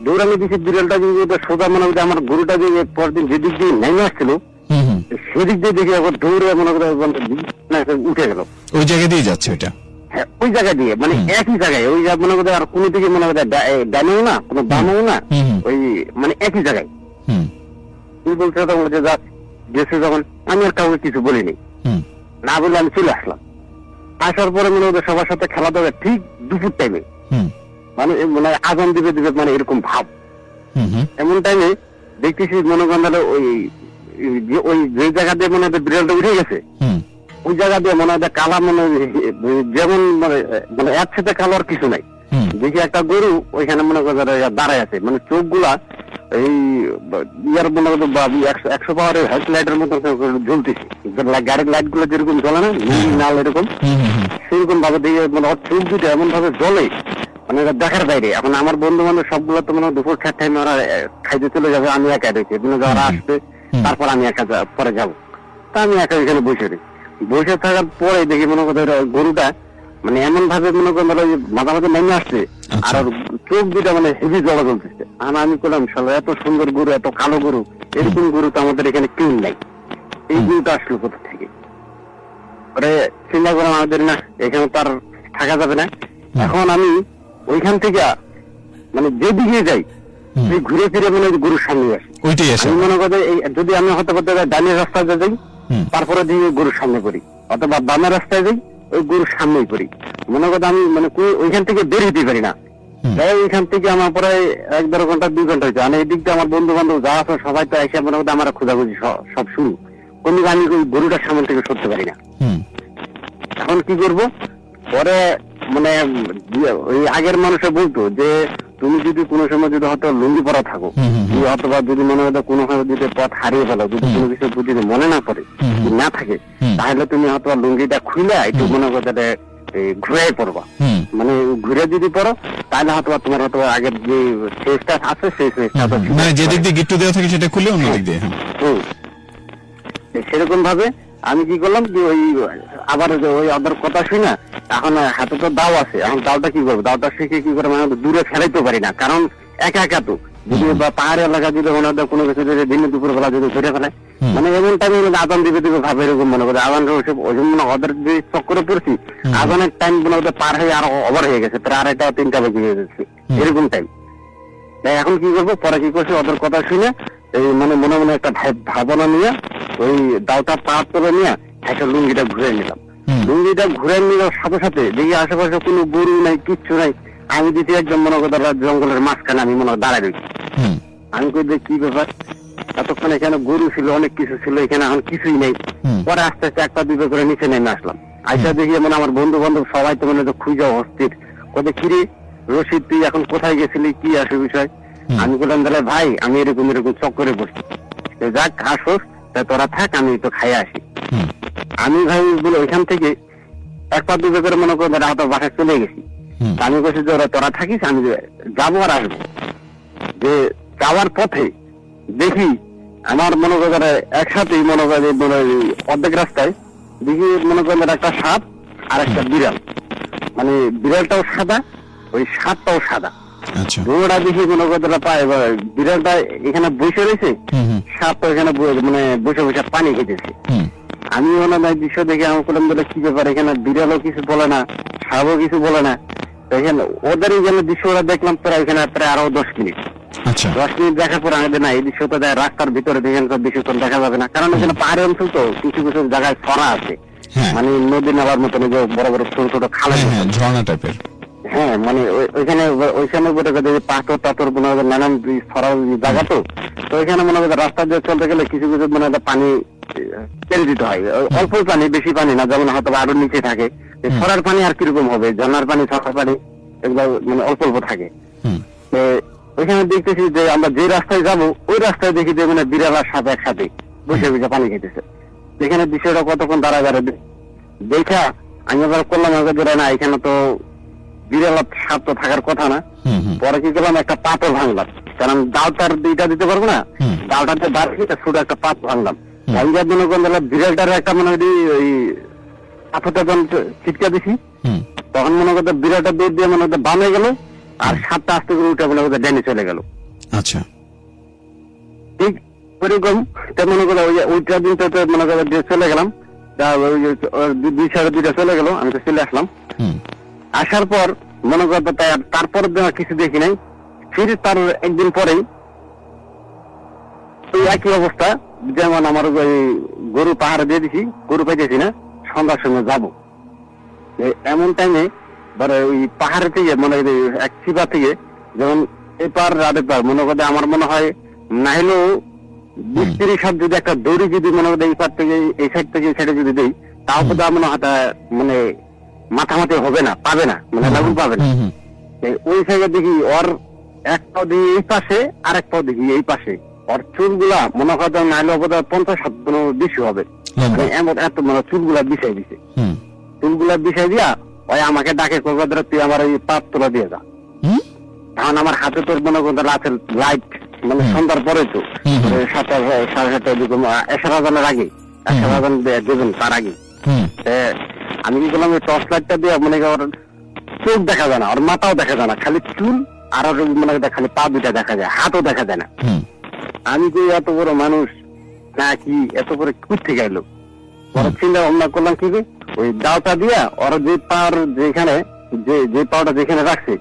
দৌড়ানি দিচ্ছে বিড়ালটা যদি সোজা মনে করতে আমার গরুটা দিয়ে পরদিন যেদিক দিয়ে নেমে আসছিল সেদিক দিয়ে দেখি আবার দৌড়ে মনে করে উঠে গেল। ওই জায়গা দিয়ে যাচ্ছে ওইটা? হ্যাঁ, ওই জায়গা দিয়ে মানে একই জায়গায় ওই মনে করতে আর কোনো দিকে মনে করতে ডানেও না কোনো বামেও না, ওই মানে একই জায়গায়। তুই বলছে তখন যা গেছে যখন আমি আর কাউকে কিছু বলিনি, না বলে আমি চলে আসলাম। আসার পরে মনে হতো সবার সাথে খেলাধুলা ঠিক দুপুর টাইমে, মানে মানে আজান দিবে দিবে মানে এরকম ভাব। এমন টাইমে দেখতেছি মনে করেন ওই যে জায়গা দিয়ে মনে হয় বিড়ালটা উঠে গেছে, ওই জায়গা দিয়ে মনে হয় কালা মনে যেমন মানে মানে একসাথে কালো আর কিছু নাই। দেখি একটা গরু ওইখানে মনে করে দাঁড়ায় আছে, মানে চোখ গুলা এই ইয়ার মনে করতো 100 পাওয়ারের হেড লাইটের মতো জ্বলতেছে, গাড়ির লাইট গুলো যেরকম জ্বলে না নাল এরকম, সেরকম ভাবে দেখে মানে ওর চোখ দুটো এমন ভাবে জ্বলে মানে দেখার বাইরে। এখন আমার বন্ধু বান্ধব সবগুলো তো মানে দুপুর 4 টাইমে ওরা খাইতে চলে যাবে, আমি একা রয়েছি, ওরা আসবে তারপর আমি একা পরে যাবো। তা আমি একা এখানে বসে রই। বসে থাকার পরে দেখি মনে করতে গরুটা মানে এমন ভাবে মনে করেন মাথা মাথা নেমে আসছে, আর চোখ দুটা মানে হেভি জলা চলতেছে। আর আমি করলাম শালা এত সুন্দর গরু, এত কালো গরু, এরকম গরু তো আমাদের এখানে কেউ নাই, এই গরুটা আসলো কোথা থেকে? পরে চিন্তা করলাম আমাদের না এখানে তো আর থাকা যাবে না। এখন আমি ওইখান থেকে মানে যেদিকে যাই সেই ঘুরে ফিরে মানে গরুর সামনে আসি। আমি মনে করি যদি আমি হতে করতে ডানের রাস্তায় যাই তারপরে দিয়ে গরুর সামনে করি, অথবা বামের রাস্তায় যাই ওই গরুর সামনেই করি। মনে করি আমি মানে ওইখান থেকে বের হতে পারি না। ওইখান থেকে আমার প্রায় 1-1.5 ঘন্টা 2 ঘন্টা হয়েছে। মানে এই দিক দিয়ে আমার বন্ধু বান্ধব যা আছে সবাই তো এসে মনে করি আমার খোঁজাখুঁজি সব শুরু, কোনো আমি ওই গরুটার সামনে থেকে সরতে পারি না। এখন কি করব? পরে মানে ওই আগের মানুষে বলতো যে তুমি যদি কোনো সময় যদি হয়তো লুঙ্গি পরা থাকো, অথবা যদি মনে হয় কোনো যদি পথ হারিয়ে ফেলো, যদি কোনো কিছু যদি মনে না পড়ে না থাকে, তাহলে তুমি হয়তো লুঙ্গিটা খুলে একটু মনে করতে ঘুরে পড়বা। মানে ঘুরে যদি পড়ো তাহলে হয়তো তোমার হয়তো আগের যে শেষটা আছে সেই শেষটা যেদিক দিয়ে গিট্টু দেওয়া থাকে সেটা খুলে অন্য দিক দিয়ে। সেরকম ভাবে আমি কি করলাম যে ওই আবার ওই ওদের কথা শুই না, এখন হাতে তো দাও আছে, এখন দাওটা কি করবো, দাওটা শিখে কি করে মানে দূরে ফেলাইতে পারি না, কারণ একা একা তো যদি বা পাহাড়ি এলাকা যদি মনে হয় কোনো কিছু যদি দিনে দুপুর বেলা যদি ধরে ফেলে, মানে এমন টাইমে আদান দিবে দিবে ভাবে এরকম মনে করে আদান ওই জন্য ওদের যে চক্করে পড়ছি, আদানের টাইম মনে হতে পার হয়ে আরো ওভার হয়ে গেছে, প্রায় 2:30-3টা বেজে গেছে এরকম টাইম। তাই এখন কি করবো, পরে কি করছি ওদের কথা শুনে এই মানে মনে মনে একটা ভাবনা নিয়ে ওই দাওটা পাহাড় তুলে নিয়ে একটা লুঙ্গিটা ঘুরে নিলাম। লুঙ্গিটা ঘুরে নেওয়ার সাথে সাথে দেখি আশেপাশে কোনো গরু নাই, কিচ্ছু নাই, আমি দিতে একদম মনে করতে জঙ্গলের মাঝখানে আমি মনে দাঁড়ায় রয়েছি। আমি কই যে কি ব্যাপার, এতক্ষণ এখানে গরু ছিল, অনেক কিছু ছিল, এখানে এখন কিছুই নেই। পরে আস্তে আস্তে 1-2 করে নিচে নেমে আসলাম, আইসা দেখি মানে আমার বন্ধু বান্ধব সবাই তো মানে খুঁজে অস্থির, কোথায় কিরে রশিদ তুই এখন কোথায় গেছিলি, কি আসে বিষয়। আমি বললাম তাহলে ভাই আমি এরকম এরকম চক্করে বসছি, যাক আসোস তা তোরা থাক, আমি তো খাই আসি। আমি ভাই বলে ওইখান থেকে 1-2 করে মনে করে রাত বাসায় চলে গেছি। আমি বলছি যে তোরা থাকিস, আমি যাবো আর আসবো। যে যাওয়ার পথে দেখি আমার মনে করেন একসাথেই মনে করেন অর্ধেক রাস্তায় দেখি মনে করেন একটা সাপ আর একটা বিড়াল, মানে বিড়ালটাও সাদা ওই সাপটাও সাদা। ওরা দেখি মনে করেন পায়, বিড়ালটা এখানে বসে রয়েছে, সাপটা এখানে মানে বসে বসে পানি খেতেছে। আমি মনে হয় দৃশ্য দেখে আমার করলাম বলে কি ব্যাপার, এখানে বিড়ালও কিছু বলে না, সাপও কিছু বলে না। এখানে ওদের এখানে দৃশ্যটা দেখলাম প্রায় এখানে প্রায় আরো 10 মিনিট। 10 মিনিট দেখার পর আমাদের না এই দৃশ্যটা রাস্তার ভিতরে দেখেন দৃশ্য তো দেখা যাবে না, কারণ এখানে পাহাড়ি অঞ্চল তো কিছু কিছু জায়গায় ছড়া আছে, মানে নদী নালার মতন বড় বড় ছোট ছোট খালা, ঝর্ণা টাইপের। হ্যাঁ, মানে ওইখানে পাথর টাথর মনে হয় নানান ছড়া জায়গা তো ওইখানে মনে হয় রাস্তা দিয়ে চলতে গেলে কিছু কিছু মনে হয় পানি ছেড়ে দিতে হয়, অল্প পানি বেশি পানি না, যেমন হয়তো আরো নিচে থাকে। ছড়ার পানি আর কিরকম হবে, ঝর্ণার পানি ছড়ার পানি এগুলো মানে অল্প অল্প থাকে। ওইখানে দেখতেছি যে আমরা যে রাস্তায় যাব ওই রাস্তায় দেখি যে মানে বিড়াল আর সাপ একসাথে বসে বসে পানি খেতেছে। এখানে বিষয়টা কতক্ষণ দাঁড়া দেখা আমি আবার করলাম না, এখানে তো বিড়াল সাপ তো থাকার কথা না। পরে কি করলাম, একটা পাথর ভাঙলাম, কারণ ডালটার 2টা দিতে পারবো না, ডালটাতে দাঁড়িয়ে ছোট একটা পাথর ভাঙলাম। ভাঙার জন্য বিড়ালটার একটা মনে হয় ওই পাথরটা যখন ছিটকা দিছি, তখন মনে করতে বিড়ালটা দৌড় দিয়ে মনে হতে বামে গেল, আর সাপটা আস্তে করে উঠে মনে করতে ডেনে চলে গেল। আচ্ছা, ঠিক ওইরকম মনে করো ওইটা দিন তো মনে করো চলে গেলাম, 2-2:30 চলে গেল, আমি তো চলে আসলাম। আসার পর মনে করতে তারপর কিছু দেখি নাই, ফির তার একদিন পরেই ওই একই অবস্থা, যেমন আমার ওই গরু পাহাড়ে দিয়ে দিছি, গরু পাইতেছি না, সন্ধ্যার সময় যাবো। এমন টাইমে ধরো ওই পাহাড়ে থেকে মানে এক চিপা থেকে যেমন এপার রাতে পার মনে করতে আমার মনে হয় না হলেও 20-30 হাত যদি একটা দড়ি যদি মনে করতে এই পার থেকে এই সাইড থেকে এই সাইডে যদি দেই, তাও তো মনে হয় মানে মাথামাতি হবে না, পাবে না, মানে লাগুন পাবে না। ওই সাইডে দেখি ওর এক পাও দেখি এই পাশে, আর এক পাও দেখি এই পাশে, ওর চুলগুলা মনে হয় না হলে 50-60 বেশি হবে, এমন এত মানে চুলগুলা বিছাই দিছে। চুলগুলা বিছাই দিয়া ওই আমাকে ডাকে কলকাতা, তুই আমার এই পাত তোলা দিয়ে যা। এখন আমার হাতে তোর মনে করতে রাতের লাইট, মানে সন্ধ্যার পরে তো 7:30 এশার আজানের আগে, এশার আজান দেবেন তার আগে আমি কি করলাম, ওই টর্চ লাইটটা দিয়ে মনে ওর চোখ দেখা যায় না, ওর মাথাও দেখা যায় না, খালি চুল আর মনে খালি পা 2টা দেখা যায়, হাতও দেখা যায় না। আমি কি এত বড় মানুষ না কি এত বড় কুট থেকে এলো, পরে চিন্তা ভাবনা করলাম কি ওই দাওটা দিয়া ওর যে পাওয়ার যেখানে যে পাওয়াটা যেখানে রাখছে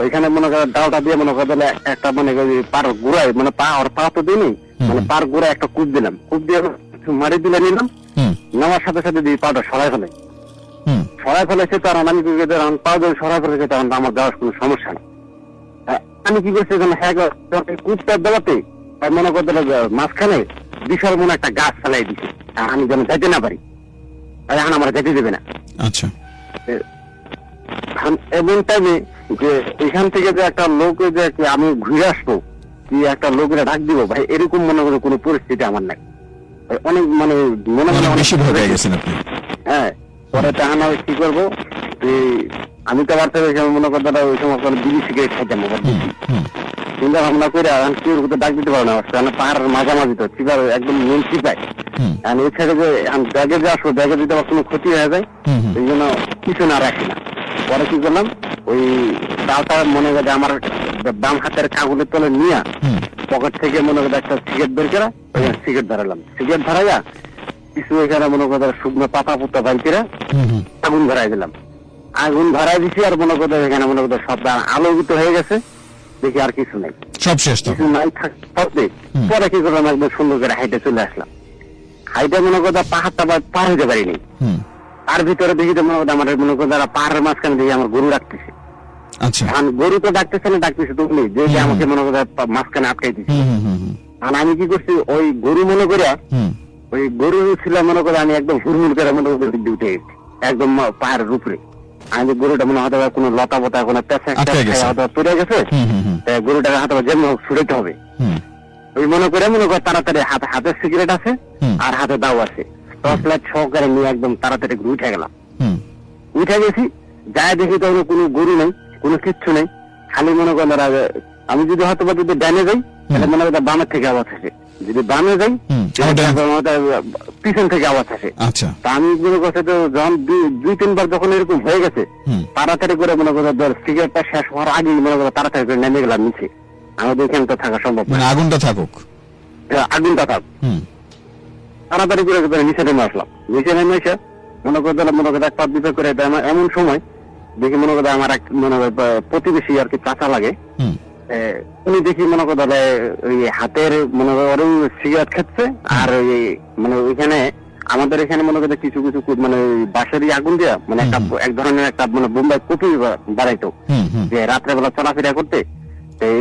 ওইখানে মনে করে দাওটা দিয়ে মনে করে একটা মানে পার গোড়ায় মানে পা ওর পা তো দিইনি, মানে পার গোড়ায় একটা কূপ দিলাম, কূপ দিয়ে মারি দিলে নিলাম, নেওয়ার সাথে সাথে দিয়ে পাওয়াটা সরাই ফেলেছে। তার আমি পাও যদি সরাই ফেলেছে তখন আমার যাওয়ার কোনো সমস্যা নেই। আমি কি করছি হ্যাঁ কূপটা দেওয়াতে মনে করতে মাঝখানে বিশাল মনে একটা গাছ ফেলাই দিচ্ছে, আমি যেন যাইতে না পারি, এখন আমার যেতে দেবে না। আচ্ছা, এমন টাইমে যে এখান থেকে যে একটা লোক যে আমি ঘুরে আসবো কি একটা লোকের ডাক দিব ভাই, এরকম মনে করে কোনো পরিস্থিতি আমার নাই। অনেক মানে মনে মনে বেশি ভয় পেয়ে গেছেন আপনি। হ্যাঁ, পরে তখন কি করবো, আমি তো আবার মনে করতে ওই সময় বিড়ি সিগারেট খাইতাম, চিন্তা ভাবনা করে কেউ ডাক দিতে পারে না, পাহাড়ের মাঝামাঝি তো চিপার একদম মেন চিপায়। ওই সাইডে যে আমি ব্যাগে যে আসবো, ব্যাগে যদি আমার কোনো ক্ষতি হয়ে যায় এই জন্য কিছু না রাখি না। পরে কি করলাম, ওই ডালটা মনে করে আমার বাম হাতের কাগজের তলে নিয়ে পকেট থেকে মনে করে একটা সিগারেট বের করে সিগারেট ধরালাম। সিগারেট ধরাইয়া কিছু এখানে মনে করে শুকনো পাতা পুতা বাইকেরা আগুন ধরাই দিলাম। আগুন ধরাই দিছি আর মনে করে এখানে মনে করে সব আলোকিত হয়ে গেছে, দেখি আর কিছু নাই, সব শেষ। কিছু নাই থাকতে পরে কি করলাম, একদম সুন্দর করে হাইটে চলে আসলাম। হাইটে মনে করে পাহাড়টা পার হইতে পারিনি। তার ভিতরে দেখি তো মনে করে আমার মনে করে পাহাড়ের মাঝখানে দেখি আমার গরু ডাকতেছে। আচ্ছা, গরু তো ডাকতেছে না, ডাকতেছে তুমি যে আমাকে মনে করে মাঝখানে আটকাই দিচ্ছে। আর আমি কি করছি, ওই গরু মনে করে ওই গরু ছিল মনে করে আমি একদম হুড়মুড় করে মনে করে উঠে গেছি একদম পাহাড়ের উপরে। আমি গরুটা মনে হয়তো কোনো লতা পতা কোনো পেঁচা হয়তো পড়ে গেছে, গরুটাকে হয়তো যেমন ছুটাইতে হবে ওই মনে করে তাড়াতাড়ি হাতের সিগারেট আছে আর হাতে দাও আছে, টর্চ লাইট সহকারে নিয়ে একদম তাড়াতাড়ি উঠে গেলাম। উঠে গেছি, যাই দেখি তো কোনো গরু নেই, কোনো কিচ্ছু নেই, খালি মনে করেন আমি যদি হয়তো বা যদি ডানে যাই তাহলে মনে করেন বামের থেকে আওয়াজ আসে, যদি বামে যাই পিছন থেকে আওয়াজ আসে। তা আমি মনে করছি তো যখন 2-3 বার যখন এরকম হয়ে গেছে, তাড়াতাড়ি করে মনে করো সিগারেটটা শেষ হওয়ার আগেই মনে করো তাড়াতাড়ি করে নেমে গেলাম নিচে। আমাদের এখানে তো থাকা সম্ভব না, আগুনটা থাকুক, আগুনটা থাক। তাড়াতাড়ি করে নিচে নেমে আসলাম। নিচে নেমে এসে মনে করতে একটা দুটো করে এমন সময় দেখি মনে করতে আমার এক মনে প্রতিবেশী আর কি চাচা লাগে, উনি দেখি মনে করতে ওই হাতের মনে করে সিগারেট খাচ্ছে। আর ওই মানে ওইখানে আমাদের এখানে মনে করতে কিছু কিছু মানে বাঁশেরই আগুন দেওয়া মানে একটা এক ধরনের একটা মানে বোম্বাই কপি বাড়াইতো যে রাত্রেবেলা চলাফেরা করতে,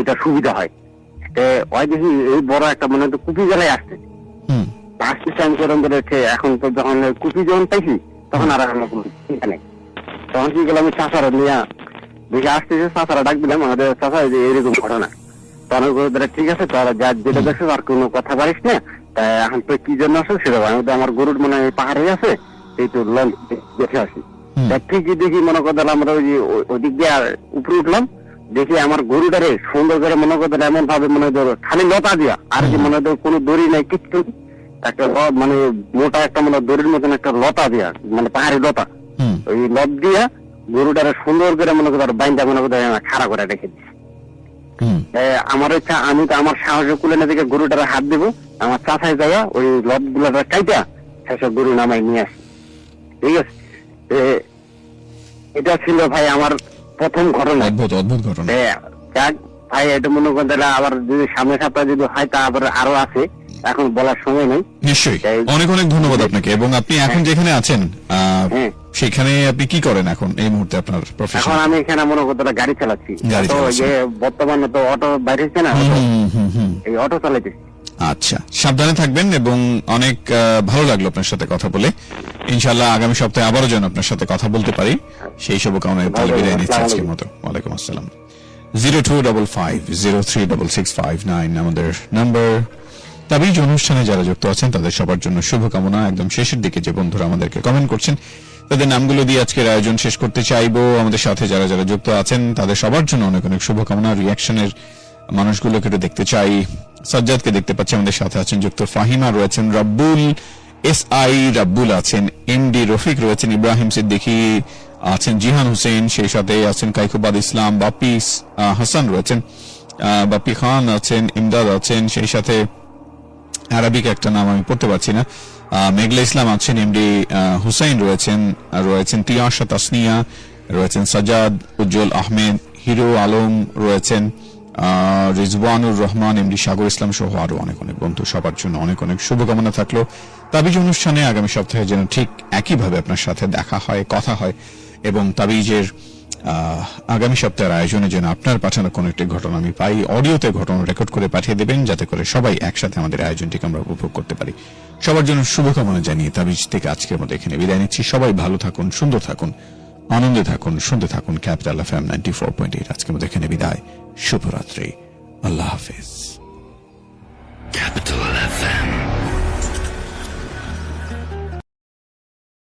এটা সুবিধা হয়। ওই দেখি এই বড় একটা মানে কুপি জ্বালাই আসছে। আসতেছে আমি করম করে এখন তো যখন কুপি যখন পাইছি তখন আর আমার কোনো চিন্তা নেই। তখন কি গেলাম, আমি চাষারা নিয়ে দেখে আসতেছে, চাষারা ডাক দিলাম, আমাদের চাষা যে এরকম ঘটনা। তখন ঠিক আছে তারা যা যেটা দেখছো আর কোনো কথা পারিস না, তাই এখন তো কি জন্য আসো সেটা আমার গরুর মানে পাহাড়ে আছে, এই তো লঞ্চ দেখে আসি। ঠিকই দেখি মনে করতে আমরা ওই যে ওদিক দিয়ে উপরে উঠলাম, দেখি আমার গরুটারে সুন্দর করে মনে করতে এমন ভাবে মনে ধরো খালি লতা দিয়া, আর কি মনে ধরো কোনো দড়ি নাই কিচ্ছু, একটা মানে মোটা একটা মানে দড়ির মতন একটা লতা দিয়া মানে পাহাড়ি লতা, ওই লত দিয়া গরুটারে সুন্দর করে মনে করতে বাইন্দা মনে করতে খাড়া করে রেখে দিচ্ছি। আমার ইচ্ছা আমি তো আমার সাহসে কুলে না দেখে গরুটারে হাত দিব, আমার চাষায় যাইয়া ওই লত গুলাটা কাইটা সেসব গরু নামাই নিয়ে আসি। ঠিক আছে, এটা ছিল ভাই আমার প্রথম ঘটনা। অদ্ভুত অদ্ভুত ঘটনা ভাই, এটা মনে করেন আবার যদি সামনে সপ্তাহে যদি হয় তা আবার আরো আছে, এখন বলার সময় নেই। নিশ্চয়ই, অনেক অনেক ধন্যবাদ আপনাকে। এবং আপনি এখন যেখানে আছেন সেখানে আপনি কি করেন এখন এই মুহূর্তে আপনার প্রফেশন? এখন আমি এখানে মনে করতে গাড়ি চালাচ্ছি, বর্তমানে তো অটো বাইরে হচ্ছে না, এই অটো চালাইতেছি। আচ্ছা, সাবধানে থাকবেন এবং অনেক ভালো লাগলো আপনার সাথে কথা বলে। ইনশাআল্লাহ আগামী সপ্তাহে আবারও যেন আপনার সাথে কথা বলতে পারি, সেই শুভকামনায় বিদায় নিচ্ছি আজকের মতো। ওয়ালাইকুম আসসালাম। 0255036659 আমাদের নাম্বার। তাবিজ অনুষ্ঠানে যারা যুক্ত আছেন তাদের সবার জন্য শুভকামনা। একদম শেষের দিকে যে বন্ধুরা আমাদেরকে কমেন্ট করছেন তাদের নামগুলো দিয়ে আজকের আয়োজন শেষ করতে চাইবো। আমাদের সাথে যারা যারা যুক্ত আছেন তাদের সবার জন্য অনেক অনেক শুভকামনা। রিয়াকশনের মানুষগুলোকে দেখতে চাই। সাজ্জাদকে দেখতে পাচ্ছি, আমাদের সাথে আছেন যুক্ত ফাহিমা রয়েছেন, রাব্বুল SI রাব্বুল আছেন, MD রফিক রয়েছেন, ইব্রাহিম সিদ্দিকী আছেন, জিহান হোসেন, সেই সাথে আছেন কাইকুবাদ ইসলাম, বাপি হাসান রয়েছেন, বাপি খান আছেন, ইমদাদ আছেন, সেই সাথে আরবিক একটা নাম আমি পড়তে পারছি না, মেঘলা ইসলাম আছেন, MD হুসাইন রয়েছেন তিয়াশা তাসনিয়া রয়েছেন, সাজাদ উজ্জ্বল আহমেদ, হিরো আলম রয়েছেন, রিজওয়ানুর রহমান, MD সাগর ইসলাম সহ আরো অনেক অনেক বন্ধু। সবার জন্য অনেক অনেক শুভকামনা থাকলো। তাবিজ অনুষ্ঠানে আগামী সপ্তাহে যেন ঠিক একইভাবে আপনার সাথে দেখা হয়, কথা হয়, এবং তাবিজের আগামী সপ্তাহের আয়োজনে যেন আপনার পাঠানো কোন একটি ঘটনা আমি পাই, অডিওতে ঘটনা রেকর্ড করে পাঠিয়ে দেবেন, যাতে করে সবাই একসাথে আমাদের আয়োজনটিকে আমরা উপভোগ করতে পারি। সবার জন্য শুভকামনা জানিয়ে তাবিজ থেকে আজকের মতো এখানে বিদায় নিচ্ছি। সবাই ভালো থাকুন, সুন্দর থাকুন, আনন্দে থাকুন, শুনতে থাকুন ক্যাপিটাল FM 94.8। আজকের মতো এখানে বিদায়। শুভরাত্রি, আল্লাহ হাফেজ।